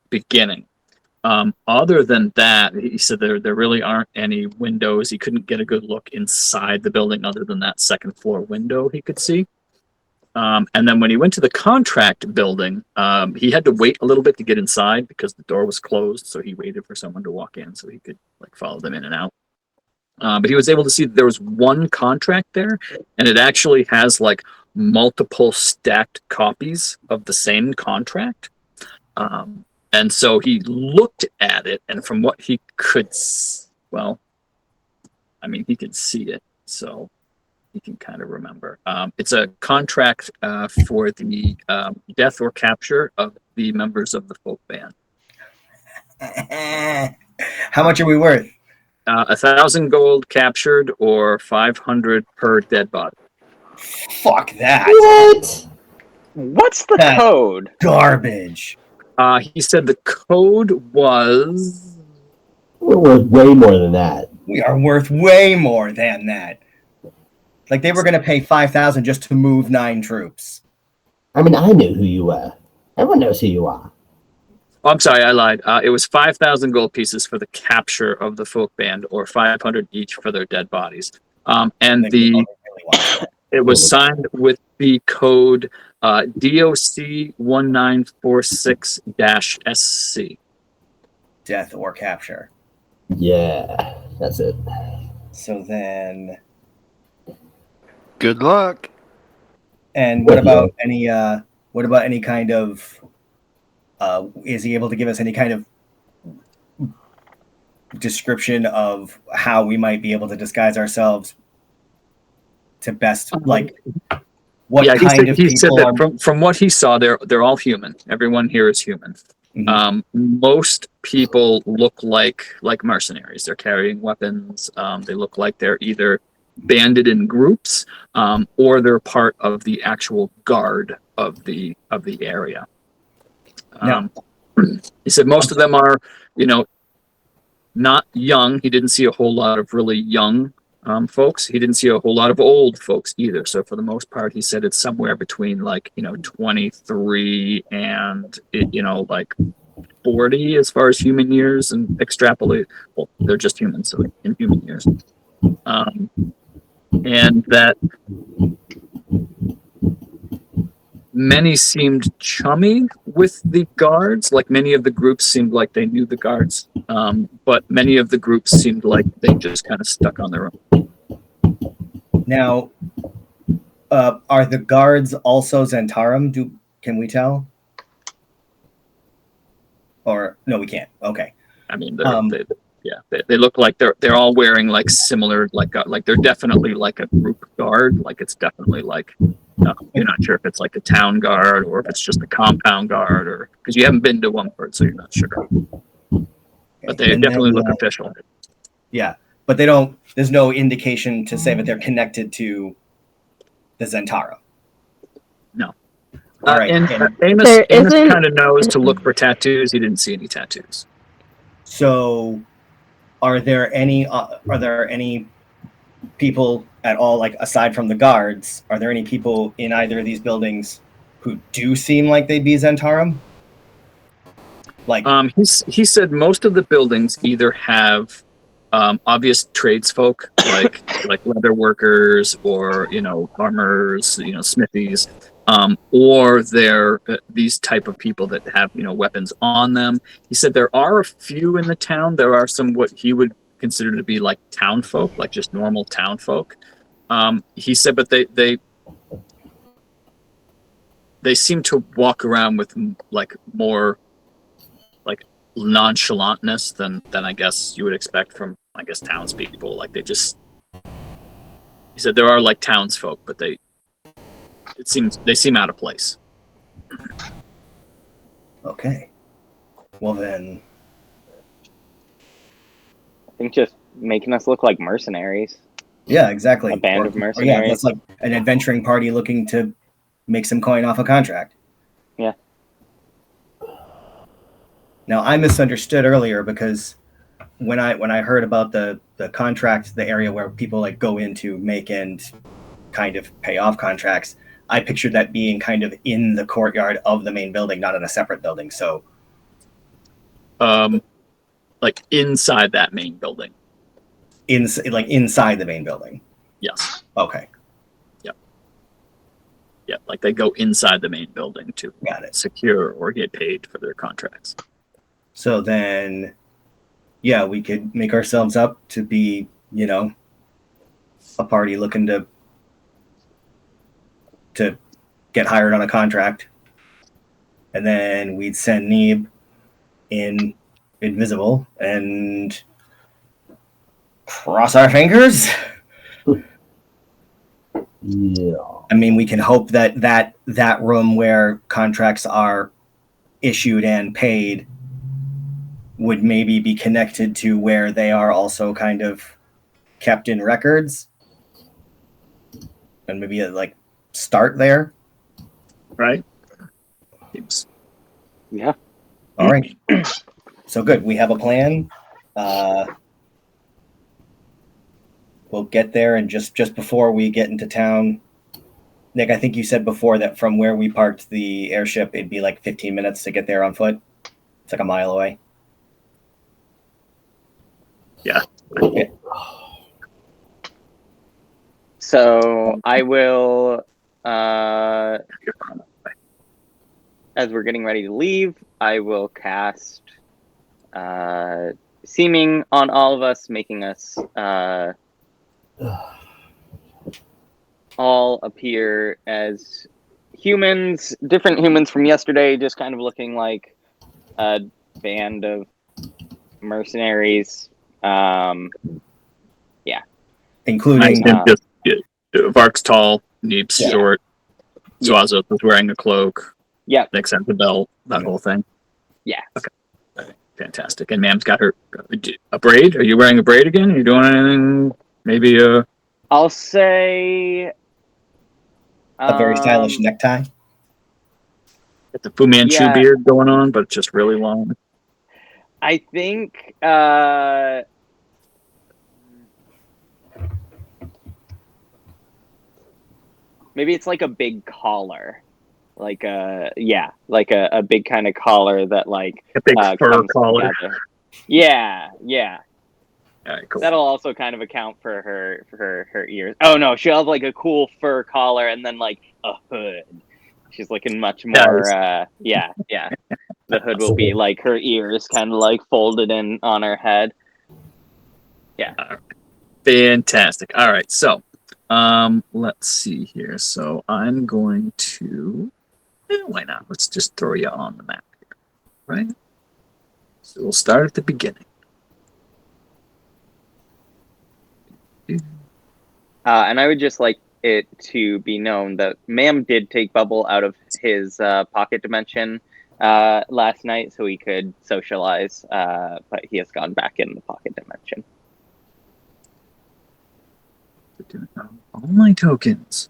beginning. Other than that, he said there really aren't any windows. He couldn't get a good look inside the building other than that second floor window he could see. And then when he went to the contract building, he had to wait a little bit to get inside because the door was closed. So he waited for someone to walk in so he could like follow them in and out. But he was able to see that there was one contract there, and it actually has like multiple stacked copies of the same contract. And so he looked at it, and from what he could, he could see it, so he can kind of remember. It's a contract for the death or capture of the members of the folk band. How much are we worth? 1,000 gold captured, or 500 per dead body. Fuck that. What? What's the code? Garbage. He said the code was... We're worth way more than that. We are worth way more than that. Like they were going to pay 5,000 just to move 9 troops. I knew who you were. Everyone knows who you are. Oh, I'm sorry, I lied. It was 5,000 gold pieces for the capture of the folk band, or 500 each for their dead bodies. And it was signed with the code DOC 1946-SC. Death or capture. Yeah, that's it. So then... Good luck. And what about any kind of... is he able to give us any kind of description of how we might be able to disguise ourselves to best, like, what kind of people? He said that from what he saw, they're all human. Everyone here is human. Mm-hmm. Most people look like mercenaries. They're carrying weapons. They look like they're either banded in groups, or they're part of the actual guard of the area. He said most of them are, not young. He didn't see a whole lot of really young folks. He didn't see a whole lot of old folks either. So for the most part, he said it's somewhere between 23 and 40 as far as human years, and extrapolate. Well, they're just humans, so in human years. And that many seemed chummy with the guards. Like many of the groups seemed like they knew the guards, but many of the groups seemed like they just kind of stuck on their own. Now, are the guards also Zentarum? Can we tell? Or no, we can't. Okay. I mean, they look like they're all wearing like similar, like they're definitely like a group guard. Like it's definitely like you're not sure if it's like a town guard or if it's just a compound guard, or because you haven't been to one part, so you're not sure. But they definitely look official. Yeah, but they don't. There's no indication to say that they're connected to the Zentara. No. All right. And There Amos isn't- kind of knows to look for tattoos. He didn't see any tattoos. So, are there any people at all, like aside from the guards? Are there any people in either of these buildings who do seem like they'd be Zentarum? Like, he said most of the buildings either have obvious tradesfolk like leather workers or farmers, smithies, or they're these type of people that have weapons on them. He said there are a few in the town. There are some what he would consider to be like town folk, like just normal town folk. He said, but they seem to walk around with like more like nonchalantness than I guess you would expect from townspeople. Like he said there are like townsfolk, but they seem out of place. okay. Well then, I think just making us look like mercenaries. yeah, exactly. A band of Or, yeah, mercenaries. that's like an adventuring party looking to make some coin off a contract. Yeah. Now I misunderstood earlier because when I heard about the contract, the area where people like go in to make and kind of pay off contracts, I pictured that being kind of in the courtyard of the main building, not in a separate building. So, like inside that main building. Inside the main building. Yes. Okay. Yeah, like they go inside the main building to Got it. secure or get paid for their contracts. So then, yeah, we could make ourselves up to be, a party looking to get hired on a contract. And then we'd send Neeb in invisible and cross our fingers. Yeah. I mean, we can hope that room where contracts are issued and paid would maybe be connected to where they are also kind of kept in records, and maybe start there. Right? Yeah. All right. So good. We have a plan. We'll get there, and just before we get into town, Nick, I think you said before that from where we parked the airship, it'd be like 15 minutes to get there on foot. It's like a mile away. Yeah. Okay. So I will, as we're getting ready to leave, I will cast seeming on all of us, making us all appear as humans, different humans from yesterday, just kind of looking like a band of mercenaries. Including Vark's tall, Neeb's Yeah. short, Swazos was wearing a cloak. Yeah. Nick's had the belt, that whole thing. Yeah. Okay. Fantastic. And Mam's got her a braid. Are you wearing a braid again? Are you doing anything? Maybe I'll say a very stylish necktie. it's a Fu Manchu Yeah. beard going on, but it's just really long. I think maybe it's like a big collar, like a big kind of collar that like A big fur comes collar. together. Yeah. All right, cool. That'll also kind of account for her ears. Oh no, she'll have like a cool fur collar and then like a hood. She's looking much more. Yeah. The hood will be like her ears, kind of like folded in on her head. Yeah. Fantastic. All right, so let's see here. So I'm going to. Why not? Let's just throw you on the map here, right? So we'll start at the beginning. And I would just like it to be known that Ma'am did take Bubble out of his pocket dimension last night so he could socialize, but he has gone back in the pocket dimension. All my tokens.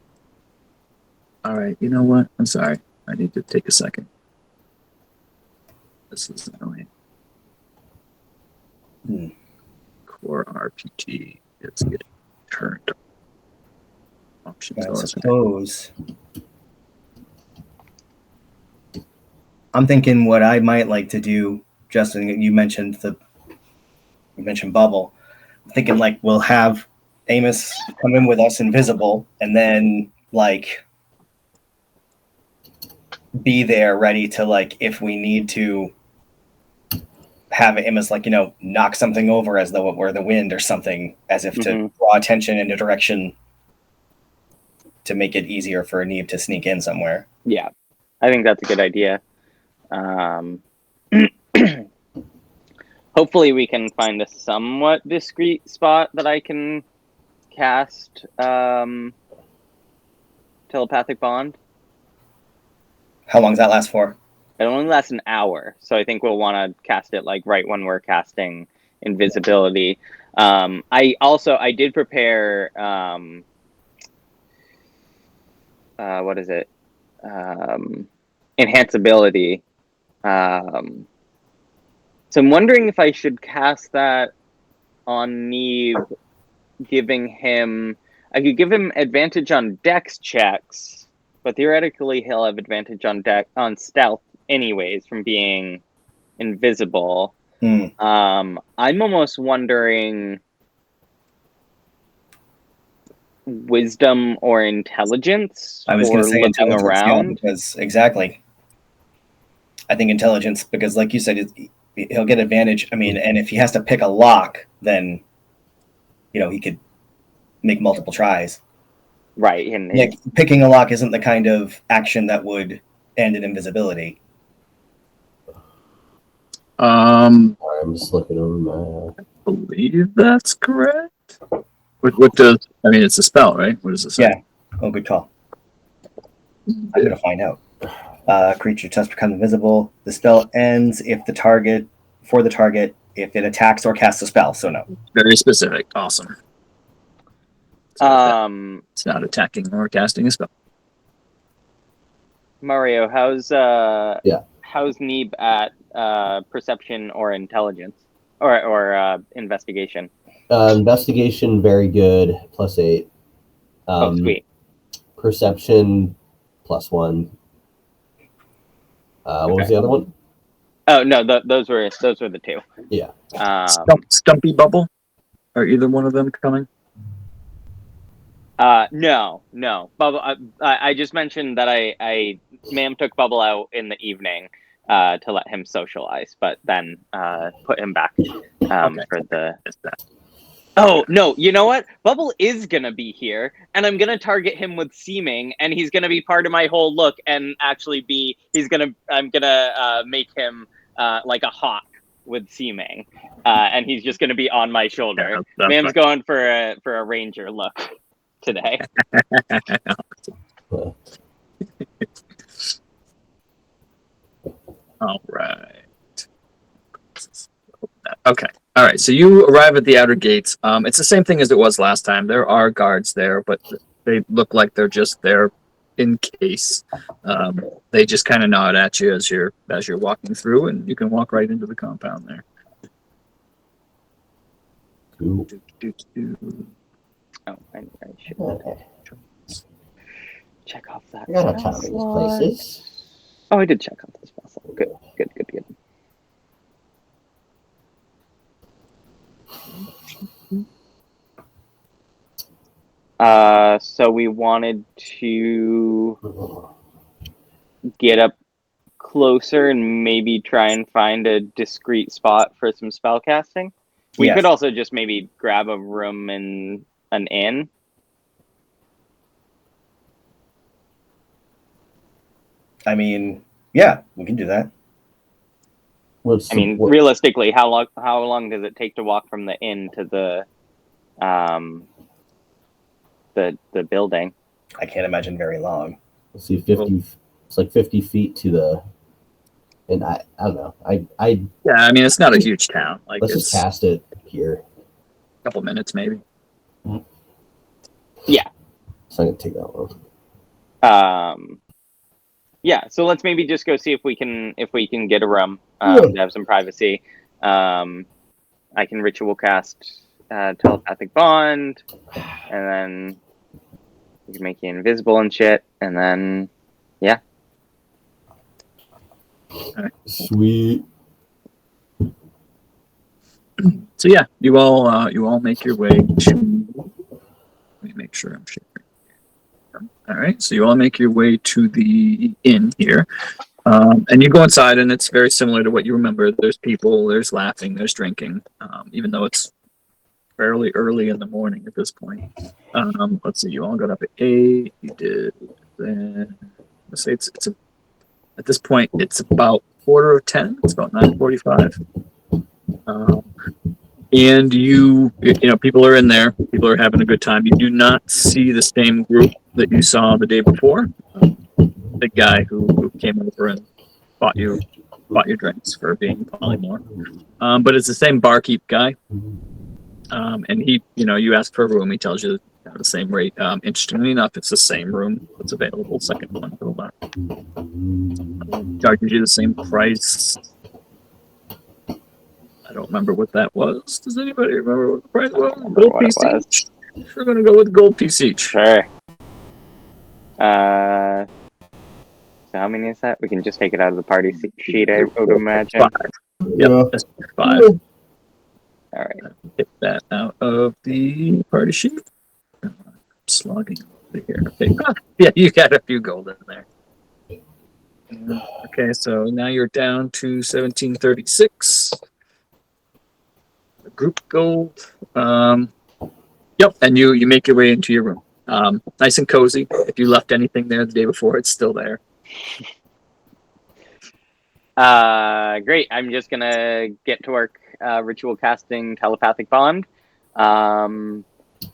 All right, you know what? I'm sorry. I need to take a second. This is annoying. Core RPG is getting turned on. Options I suppose. I'm thinking what I might like to do, Justin. You mentioned Bubble. I'm thinking like we'll have Amos come in with us invisible, and then like be there ready to like if we need to have Amos like knock something over as though it were the wind or something, as if to draw attention in a direction to make it easier for Neve to sneak in somewhere. Yeah, I think that's a good idea. Hopefully we can find a somewhat discreet spot that I can cast telepathic bond. How long does that last for? It only lasts an hour, so I think we'll want to cast it like right when we're casting invisibility. I did prepare what is it? Enhanceability. So I'm wondering if I should cast that on Neve, giving him. I could give him advantage on Dex checks, but theoretically he'll have advantage on stealth anyways from being invisible. I'm almost wondering wisdom or intelligence. I was going to say looking intelligence, around. yeah, because exactly. I think intelligence, because like you said, he'll get advantage. I mean, and if he has to pick a lock, then he could make multiple tries. Right, and like picking a lock isn't the kind of action that would end in invisibility. I'm just looking over my. I believe that's correct. What does? I mean, it's a spell, right? What does it say? Yeah. Oh, good call. I'm going to find out. Creature just becomes invisible. The spell ends if the target attacks or casts a spell. So no. Very specific. Awesome. So it's not attacking or casting a spell. Mario, how's Neeb at perception or intelligence or investigation? Investigation, very good, +8. Sweet. Perception, +1. What was the other one? Oh no, those were the two. Yeah. Stumpy Bubble. Are either one of them coming? No. Bubble. I just mentioned that Ma'am took Bubble out in the evening to let him socialize, but then put him back for the. Oh no! You know what? Bubble is gonna be here, and I'm gonna target him with seeming, and he's gonna be part of my whole look, and actually I'm gonna make him like a hawk with seeming, and he's just gonna be on my shoulder. Yeah, Ma'am's going for a ranger look today. All right. Okay. All right. So you arrive at the outer gates. It's the same thing as it was last time. There are guards there, but they look like they're just there in case. They just kind of nod at you as you're walking through, and you can walk right into the compound there. Cool. Oh, I should Okay. check off that. I got a ton of these places. Oh, I did check off this spell. Good. So we wanted to. get up closer and maybe try and find a discreet spot for some spell casting? We could also just maybe grab a room in an inn. I mean, yeah, we can do that. I mean, realistically, how long does it take to walk from the inn to the building? I can't imagine very long. Let's see, 50. It's like 50 feet to the. And I don't know. Yeah, I mean, it's not a huge town. Like, let's just cast it here. A couple minutes, maybe. Yeah. It's not gonna take that long. Yeah. So let's maybe just go see if we can get a room to have some privacy. I can ritual cast telepathic bond, and then we can make you invisible and shit, and then yeah. Right. Sweet. So yeah, you all make your way to. Let me make sure I'm sharing. All right, so you all make your way to the inn here, and you go inside, and it's very similar to what you remember. There's people, there's laughing, there's drinking, even though it's fairly early in the morning at this point. Let's see, you all got up at 8. You did. Let's say it's at this point it's about 9:45. It's about 9:45. And you know, people are in there. People are having a good time. You do not see the same group that you saw the day before. The guy who came over and bought you drinks for being polymorph. But it's the same barkeep guy. And he, you ask for a room. He tells you the same rate. Interestingly enough, it's the same room that's available. Second one to the left. Charges you the same price. I don't remember what that was. Does anybody remember what the price was? Gold piece each. We're gonna go with gold piece each. Sure. So how many is that? We can just take it out of the party sheet, I would imagine. 5. Yep, that's 5. All right. Get that out of the party sheet. Slogging over here. Okay. Yeah, you got a few gold in there. Okay, so now you're down to 1736. Group gold. Yep, and you make your way into your room. Nice and cozy. If you left anything there the day before, it's still there. Great. I'm just gonna get to work ritual casting telepathic bond.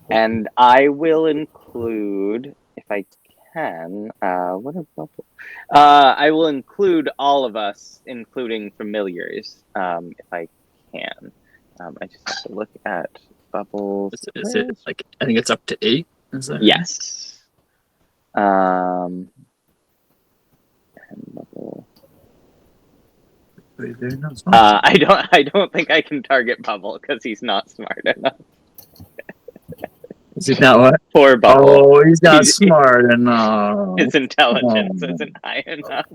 And I will include, if I can, what a bubble. I will include all of us, including familiars, if I can. I just have to look at bubbles. Is it like, I think it's up to 8? Is that yes. And bubble. I don't think I can target Bubble because he's not smart enough. Is he not what? Poor Bubble. Oh, he's not smart enough. His intelligence isn't high enough.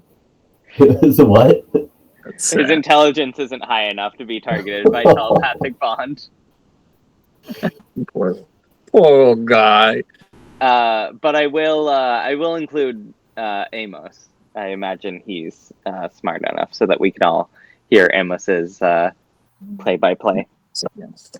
The what? His intelligence isn't high enough to be targeted by telepathic bond. Poor guy. But I will include Amos. I imagine he's smart enough so that we can all hear Amos's play-by-play. So, yes.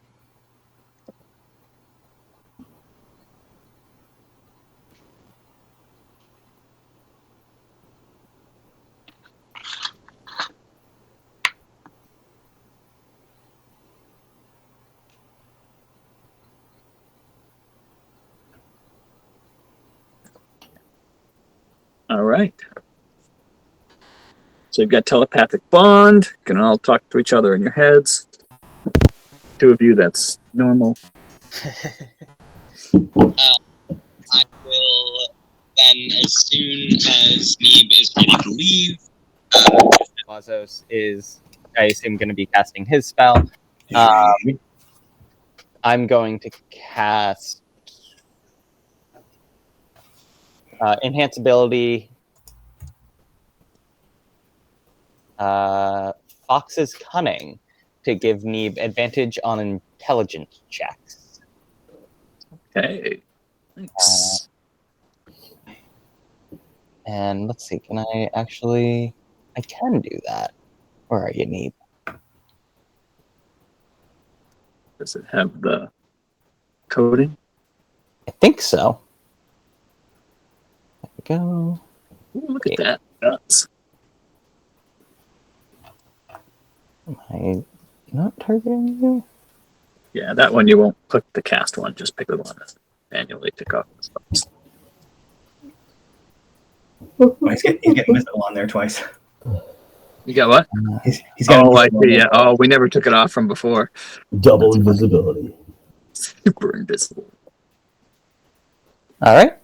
All right. So you've got telepathic bond. You can all talk to each other in your heads. 2 of you, that's normal. I will then, as soon as Neeb is ready to leave, Lazos is, I assume, going to be casting his spell. I'm going to cast Enhance Ability, Fox's Cunning, to give Neeb advantage on intelligence checks. Okay. Thanks. And let's see, can I actually... I can do that. Where are you, Neeb? Does it have the coding? I think so. There we go. Ooh, look at that. Nuts. Am I not targeting you? Yeah, that one you won't click the cast one. Just pick the one that manually tick off the stops. Oh, he's getting visible on there twice. You got what? He's got. Oh, I see. Yeah. Oh, we never took it off from before. Double invisibility. Super invisible. All right.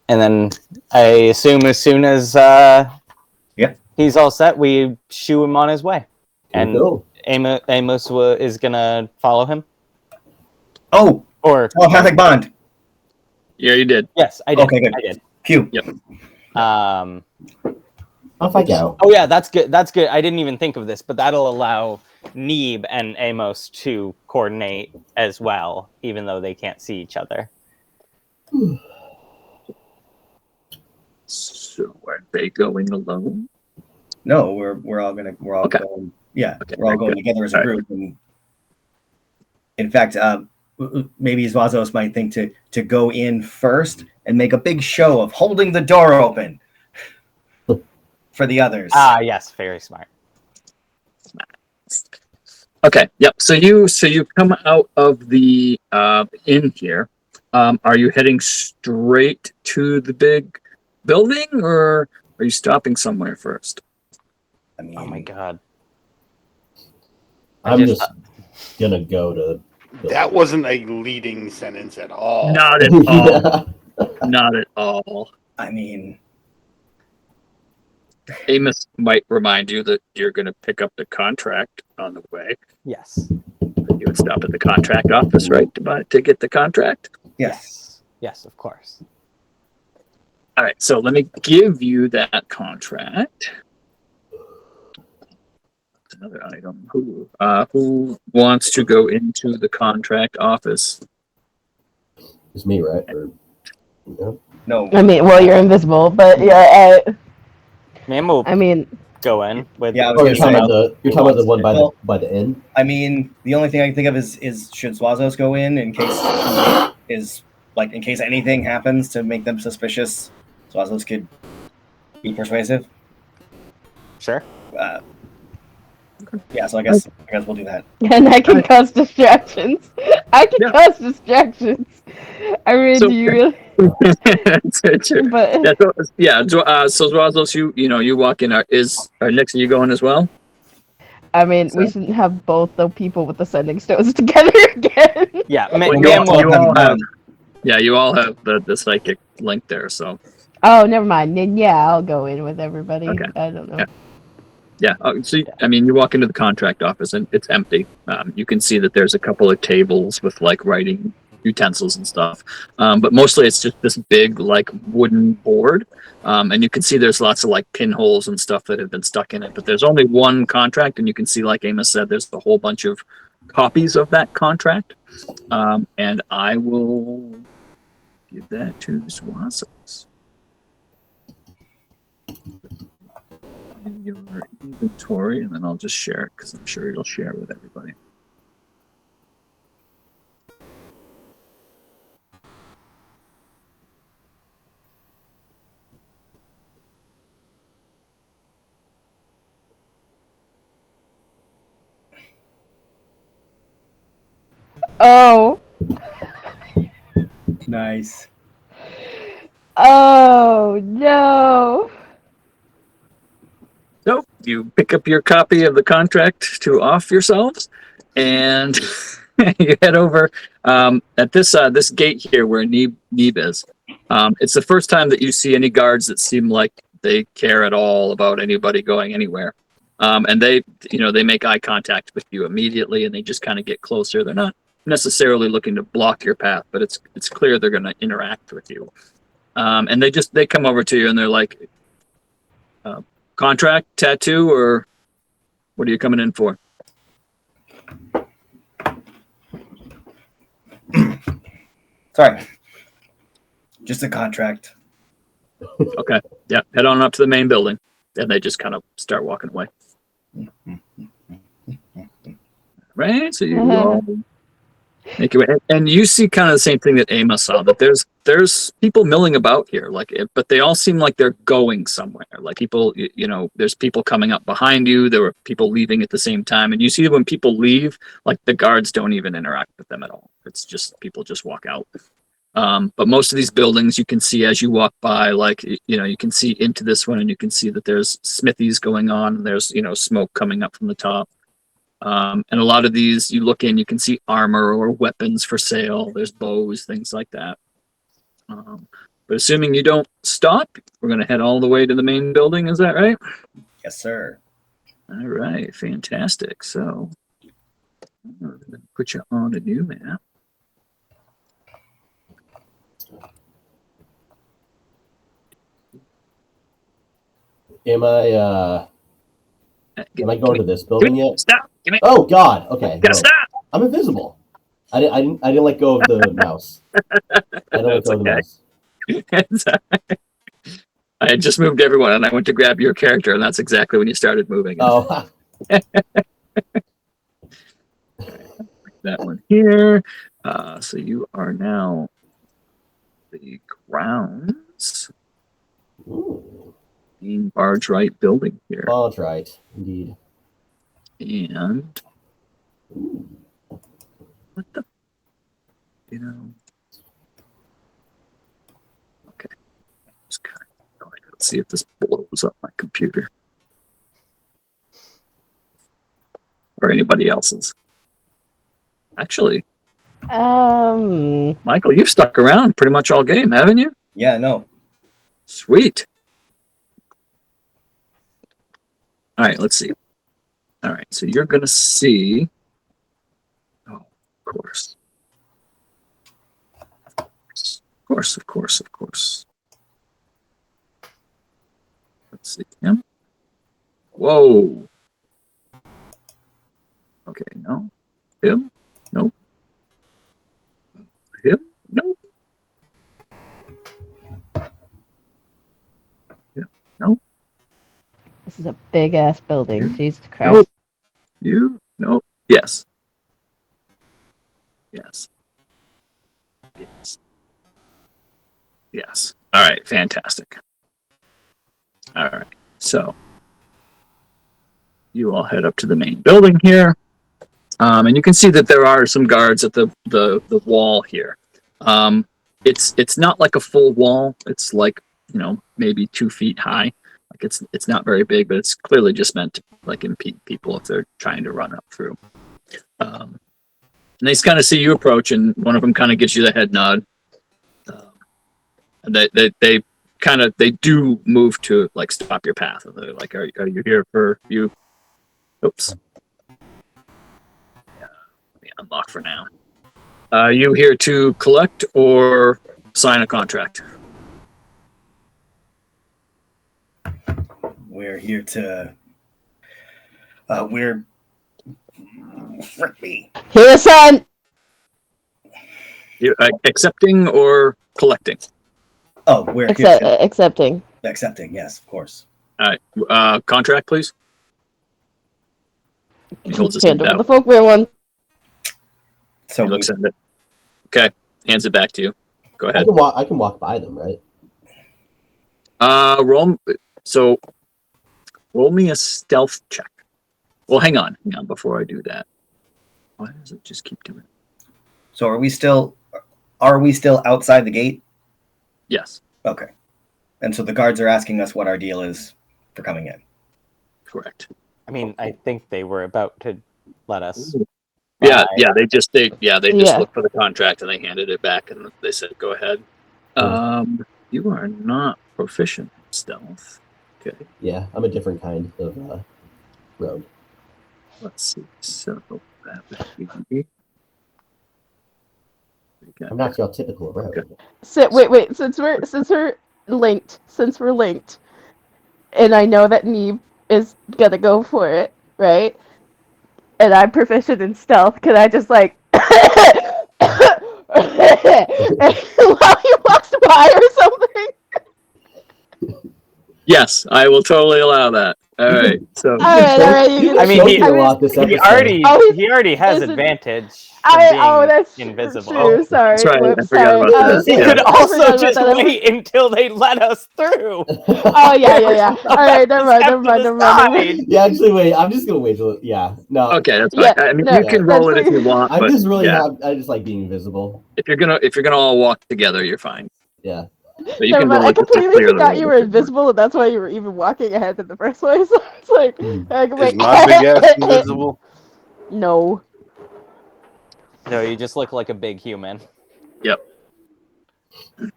And then I assume as soon as he's all set, we shoo him on his way. And Amos is gonna follow him. Oh, or telepathic bond. Yeah, you did. Yes, I did. Okay, good. I did. Phew. Yep. Off I go. Oh yeah, that's good. That's good. I didn't even think of this, but that'll allow Neeb and Amos to coordinate as well, even though they can't see each other. So are they going alone? No, we're all going. Yeah, okay, we're all going together as a group. And in fact, maybe Zwazos might think to go in first and make a big show of holding the door open for the others. Ah, yes, very smart. Okay, yep. So you come out of the inn here. Are you heading straight to the big building, or are you stopping somewhere first? I mean, oh my god. I'm just gonna go to... That wasn't a leading sentence at all. Not at all. Not at all. I mean... Amos might remind you that you're going to pick up the contract on the way. Yes. You would stop at the contract office, right, to get the contract? Yes. Yes, of course. All right, so let me give you that contract. Another item. Who wants to go into the contract office? It's me, right? Or, No. I mean, well, you're invisible, but yeah. I mean, go in with. Yeah, you're talking about the one by the inn. I mean, the only thing I can think of is should Zwazos go in case in case anything happens to make them suspicious. Zwazos could be persuasive. Sure. Yeah, so I guess we'll do that. And I can cause distractions. I can cause distractions. I mean, do you really? But so Zwazos, you walk in. Are Nix, are you going as well? I mean, we shouldn't have both the people with the sending stones together again. Yeah, you all have the psychic link there. So. Oh, never mind. Then I'll go in with everybody. Okay. I don't know. Yeah. You walk into the contract office and it's empty. You can see that there's a couple of tables with like writing utensils and stuff, but mostly it's just this big like wooden board, and you can see there's lots of like pinholes and stuff that have been stuck in it. But there's only one contract, and you can see, like Amos said, there's a whole bunch of copies of that contract, and I will give that to Zwazos. In your inventory, and then I'll just share it because I'm sure you'll share with everybody. Oh. Nice. Oh no. So you pick up your copy of the contract to off yourselves, and you head over at this gate here where Neeb is. It's the first time that you see any guards that seem like they care at all about anybody going anywhere. And they make eye contact with you immediately, and they just kind of get closer. They're not necessarily looking to block your path, but it's clear they're going to interact with you. And they come over to you and they're like, contract, tattoo, or what are you coming in for? Sorry, Sorry. Just a contract. Okay. Yeah. Head on up to the main building. And they just kind of start walking away. Right? So you all make your way. And you see kind of the same thing that Amos saw, that there's people milling about here, like it, but they all seem like they're going somewhere. Like people, you know, there's people coming up behind you. There were people leaving at the same time. And you see when people leave, like the guards don't even interact with them at all. It's just people just walk out. But most of these buildings you can see as you walk by, like, you know, you can see into this one and you can see that there's smithies going on. And there's, you know, smoke coming up from the top. And a lot of these, you look in, you can see armor or weapons for sale. There's bows, things like that. But assuming you don't stop, we're going to head all the way to the main building. Is that right? Yes, sir. All right. Fantastic. So I'm going to put you on a new map. Am I going to this building yet? Stop! Give me. Oh God! Okay. Gotta stop! I'm invisible. I didn't let go of the mouse. I didn't let go of the mouse. I had just moved everyone, and I went to grab your character, and that's exactly when you started moving. Oh. That one here. So you are now the grounds. Ooh. Main Bargewright building here. Bargewright, indeed. And Ooh. what the, you know? Okay, just kind of like, let's see if this blows up my computer or anybody else's. Actually, Michael, you've stuck around pretty much all game, haven't you? Yeah, no. Sweet. All right, let's see. All right, so you're going to see. Oh, of course. Of course. Let's see him. Whoa. Okay, no. Him? Nope. Him? Nope. Yeah, nope. This is a big ass building. Yeah. Jesus Christ. Nope. You? Nope. Yes. Yes. Yes. Yes. All right. Fantastic. All right. So you all head up to the main building here. And you can see that there are some guards at the wall here. It's not like a full wall. It's like, you know, maybe 2 feet high. Like it's not very big, but it's clearly just meant to like impede people if they're trying to run up through. And they kind of see you approach, and one of them kind of gives you the head nod. And they do move to like stop your path. And they're like, are you here for you? Oops. Yeah, let me unlock for now. Are you here to collect or sign a contract? We're here to. We're. Frick me. Here, son. You accepting or collecting? Oh, we're here to, Accepting. accepting. Yes, of course. All right. Contract, please. He holds his hand Hand over out. the folklore one. So He looks at it. Okay. Hands it back to you. Go ahead. I can walk by them, right? Roll me a stealth check. Well, hang on before I do that. Why does it just keep doing it? So are we still outside the gate? Yes, Okay. And so the guards are asking us what our deal is for coming in. correct. I mean, I think they were about to let us. Yeah, buy. they just Yeah. looked for the contract and they handed it back and they said, "Go ahead." You are not proficient in stealth. Okay. Yeah, I'm a different kind of rogue. Let's see. So that would be. I'm not your typical rogue. Okay. So, wait. Since we're linked, and I know that Neve is gonna go for it, right? And I'm proficient in stealth. Can I just like while he walks by or something. Yes, I will totally allow that. All right. So All right. You I mean, Choking a lot this he episode. already has Is it- advantage from being that's invisible. True. Sorry. That's right, I Whoops, forgot sorry. about I that. was He like, could I also forgot about just that. wait until they let us through. Oh yeah. All right, never mind. Yeah, actually, wait. I'm just gonna wait till. Yeah, no. okay, that's Yeah, fine. I mean, no, you can roll it that's if you want, I'm but just really yeah, I just like being invisible. if you're gonna all walk together, you're fine. Yeah. But you Never can mind. roll I it just to completely clear the forgot road you if were you want. invisible, and that's why you were even walking ahead in the first place. It's like, I can Is wait. my big ass invisible? No. No, you just look like a big human. Yep,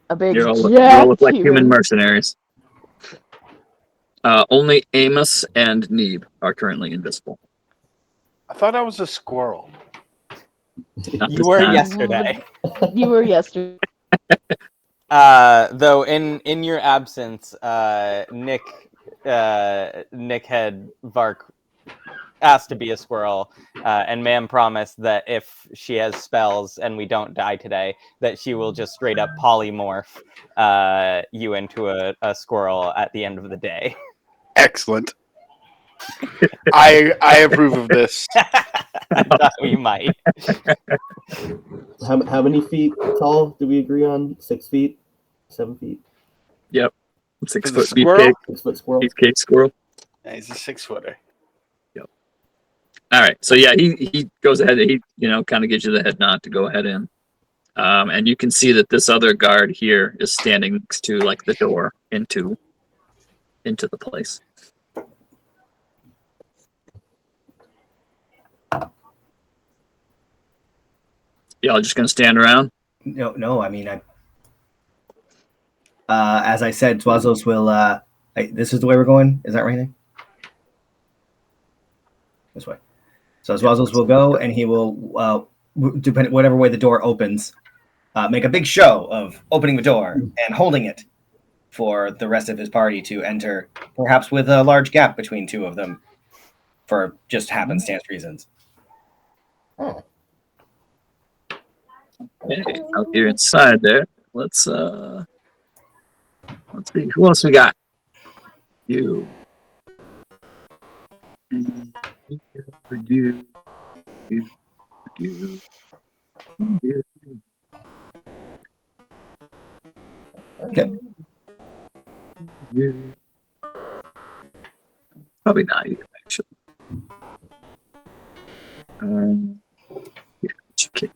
A big you all look jacked like human human. mercenaries. Only Amos and Neeb are currently invisible. I thought I was a squirrel. Not You this were time. yesterday. You were yesterday. Though in your absence, Nick had Vark asked to be a squirrel, and Ma'am promised that if she has spells and we don't die today, that she will just straight up polymorph you into a squirrel at the end of the day. Excellent. I approve of this. I thought we might. How many feet tall do we agree on? 6 feet? 7 feet? Yep, 6 For the foot squirrel? beefcake. 6 foot squirrel? Beefcake squirrel. Yeah, he's a 6-footer. All right, so yeah, he goes ahead. He kind of gives you the head nod to go ahead in, and you can see that this other guard here is standing next to like the door into the place. Y'all just gonna stand around? No. I mean, as I said, Twazos will. This is the way we're going. Is that right? This way. So Twazos will go, and he will, depending whatever way the door opens, make a big show of opening the door and holding it for the rest of his party to enter, perhaps with a large gap between two of them, for just happenstance reasons. Oh. Okay, out here inside there. Let's see who else we got. You. You. Okay. You. Probably not you, actually. Yeah, okay.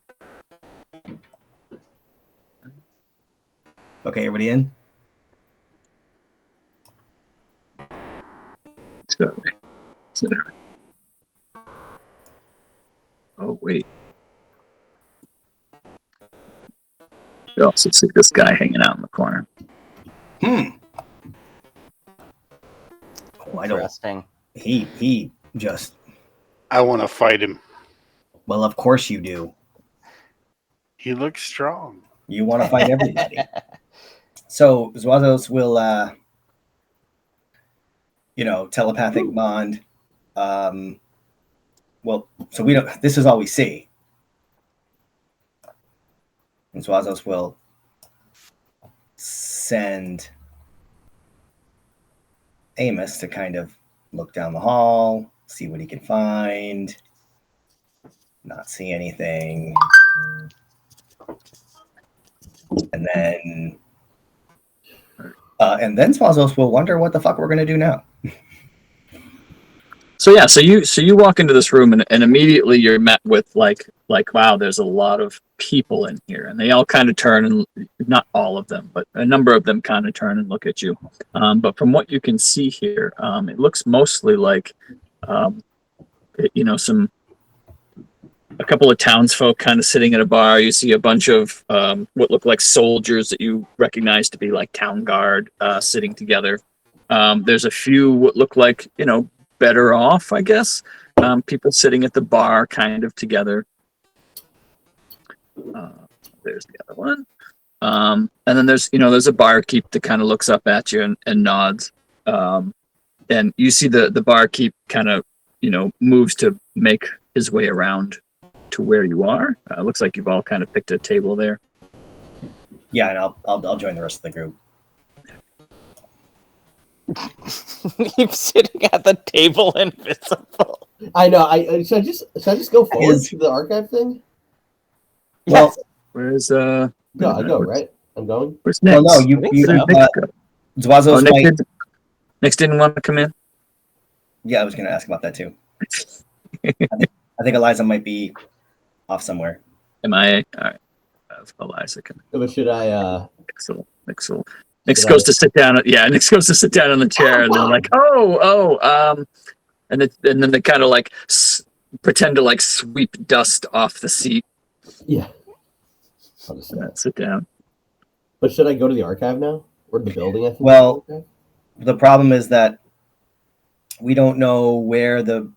Okay, everybody in? So, oh wait. You also see this guy hanging out in the corner. Oh, I don't. Interesting. He just. I want to fight him. Well, of course you do. He looks strong. You want to fight everybody. So Zwazos will, telepathic bond. Well, so we don't. This is all we see. And Zwazos will send Amos to kind of look down the hall, see what he can find. Not see anything. And then Swazos will wonder what the fuck we're gonna do now. So yeah, so you walk into this room and immediately you're met with like wow, there's a lot of people in here, and they all kind of turn, and not all of them, but a number of them kind of turn and look at you. But from what you can see here, it looks mostly like a couple of townsfolk kind of sitting at a bar. You see a bunch of what look like soldiers that you recognize to be like town guard sitting together. There's a few what look like, better off, I guess. People sitting at the bar kind of together. There's the other one. And then there's a barkeep that kind of looks up at you and nods. And you see the barkeep kind of, moves to make his way around to where you are. Looks like you've all kind of picked a table there. Yeah, and I'll join the rest of the group. He's sitting at the table invisible. I know. Should I just go forward to the archive thing? Well, where's No, I go right. I'm going. Where's Nick? Well, no, Zwazos Nick didn't want to come in. Yeah, I was going to ask about that too. I think Eliza might be off somewhere. MIA. All right. Eliza can. But should I? Nick goes to sit down. Yeah, Nick goes to sit down in the chair, and they're like, and then they kind of like pretend to like sweep dust off the seat. Yeah. I'll just sit down. But should I go to the archive now, or the building? I think. Well, the problem is that we don't know where the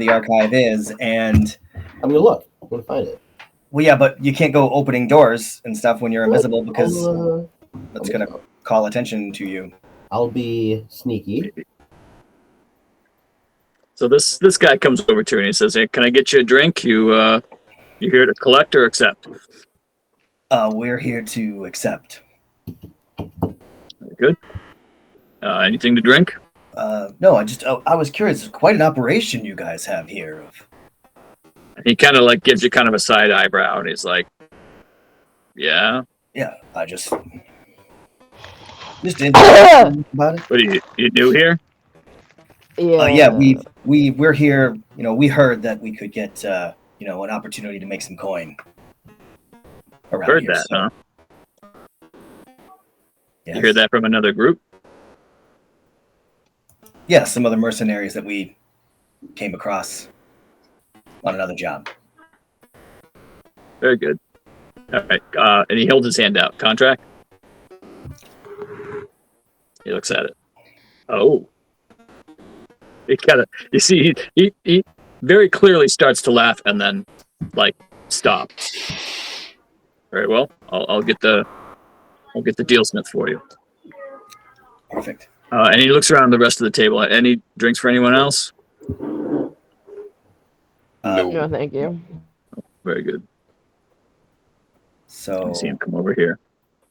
archive is, and I'm gonna look. I'm gonna find it. Well, yeah, but you can't go opening doors and stuff when you're invisible because that's gonna call attention to you. I'll be sneaky. So this guy comes over to you and he says, "Hey, can I get you a drink? You here to collect or accept?" We're here to accept. Very good. Anything to drink? No, I was curious. It's quite an operation you guys have here. He kind of like gives you kind of a side eyebrow, and he's like, "Yeah, yeah." I just did about it. What are you new here? Yeah. Yeah, we're here. You know, we heard that we could get an opportunity to make some coin. Heard here, that, so. Huh? Yes. You hear that from another group? Yeah, some other mercenaries that we came across on another job. Very good. All right. And he holds his hand out. Contract? He looks at it. Oh. He kind of, you see, he very clearly starts to laugh and then, like, stops. Very well. I'll get the dealsmith for you. Perfect. And he looks around the rest of the table. Any drinks for anyone else? No, thank you. Very good. So you see him come over here,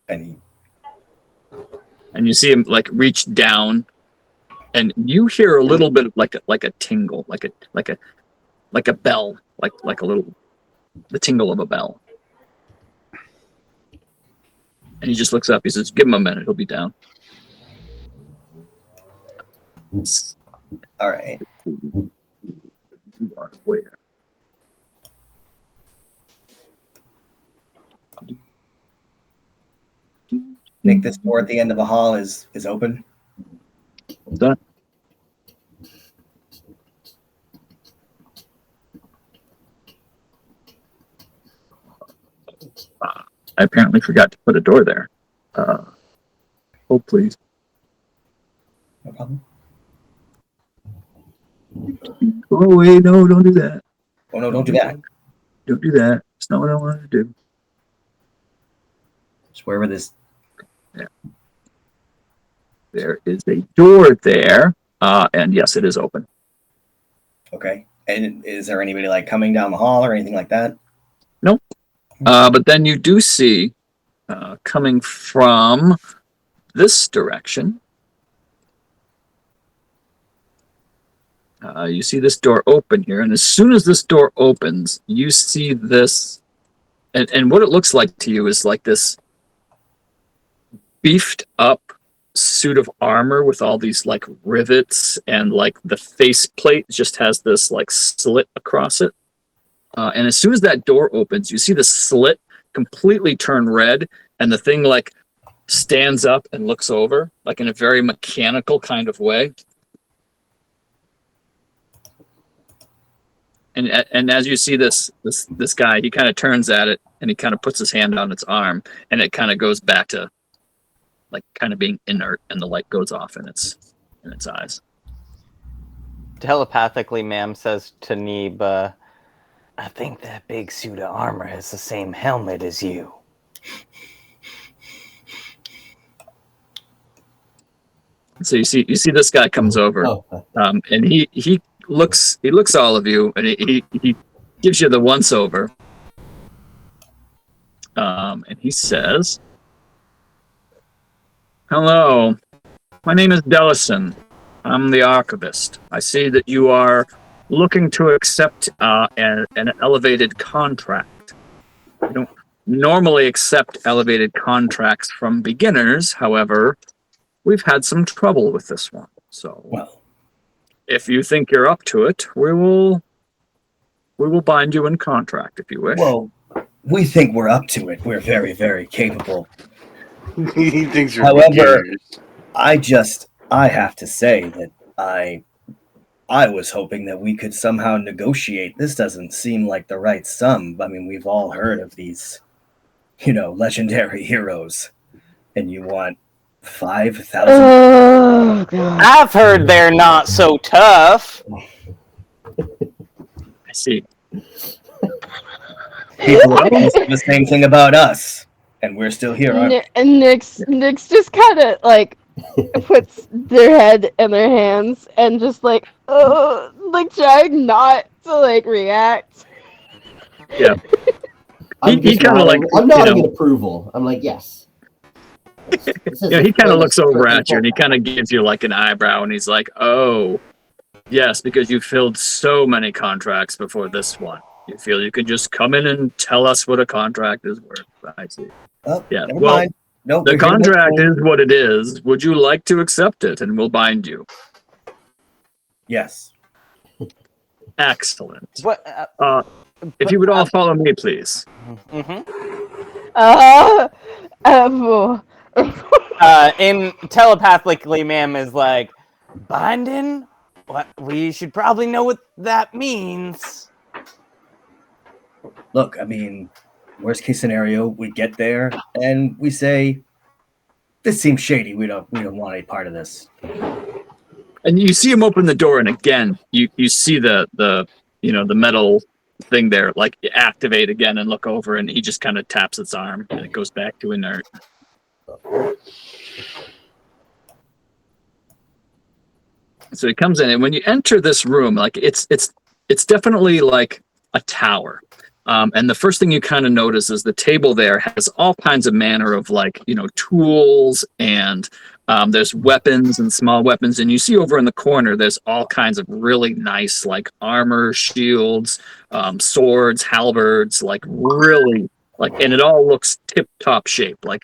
and you see him like reach down, and you hear a little bit of like a tingle, like a bell, like a little, the tingle of a bell. And he just looks up. He says, "Give him a minute. He'll be down." All right. You are where? Think this door at the end of the hall is open? What's that? I apparently forgot to put a door there. Hold, please. No problem. Oh, wait, no, don't do that. Oh, no, don't do that. Don't do that. It's not what I wanted to do. Just wherever this... Yeah. There is a door there, and yes, it is open. Okay. And is there anybody like coming down the hall or anything like that? Nope. But then you do see, coming from this direction, you see this door open here, and as soon as this door opens, you see this, and what it looks like to you is like this beefed up suit of armor with all these like rivets, and like the faceplate just has this like slit across it. And as soon as that door opens, you see the slit completely turn red, and the thing like stands up and looks over, like in a very mechanical kind of way. And as you see this guy, he kind of turns at it, and he kind of puts his hand on its arm, and it kind of goes back to like kind of being inert, and the light goes off in its eyes. Telepathically, Ma'am says to Neeb, "I think that big suit of armor has the same helmet as you." So you see this guy comes over, and he looks all of you, and he gives you the once over. And he says, "Hello, my name is Dellison. I'm the archivist. I see that you are looking to accept an elevated contract. I don't normally accept elevated contracts from beginners. However, we've had some trouble with this one. So, Well, if you think you're up to it, we will bind you in contract if you wish." well, we think we're up to it. We're very, very capable. He thinks you're However, beginners. I have to say that I was hoping that we could somehow negotiate. This doesn't seem like the right sum. I mean, we've all heard of these, legendary heroes, and you want 5,000. Oh god. I've heard they're not so tough. I see. People say the same thing about us, and we're still here, aren't we? And Nyx just kind of like puts their head in their hands and just like trying not to like react. Yeah. I'm He kinda nodding. like, I'm nodding you know- in approval. I'm like, yes. Yeah, he kind of looks over at you and he kind of gives you like an eyebrow and he's like, "Oh, yes, because you filled so many contracts before this one. You feel you could just come in and tell us what a contract is worth." I see. Oh, Yeah, never well, mind. Nope, The we're here contract next time. is what it is. Would you like to accept it and we'll bind you? Yes. Excellent. What? If you would all follow me, please. In telepathically, ma'am is like, binding? What? We should probably know what that means. Look, I mean, worst case scenario, we get there and we say, "This seems shady. We don't want any part of this." And you see him open the door, and again, you see the metal thing there, like activate again and look over, and he just kind of taps its arm, and it goes back to inert. So he comes in, and when you enter this room, like it's definitely like a tower. And the first thing you kind of notice is the table there has all kinds of manner of like, tools and there's weapons and small weapons. And you see over in the corner, there's all kinds of really nice like armor, shields, swords, halberds, like really like, and it all looks tip top shape. Like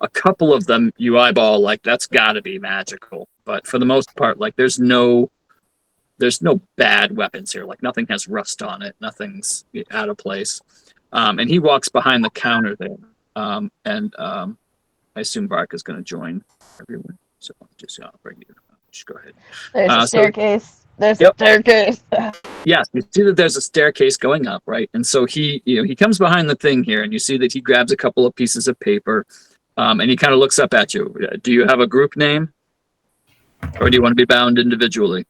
a couple of them you eyeball, like that's gotta be magical. But for the most part, like there's no bad weapons here. Like nothing has rust on it. Nothing's out of place. And he walks behind the counter there. I assume Bark is going to join everyone. So I'll bring you. Just go ahead. There's a staircase. There's Yep. a staircase. Yes, you see that there's a staircase going up, right? And so he comes behind the thing here, and you see that he grabs a couple of pieces of paper, and he kind of looks up at you. Do you have a group name, or do you want to be bound individually?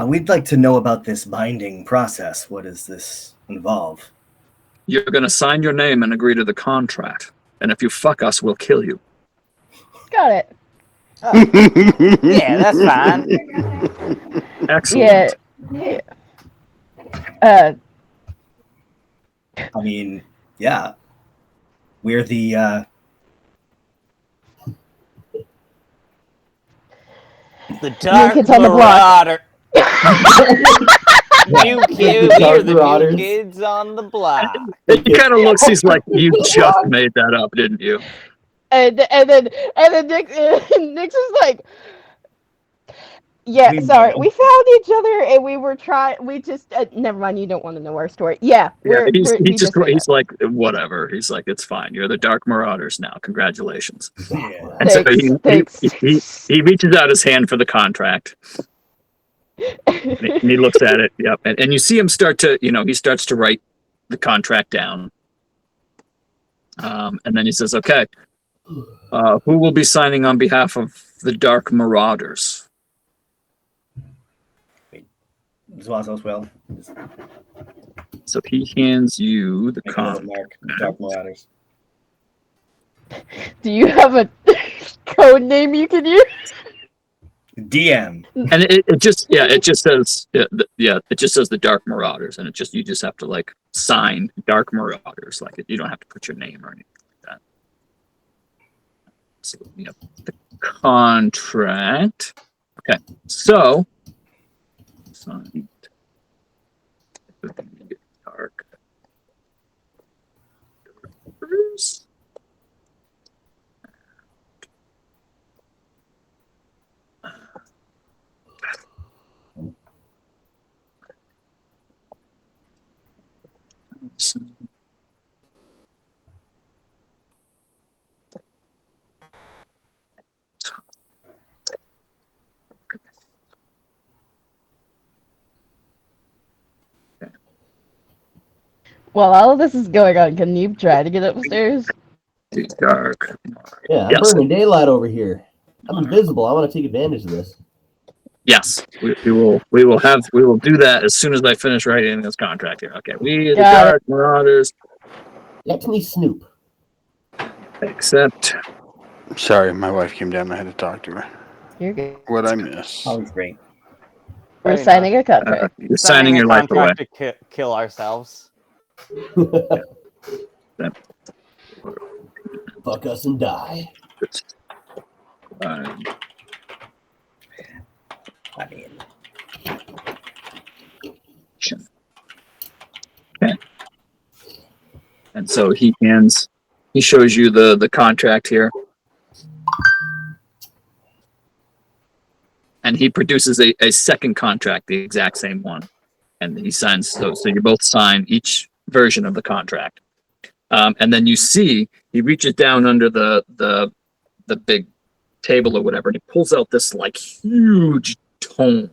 We'd like to know about this binding process. What does this involve? You're going to sign your name and agree to the contract. And if you fuck us, we'll kill you. Got it. Yeah, that's fine. Excellent. Yeah. I mean, yeah. We're the The Dark kids on the block. Marauder. We're the new kids on the block. He kind of looks, he's like, you just made that up, didn't you? And then Nick's is like, yeah, sorry, we found each other and we were we just, never mind, you don't want to know our story. Yeah, he's like, whatever. He's like, it's fine. You're the Dark Marauders now. Congratulations. Yeah. And Thanks. He reaches out his hand for the contract. And he looks at it. Yep. And you see him start to, he starts to write the contract down. And then he says, okay, who will be signing on behalf of the Dark Marauders? Zuazos will. So he hands you the contract. Mark, Dark Marauders. Do you have a code name you can use? DM. And it just says it just says the Dark Marauders, and you just have to like sign Dark Marauders, like you don't have to put your name or anything like that. So the contract. Okay, so signed. Dark. While all of this is going on, can you try to get upstairs? Dark. Yeah, I'm Yes. burning daylight over here. I'm invisible. I want to take advantage of this. Yes, we will do that as soon as I finish writing this contract here. Okay, we the Got Dark Marauders Let me snoop. accept. Sorry, my wife came down. I had to talk to her. You're good. What'd I miss? Always great. We're Fair signing a contract. You're signing your a life away. contract to kill ourselves. Fuck us and die. Um, I mean, okay. And so he shows you the contract here. And he produces a second contract, the exact same one. And he signs, so you both sign each version of the contract. And then you see, he reaches down under the big table or whatever, and he pulls out this like huge tome.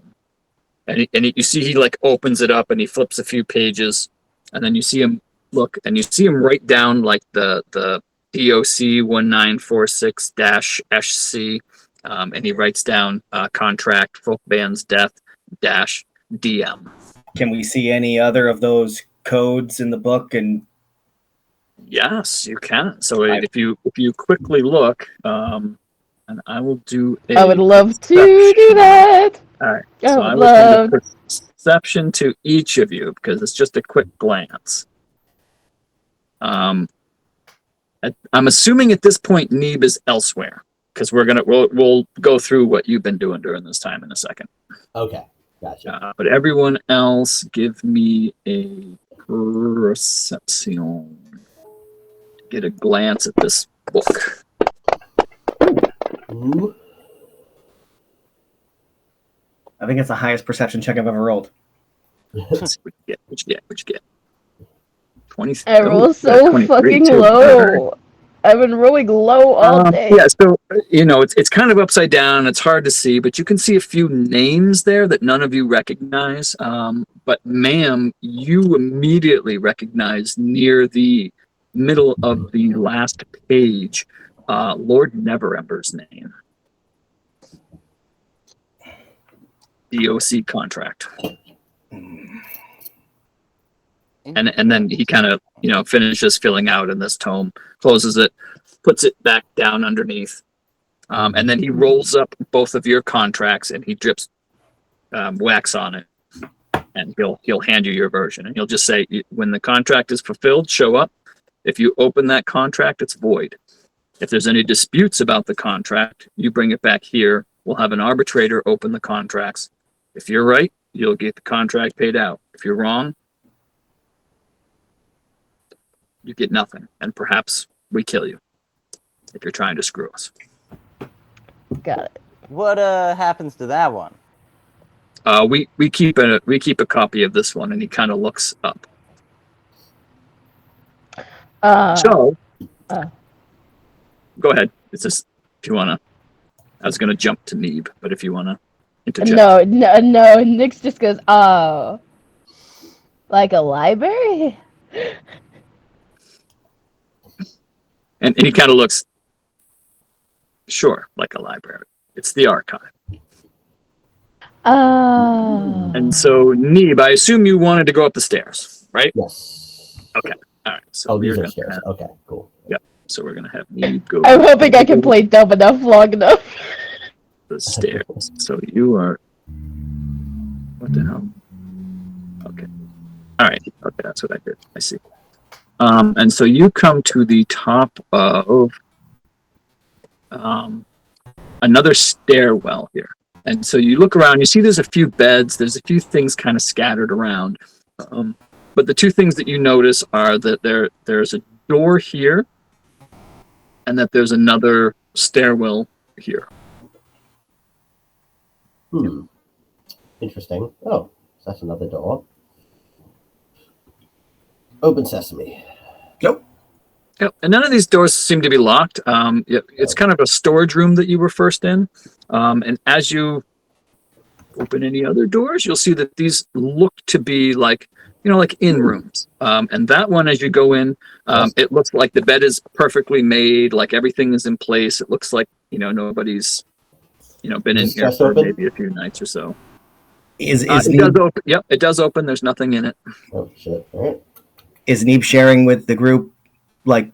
And you see he like opens it up and he flips a few pages, and then you see him look, and you see him write down like the DOC 1946-SC, and he writes down contract folk band's death -DM. can we see any other of those codes in the book? And Yes, you can. So if you quickly look, and I will do. I would love to do that. All right. I So would I will love. send a perception to each of you because it's just a quick glance. I'm assuming at this point Neeb is elsewhere because we'll go through what you've been doing during this time in a second. Okay, gotcha. But everyone else, give me a perception. Get a glance at this book. Ooh. I think it's the highest perception check I've ever rolled. Let's see what you get. 20. I roll so 23 fucking too. low. I've been rolling low all day. Yeah, so it's kind of upside down. It's hard to see, but you can see a few names there that none of you recognize. But ma'am, you immediately recognize near the middle of the last page, Lord Neverember's name. DOC contract. And then he kind of finishes filling out in this tome, closes it, puts it back down underneath, and then he rolls up both of your contracts and he drips wax on it, and he'll hand you your version, and he'll just say, when the contract is fulfilled, show up. If you open that contract, it's void. If there's any disputes about the contract, you bring it back here. We'll have an arbitrator open the contracts. If you're right, you'll get the contract paid out. If you're wrong, you get nothing, and perhaps we kill you if you're trying to screw us. Got it. What happens to that one? We keep a copy of this one, and he kind of looks up. So, go ahead. It's just if you wanna. I was gonna jump to Neeb, but if you wanna interject. No. Nix just goes, oh, like a library. And he kind of looks. Sure, like a library. It's the archive. Oh. And so, Neeb, I assume you wanted to go up the stairs, right? Yes. Okay. All right. So These we're are gonna stairs. have, Okay, cool. so we're gonna have Neeb go. I'm hoping I can play dumb enough long enough. the stairs. So you are. What the hell? Okay. All right. Okay, that's what I did. I see. And so you come to the top of another stairwell here. And so you look around, you see there's a few beds, there's a few things kind of scattered around. But the two things that you notice are that there's a door here and that there's another stairwell here. Interesting. Oh, so that's another door. Open sesame. Nope. Yep. And none of these doors seem to be locked. It's kind of a storage room that you were first in. And as you open any other doors, you'll see that these look to be like in rooms. And that one, as you go in, it looks like the bed is perfectly made, like everything is in place. It looks like, nobody's, been in here for maybe a few nights or so. It does open. Yep, it does open. There's nothing in it. Oh, shit. All right. Is Neeb sharing with the group, like,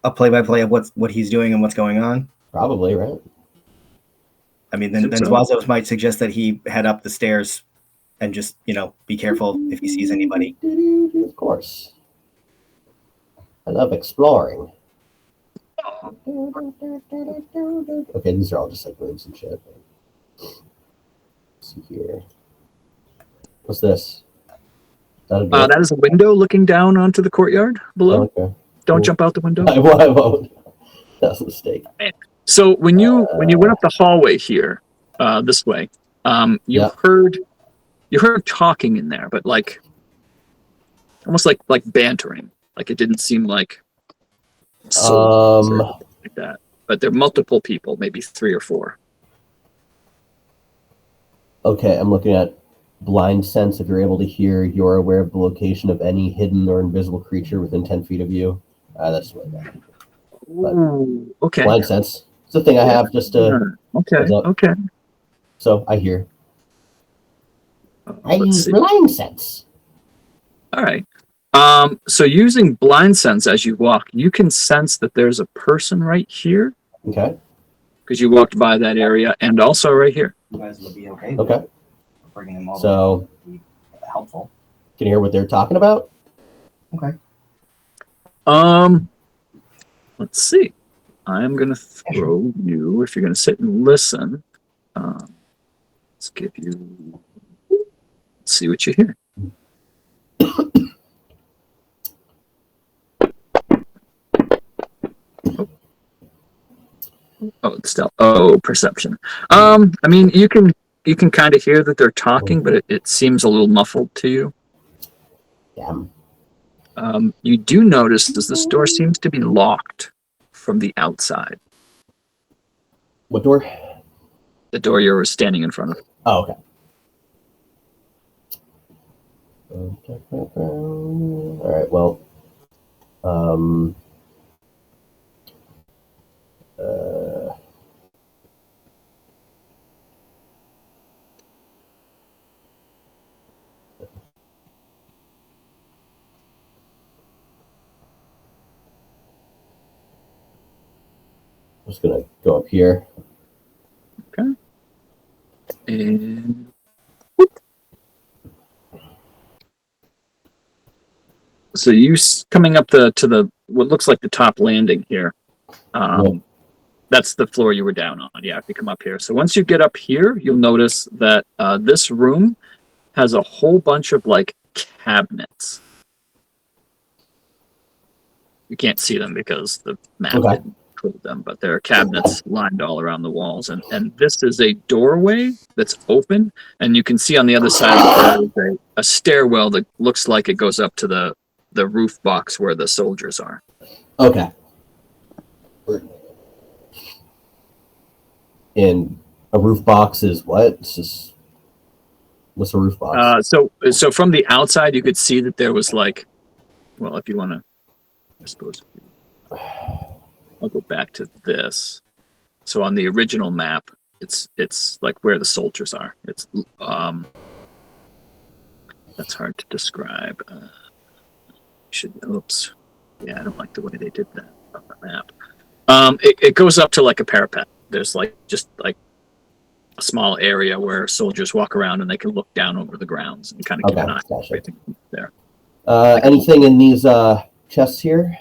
a play-by-play of what he's doing and what's going on? Probably, right? I mean, then Zwazos might suggest that he head up the stairs and just, be careful if he sees anybody. Of course. I love exploring. Okay, these are all just like rooms and shit. Let's see here. What's this? That is a window looking down onto the courtyard below. Oh, okay. Don't jump out the window. I won't. That's a mistake. So when you went up the hallway here, this way, you heard talking in there, but like almost like bantering. Like it didn't seem like like that. But there are multiple people, maybe 3 or 4. Okay, I'm looking at blind sense. If you're able to hear, you're aware of the location of any hidden or invisible creature within 10 feet of you. That's what I got. Ooh, okay. Blind sense. It's the thing I have just to. Okay. So I hear. I use blind sense. All right. So using blind sense as you walk, you can sense that there's a person right here. Okay. Because you walked by that area, and also right here. You guys will be okay. Okay. Bringing them all so helpful. Can you hear what they're talking about? Okay. Let's see. I'm gonna throw you if you're gonna sit and listen. Let's give you. Let's see what you hear. Oh, it's still. Oh, perception. I mean, you can kind of hear that they're talking, but it seems a little muffled to you. Damn. You do notice that this door seems to be locked from the outside. What door? The door you were standing in front of. Oh, okay. All right. Well. I'm just gonna go up here. Okay. And so you coming up to the what looks like the top landing here. That's the floor you were down on. Yeah, if you come up here. So once you get up here, you'll notice that this room has a whole bunch of like cabinets. You can't see them because the map didn't include them, but there are cabinets lined all around the walls. And this is a doorway that's open, and you can see on the other side of the a stairwell that looks like it goes up to the roof box where the soldiers are. Okay. And a roof box is what? It's just what's a roof box? So from the outside, you could see that there was like, well, if you want to, I suppose I'll go back to this. So on the original map, it's like where the soldiers are. It's that's hard to describe. Oops. Yeah, I don't like the way they did that on the map. It goes up to like a parapet. There's like just like small area where soldiers walk around and they can look down over the grounds and kind of keep an eye on everything there. Anything in these chests here?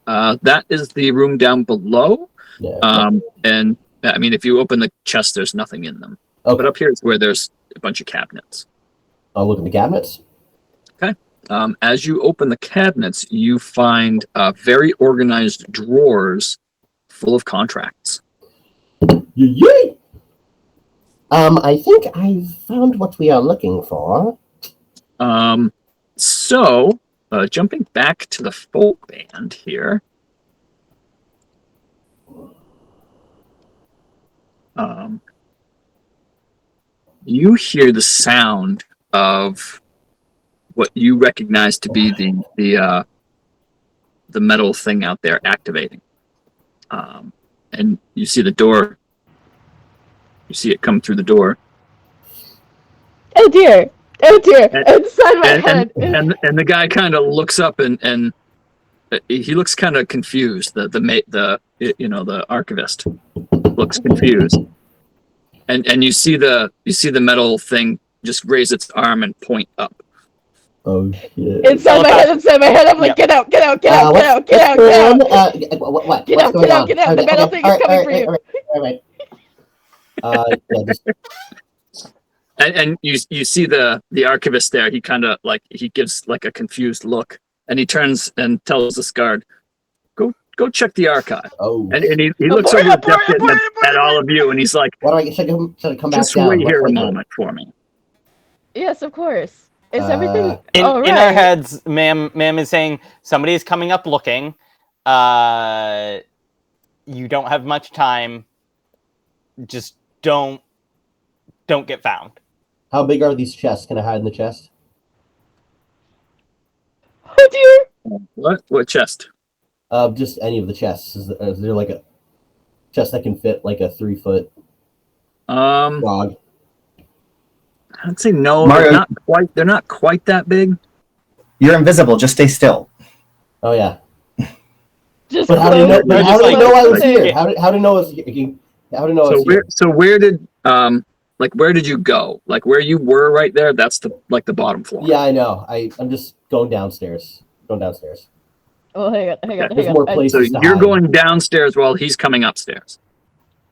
That is the room down below. Yeah. And I mean, if you open the chest, there's nothing in them. Okay. But up here is where there's a bunch of cabinets. I'll look at the cabinets. Okay. As you open the cabinets, you find very organized drawers full of contracts. Yay! I think I found what we are looking for. So, jumping back to the folk band here. You hear the sound of what you recognize to be the metal thing out there activating, and you see the door. You see it come through the door. Oh dear! Oh dear! Inside my head. And the guy kind of looks up and he looks kind of confused. The archivist looks confused. And you see the metal thing just raise its arm and point up. Oh shit! Inside my head. I'm like, get out! What? What? Get out! The metal thing is coming for you. All right. And you see the archivist there. He kind of he gives like a confused look, and he turns and tells this guard, "Go check the archive." Oh. And he looks over at all of you, and he's like, "What do I should I come back just down? wait here a moment for me." Yes, of course. Is everything in all right? In our heads, ma'am is saying somebody is coming up looking. You don't have much time. Just don't get found. How big are these chests? Can I hide in the chest? Oh dear! What chest? Just any of the chests. Is there like a chest that can fit like a 3-foot dog? I'd say no. Mario, They're not quite that big. You're invisible. Just stay still. Oh yeah. Just But how do you know? No, How do you know I was here? like- How do you know I was here? How do you know I was here? So where did you go? Like where you were right there? That's the bottom floor. Yeah, I know. I'm just going downstairs. Oh, hang on. There's more places. So to you're hide. going downstairs while he's coming upstairs.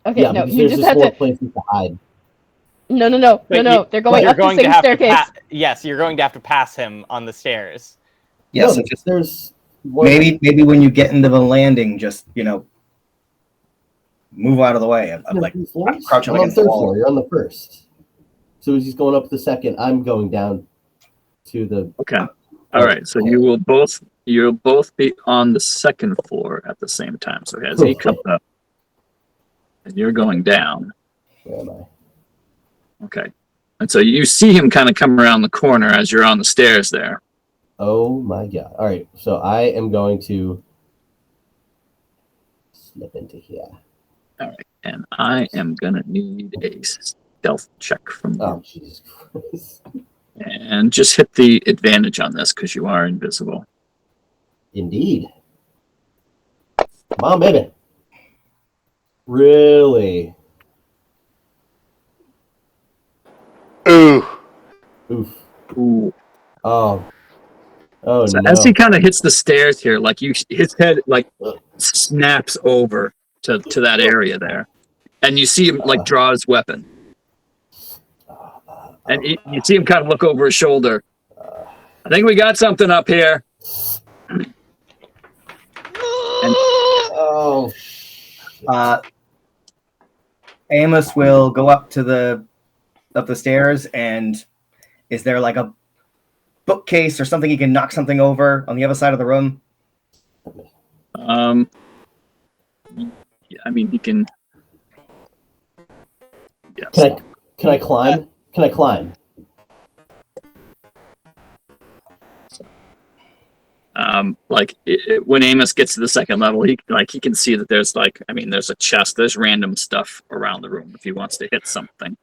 Okay, Yeah, no, because you there's just have more to. places to hide. No. But They're going you're up the going to same have staircase. yes, you're going to have to pass him on the stairs. Yeah, No, so because there's more. maybe when you get into the landing, just move out of the way. I'm like crouching I'm on against the the third wall. floor. You're on the first. So as he's going up the second, I'm going down to the. Okay. All right. So you'll both be on the second floor at the same time. So as he comes up, and you're going down. Where am I? Okay. And so you see him kind of come around the corner as you're on the stairs there. Oh my god! All right, so I am going to slip into here. All right. And I am gonna need a stealth check from you. Oh Jesus Christ! And just hit the advantage on this because you are invisible. Indeed. Come on, baby. Really? Ooh. Oof. Ooh. Oh. Oh So no. as he kind of hits the stairs here, his head snaps over to that area there, and you see him draw his weapon, and you see him kind of look over his shoulder. I think we got something up here. Oh. Amos will go up the stairs, and is there like a bookcase or something he can knock something over on the other side of the room? Yeah, I mean he can. Yes. Can I climb? Can I climb? When Amos gets to the second level, he can see that there's there's a chest, there's random stuff around the room if he wants to hit something.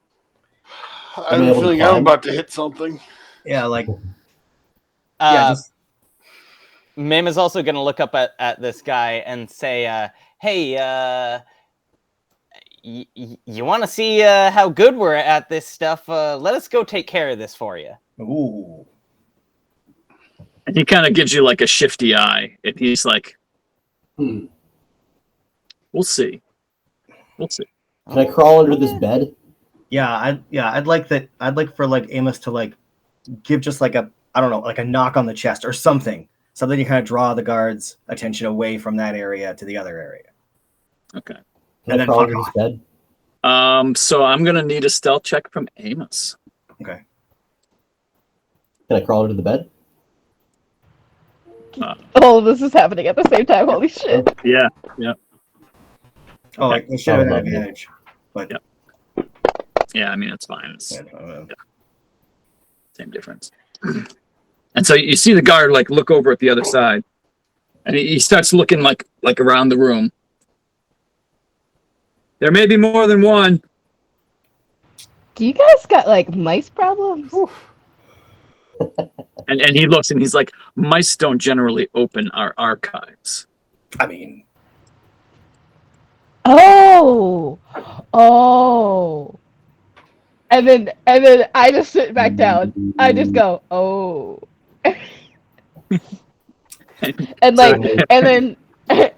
I have a feeling I'm about to hit something. Yeah, Mim is also going to look up at this guy and say, "Hey, you want to see how good we're at this stuff? Let us go take care of this for you. Ooh. And he kind of gives you like a shifty eye, and he's like, Hmm. "We'll see. We'll see." Can I crawl under this bed? Yeah, I'd like that. I'd like for like Amos to like give just like a, I don't know, like a knock on the chest or something to kind of draw the guards' attention away from that area to the other area. Okay. Can I crawl under this bed? So I'm gonna need a stealth check from Amos. Okay. Can I crawl under the bed? All of this is happening at the same time. Holy shit. Yeah. Oh, Okay. I should have an advantage. But Yeah. Yeah, I mean it's fine. It's yeah. same difference. And so you see the guard like look over at the other side, and he starts looking like around the room. There may be more than one. Do you guys got like mice problems? And he looks and he's like, mice don't generally open our archives. I mean, Oh. And then I just sit back down. I just go, oh. and then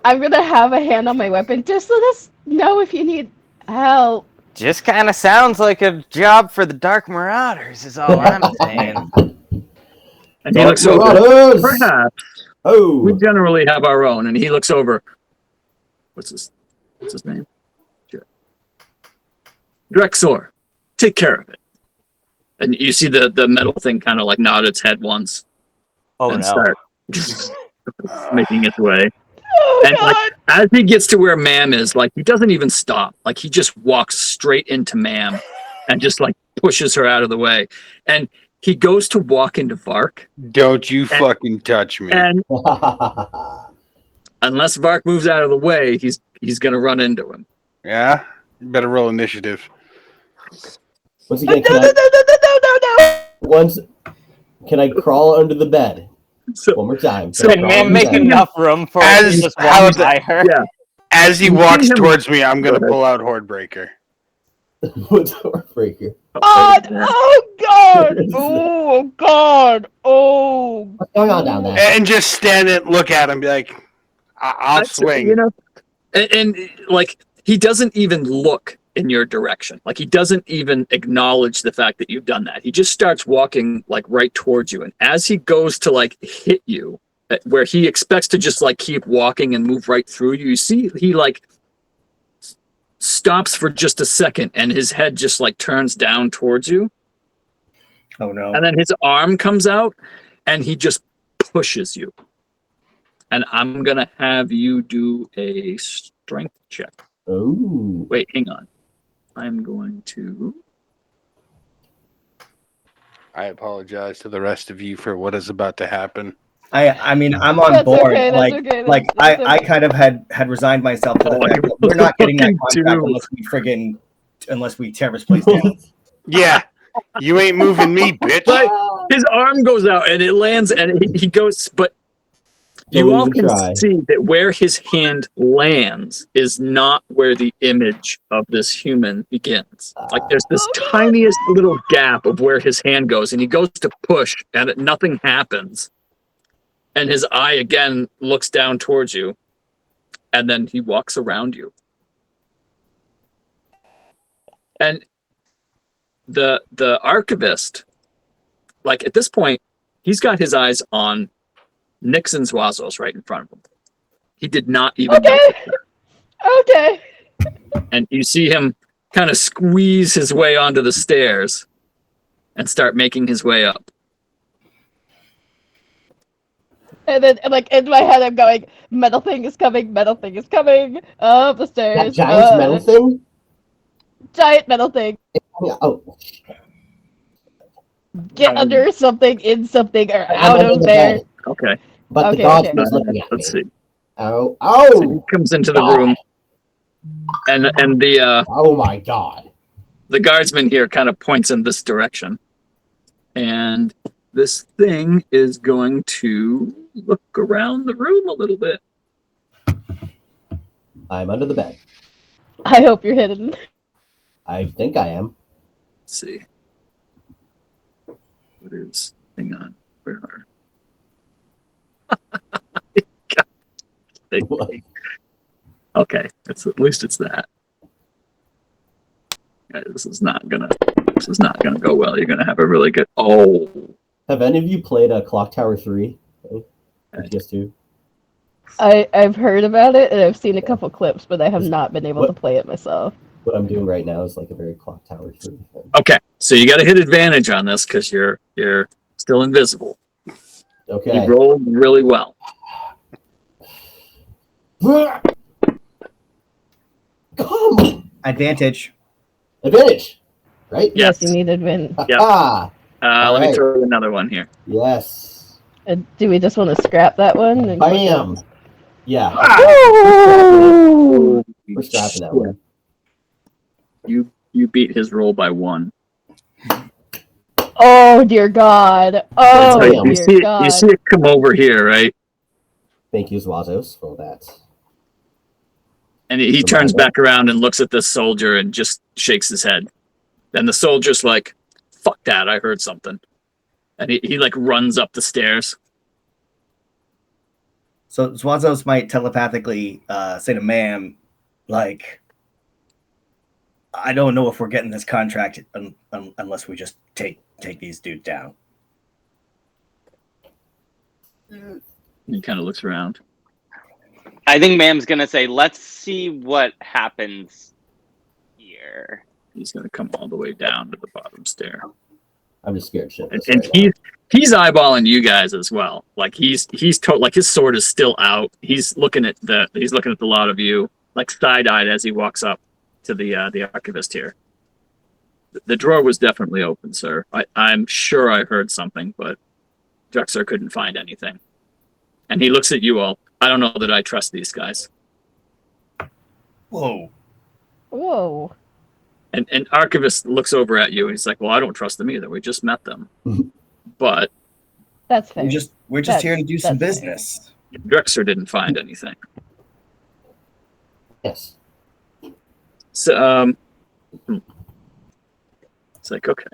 I'm gonna have a hand on my weapon. Just let us know if you need help. Just kind of sounds like a job for the Dark Marauders, is all I'm saying. And he looks over. Marauders! Perhaps Oh, we generally have our own. And he looks over. What's his name? Drexor. Take care of it. And you see the metal thing kind of like nod its head once. Oh and no. start making its way. Oh And god. like as he gets to where Mam is, like he doesn't even stop. Like he just walks straight into Mam and just like pushes her out of the way. And he goes to walk into Vark. Don't you fucking touch me. And unless Vark moves out of the way, he's gonna run into him. Yeah? You better roll initiative. once again, No. can I crawl under the bed? So One more time. So- Can man make enough room for us to just how walk the- by her? yeah. As he You walks see him- towards me, I'm going to Go ahead. pull out Hordebreaker. What's Heartbreaker? God! Oh god! Oh god! Oh. What's going on down there? And just stand and look at him and be like, I'll That's- swing. You know, and like he doesn't even look in your direction. Like he doesn't even acknowledge the fact that you've done that. He just starts walking like right towards you. And as he goes to like hit you, where he expects to just like keep walking and move right through you, you see he like stops for just a second and his head just like turns down towards you. oh no. And then his arm comes out and he just pushes you. And I'm going to have you do a strength check. Oh, Wait, hang on. I'm going to. I apologize to the rest of you for what is about to happen. I mean, I'm on That's board. okay, that's like, okay, like that's I okay. kind of had resigned myself to the Oh, fact that we're not getting that fucking contract dude. unless we tear this place down. Yeah, you ain't moving me, bitch. But his arm goes out and it lands and he goes, but you Don't all even can try. see that where his hand lands is not where the image of this human begins. Like there's this tiniest little gap of where his hand goes, and he goes to push, and nothing happens. And his eye again looks down towards you, and then he walks around you. And the archivist, like at this point, he's got his eyes on Nixon's Wazos right in front of him. He did not even Okay. notice that. Okay. And you see him kind of squeeze his way onto the stairs and start making his way up. And then, like, in my head, I'm going, metal thing is coming, up the that stairs. giant metal thing? Giant metal thing. Yeah, oh, Get under something, in something, or I'm out under of the there. bed, Okay. but Okay, the dog okay. is looking at me. Let's see. Oh, So he oh, comes into the God. room, and Oh my god. the guardsman here kind of points in this direction, and this thing is going to look around the room a little bit. I'm under the bed. I hope you're hidden. I think I am. Let's see. What is? Hang on. Where are? What? Okay, at least it's that. Yeah, this is not gonna go well. You're gonna have a really good. Oh, Have any of you played Clock Tower 3? PS2? I've heard about it and I've seen a couple clips, but I have not been able to play it myself. What I'm doing right now is like a very Clock Tower 3 thing. okay. So you got to hit advantage on this because you're still invisible. Okay. You rolled really well. Come! Advantage. Advantage! Right? Yes. You need advantage. Yep. Ah! Let me right. throw another one here. Yes. Do we just want to scrap that one? And Bam! Yeah. Oh! We're scrapping that one. You beat his roll by 1. Oh dear God! Oh Bam. dear God! You see it come over here, right? Thank you, Zwazos, for that. And he turns back around and looks at this soldier and just shakes his head. And the soldier's like, "Fuck that! I heard something." And he like runs up the stairs. So Zwazos might telepathically say to Ma'am, like, I don't know if we're getting this contract unless we just take these dudes down. He kind of looks around. I think Ma'am's gonna say, "Let's see what happens here." He's gonna come all the way down to the bottom stair. I'm just scared shit. And he's eyeballing you guys as well. Like he's like his sword is still out. He's looking at the lot of you, like side-eyed as he walks up to the archivist here. The drawer was definitely open, sir. I'm sure I heard something, but Drexler couldn't find anything. And he looks at you all. I don't know that I trust these guys. Whoa. Whoa! And archivist looks over at you and he's like, "Well, I don't trust them either. We just met them." But That's fair. We're just here to do some business. Drexler didn't find anything. Yes. So it's like, okay.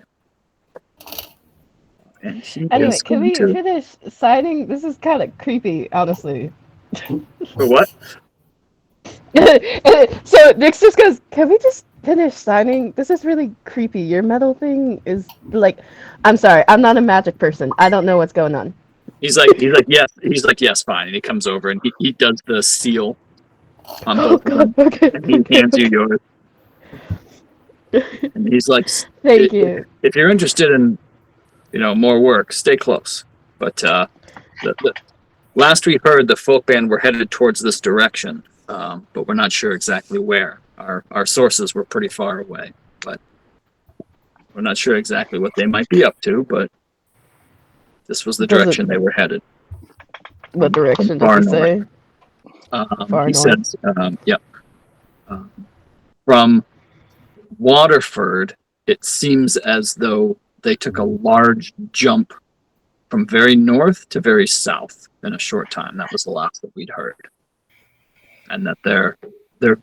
And Anyway, can we finish signing? This is kind of creepy, honestly. For what? So Nick just goes, "Can we just finish signing? This is really creepy. Your metal thing is like, I'm sorry, I'm not a magic person. I don't know what's going on." He's like, yes. He's like, yes, fine. And he comes over and he does the seal on both of them. Okay. And he hands you yours. And he's like, Thank you. If you're interested in, more work, stay close. But the last we heard, the folk band were headed towards this direction, but we're not sure exactly where. Our sources were pretty far away, but we're not sure exactly what they might be up to. But this was the direction they were headed. What direction did he say? He said, "Yep." From Waterford, it seems as though they took a large jump from very north to very south in a short time. That was the last that we'd heard. And that their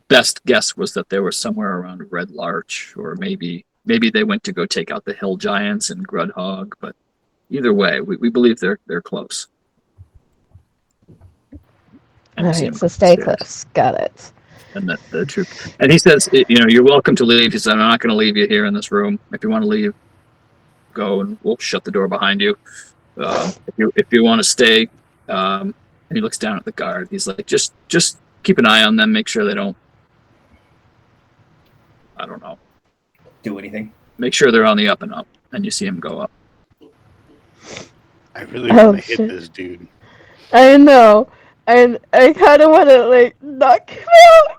best guess was that they were somewhere around Red Larch, or maybe they went to go take out the hill giants and Grudhog, but either way, we believe they're close. All right, so stay close. Got it. And that the troop, and he says, "You're welcome to leave." He said, "I'm not going to leave you here in this room. If you want to leave, go, and we'll shut the door behind you. If you want to stay," and he looks down at the guard. He's like, "Just keep an eye on them. Make sure they don't, I don't know, do anything. Make sure they're on the up and up." And you see him go up. I really want to hit this dude. I know. And I kind of want to knock him out.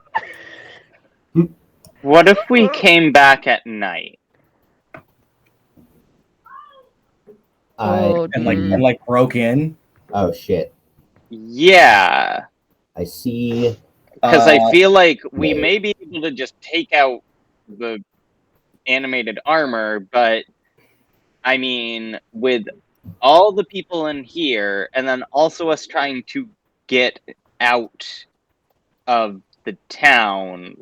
What if we came back at night? And broke in? Oh shit. Yeah. I see. Because I feel like we may be able to just take out the animated armor, but I mean, with all the people in here, and then also us trying to get out of the town,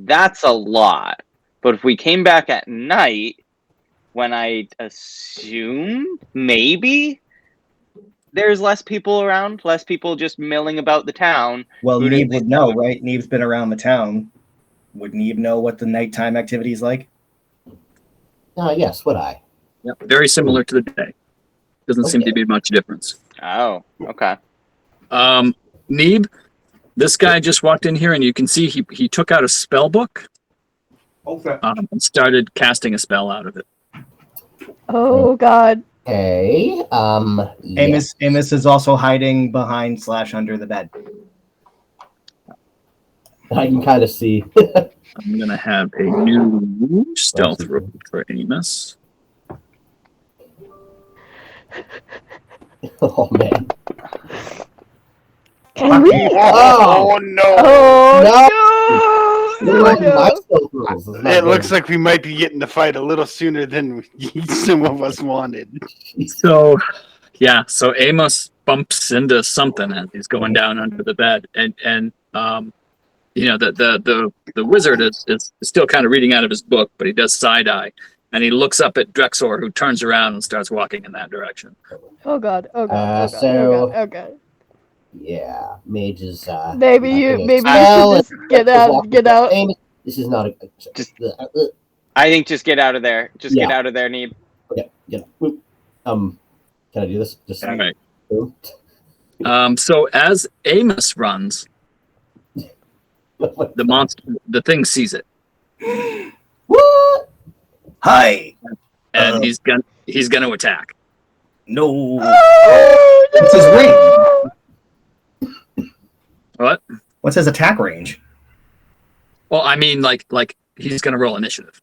that's a lot. But if we came back at night, when I assume maybe there's less people around, less people just milling about the town. Well, who'd at Neve least would know, have a- right? Neve's been around the town. Would Neve know what the nighttime activity is like? Yes, would I? Yep. Very similar to the day. Doesn't seem to Okay. be much difference. Oh, okay. Neeb, this guy just walked in here, and you can see he took out a spell book Okay. and started casting a spell out of it. Oh God. Okay. Yeah. Amos is also hiding behind / under the bed. I can kind of see. I'm gonna have a new stealth roll for Amos. Oh man. Can we? Oh no! Oh no! Like No, my no. stealth rolls is not It looks good. like we might be getting the fight a little sooner than some of us wanted. So, yeah. So Amos bumps into something as he's going down under the bed, and you know the wizard is still kind of reading out of his book, but he does side eye, and he looks up at Drexor, who turns around and starts walking in that direction. Oh God. Oh God. Oh God. So- Oh God. Oh God. Yeah, mage is. Maybe not you gonna maybe you spell should just and get out. Get out. Amos, this is not a. Just- I think just get out of there. Just get Yeah. out of there, Neeb. Okay, yeah. Can I do this? Just All right. boom. So as Amos runs, the thing sees it, What? Hi. and he's gonna attack. No. Oh, What's his range? What? What's his attack range? Well, I mean, like he's gonna roll initiative.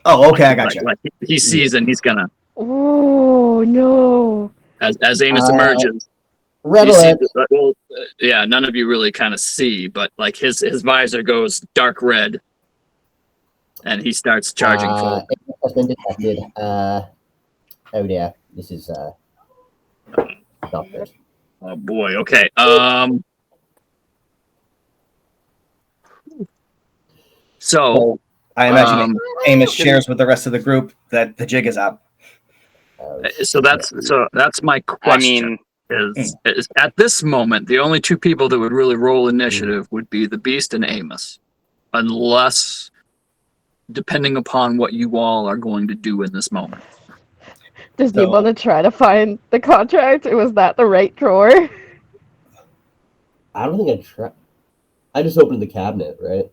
Oh, okay, I got you. Like he sees, and he's gonna Oh no. as Amos emerges. Red You see, alert. yeah, none of you really kind of see, but like his visor goes dark red, and he starts charging forward. It has been detected. Oh dear, this is not good. Oh boy. Okay. So I imagine Amos shares with the rest of the group that the jig is up. that's my question. Is at this moment the only two people that would really roll initiative would be the Beast and Amos, unless depending upon what you all are going to do in this moment. Does So- he want to try to find the contract, or was that the right drawer? I don't think I tried. I just opened the cabinet, right?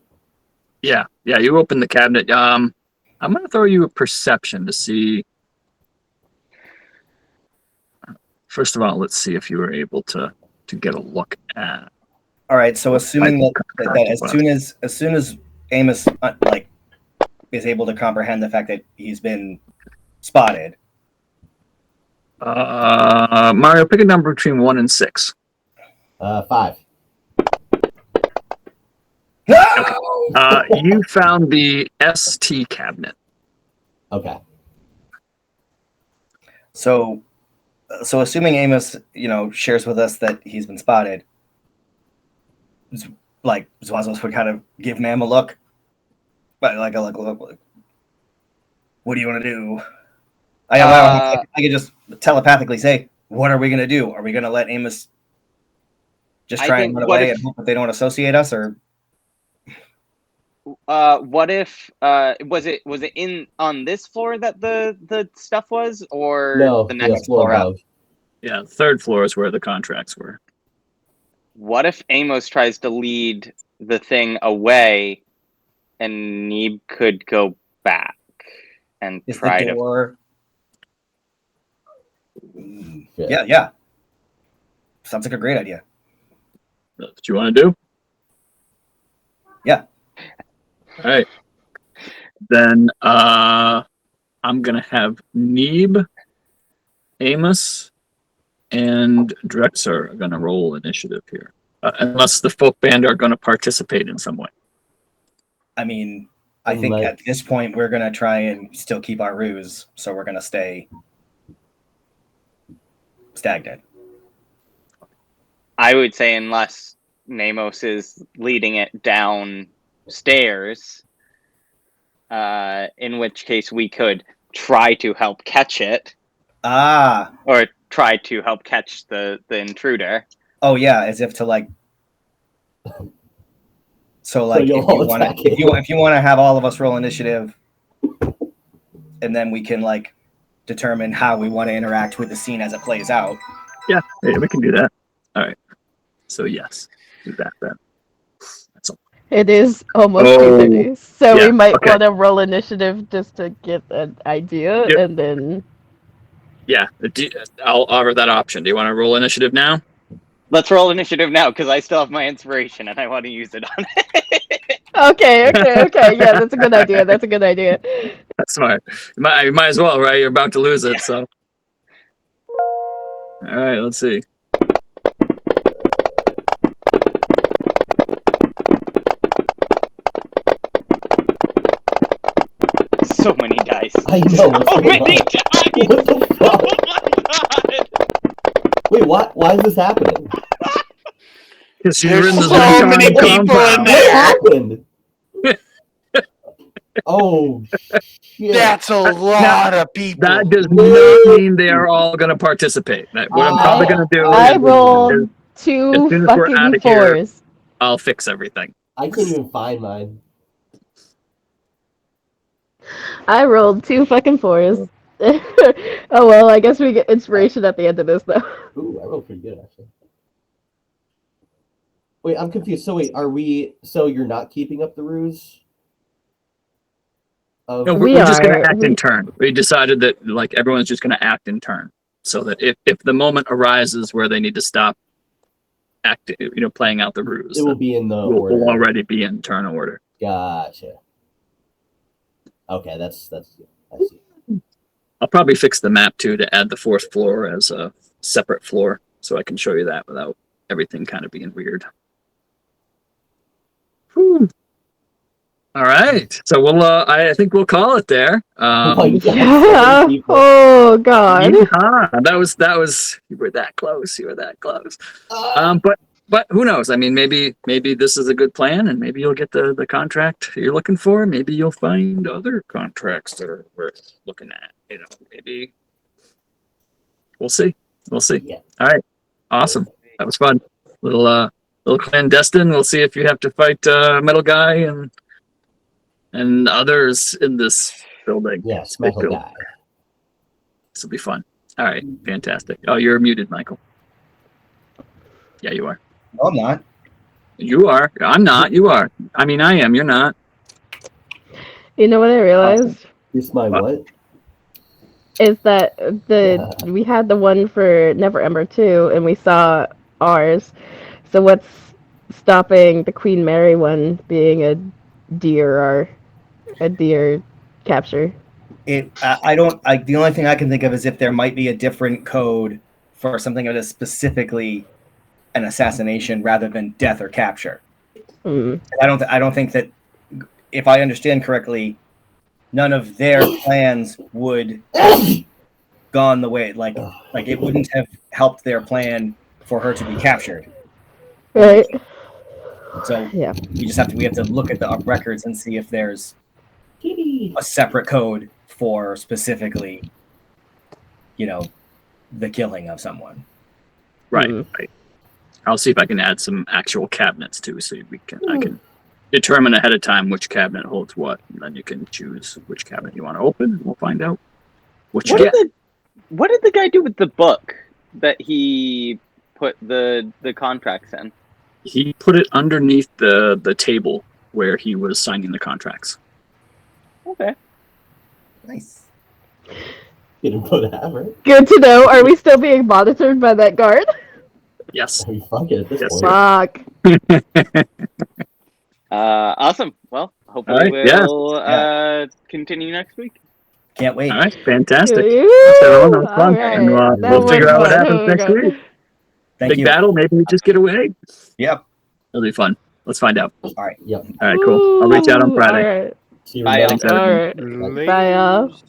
Yeah, you open the cabinet. I'm gonna throw you a perception to see. First of all, let's see if you were able to get a look at. All right, so assuming that as soon as Amos is able to comprehend the fact that he's been spotted. Mario, pick a number between 1 and 6. 5. You found the ST cabinet. Okay. So assuming Amos, shares with us that he's been spotted, like Zwazos would kind of give Mam a look, but like a look. What do you want to do? I could just telepathically say, "What are we gonna do? Are we gonna let Amos just try and run away and hope that they don't associate us, or?" What if was it in on this floor that the stuff was, or No, the next floor floor up? above. Yeah, the third floor is where the contracts were. What if Amos tries to lead the thing away, and Neeb could go back and Is try the to? door? Yeah. Yeah. Sounds like a great idea. That's what you want to do? Yeah. All right. Then I'm gonna have Neeb, Amos, and Drexer are gonna roll initiative here, unless the folk band are gonna participate in some way. I mean, I think at this point we're gonna try and still keep our ruse, so we're gonna stay stagnant. I would say unless Namos is leading it down stairs. In which case we could try to help catch it. Or try to help catch the intruder. Oh yeah, as if to like. So like, if you want to have all of us roll initiative, and then we can like determine how we want to interact with the scene as it plays out. Yeah, we can do that. All right. So yes, do that then. That's all. It is almost 2:30, so we might want to roll initiative just to get an idea, and then. Yeah, I'll offer that option. Do you want to roll initiative now? Let's roll initiative now, because I still have my inspiration and I want to use it on it. Okay. Yeah, that's a good idea. That's smart. You might as well, right? You're about to lose it, so. All right, let's see. So many dice. I know. So many dice. What the fuck? Oh my god. Wait, what? Why is this happening? Because There's so many people in there. What happened? Oh, shit. That's a lot of people. That does not mean they are all going to participate. What I'm probably going to do I is, rolled 2 fucking 4s. I'll fix everything. I can't even find mine. I rolled 2 fucking 4s. Oh well, I guess we get inspiration at the end of this though. Ooh, I rolled pretty good actually. Wait, I'm confused. So wait, so you're not keeping up the ruse? No, we're just going to act in turn. We decided that like everyone's just going to act in turn, so that if the moment arises where they need to stop acting, playing out the ruse, it will be in the order. We'll already be in turn order. Gotcha. Okay, that's I see. I'll probably fix the map too to add the 4th floor as a separate floor, so I can show you that without everything kind of being weird. Whew. All right, so we'll. I think we'll call it there. Yeah. Oh god. Yeah, that was. You were that close. But who knows? I mean, maybe this is a good plan, and maybe you'll get the contract you're looking for. Maybe you'll find other contracts that are worth looking at. Maybe we'll see. Yeah. All right, awesome. That was fun. Little clandestine. We'll see if you have to fight Metal Guy and others in this building. Yes, Metal Guy. This will be fun. All right, fantastic. Oh, you're muted, Michael. Yeah, you are. No, I'm not. You are. I'm not. You are. I mean, I am. You're not. You know what I realized? It's my what? Is that we had the one for Never Ember 2, and we saw ours. So what's stopping the Queen Mary one being a deer capture? The only thing I can think of is if there might be a different code for something that is specifically an assassination rather than death or capture. Mm. I don't think that, if I understand correctly, none of their plans would have gone the way like it wouldn't have helped their plan for her to be captured. Right. So yeah, we have to look at the records and see if there's a separate code for specifically, the killing of someone. Right. Right. I'll see if I can add some actual cabinets too, so I can determine ahead of time which cabinet holds what, and then you can choose which cabinet you want to open, and we'll find out what you get. What did the guy do with the book that he put the contracts in? He put it underneath the table where he was signing the contracts. Okay. Nice. Didn't put that, right? Good to know. Are we still being monitored by that guard? Yes. Are you fucking at this point? Fuck. Awesome. Well, hopefully we'll continue next week. Can't wait. All right, fantastic. Thanks, everyone. That was fun. Right. And we'll figure out what happens next week. Thank you. Battle, maybe we just get away. Yep. It'll be fun. Let's find out. All right. Yep. All right, cool. I'll reach out on Friday. All right. See you Bye, around. y'all. All right. Bye, y'all.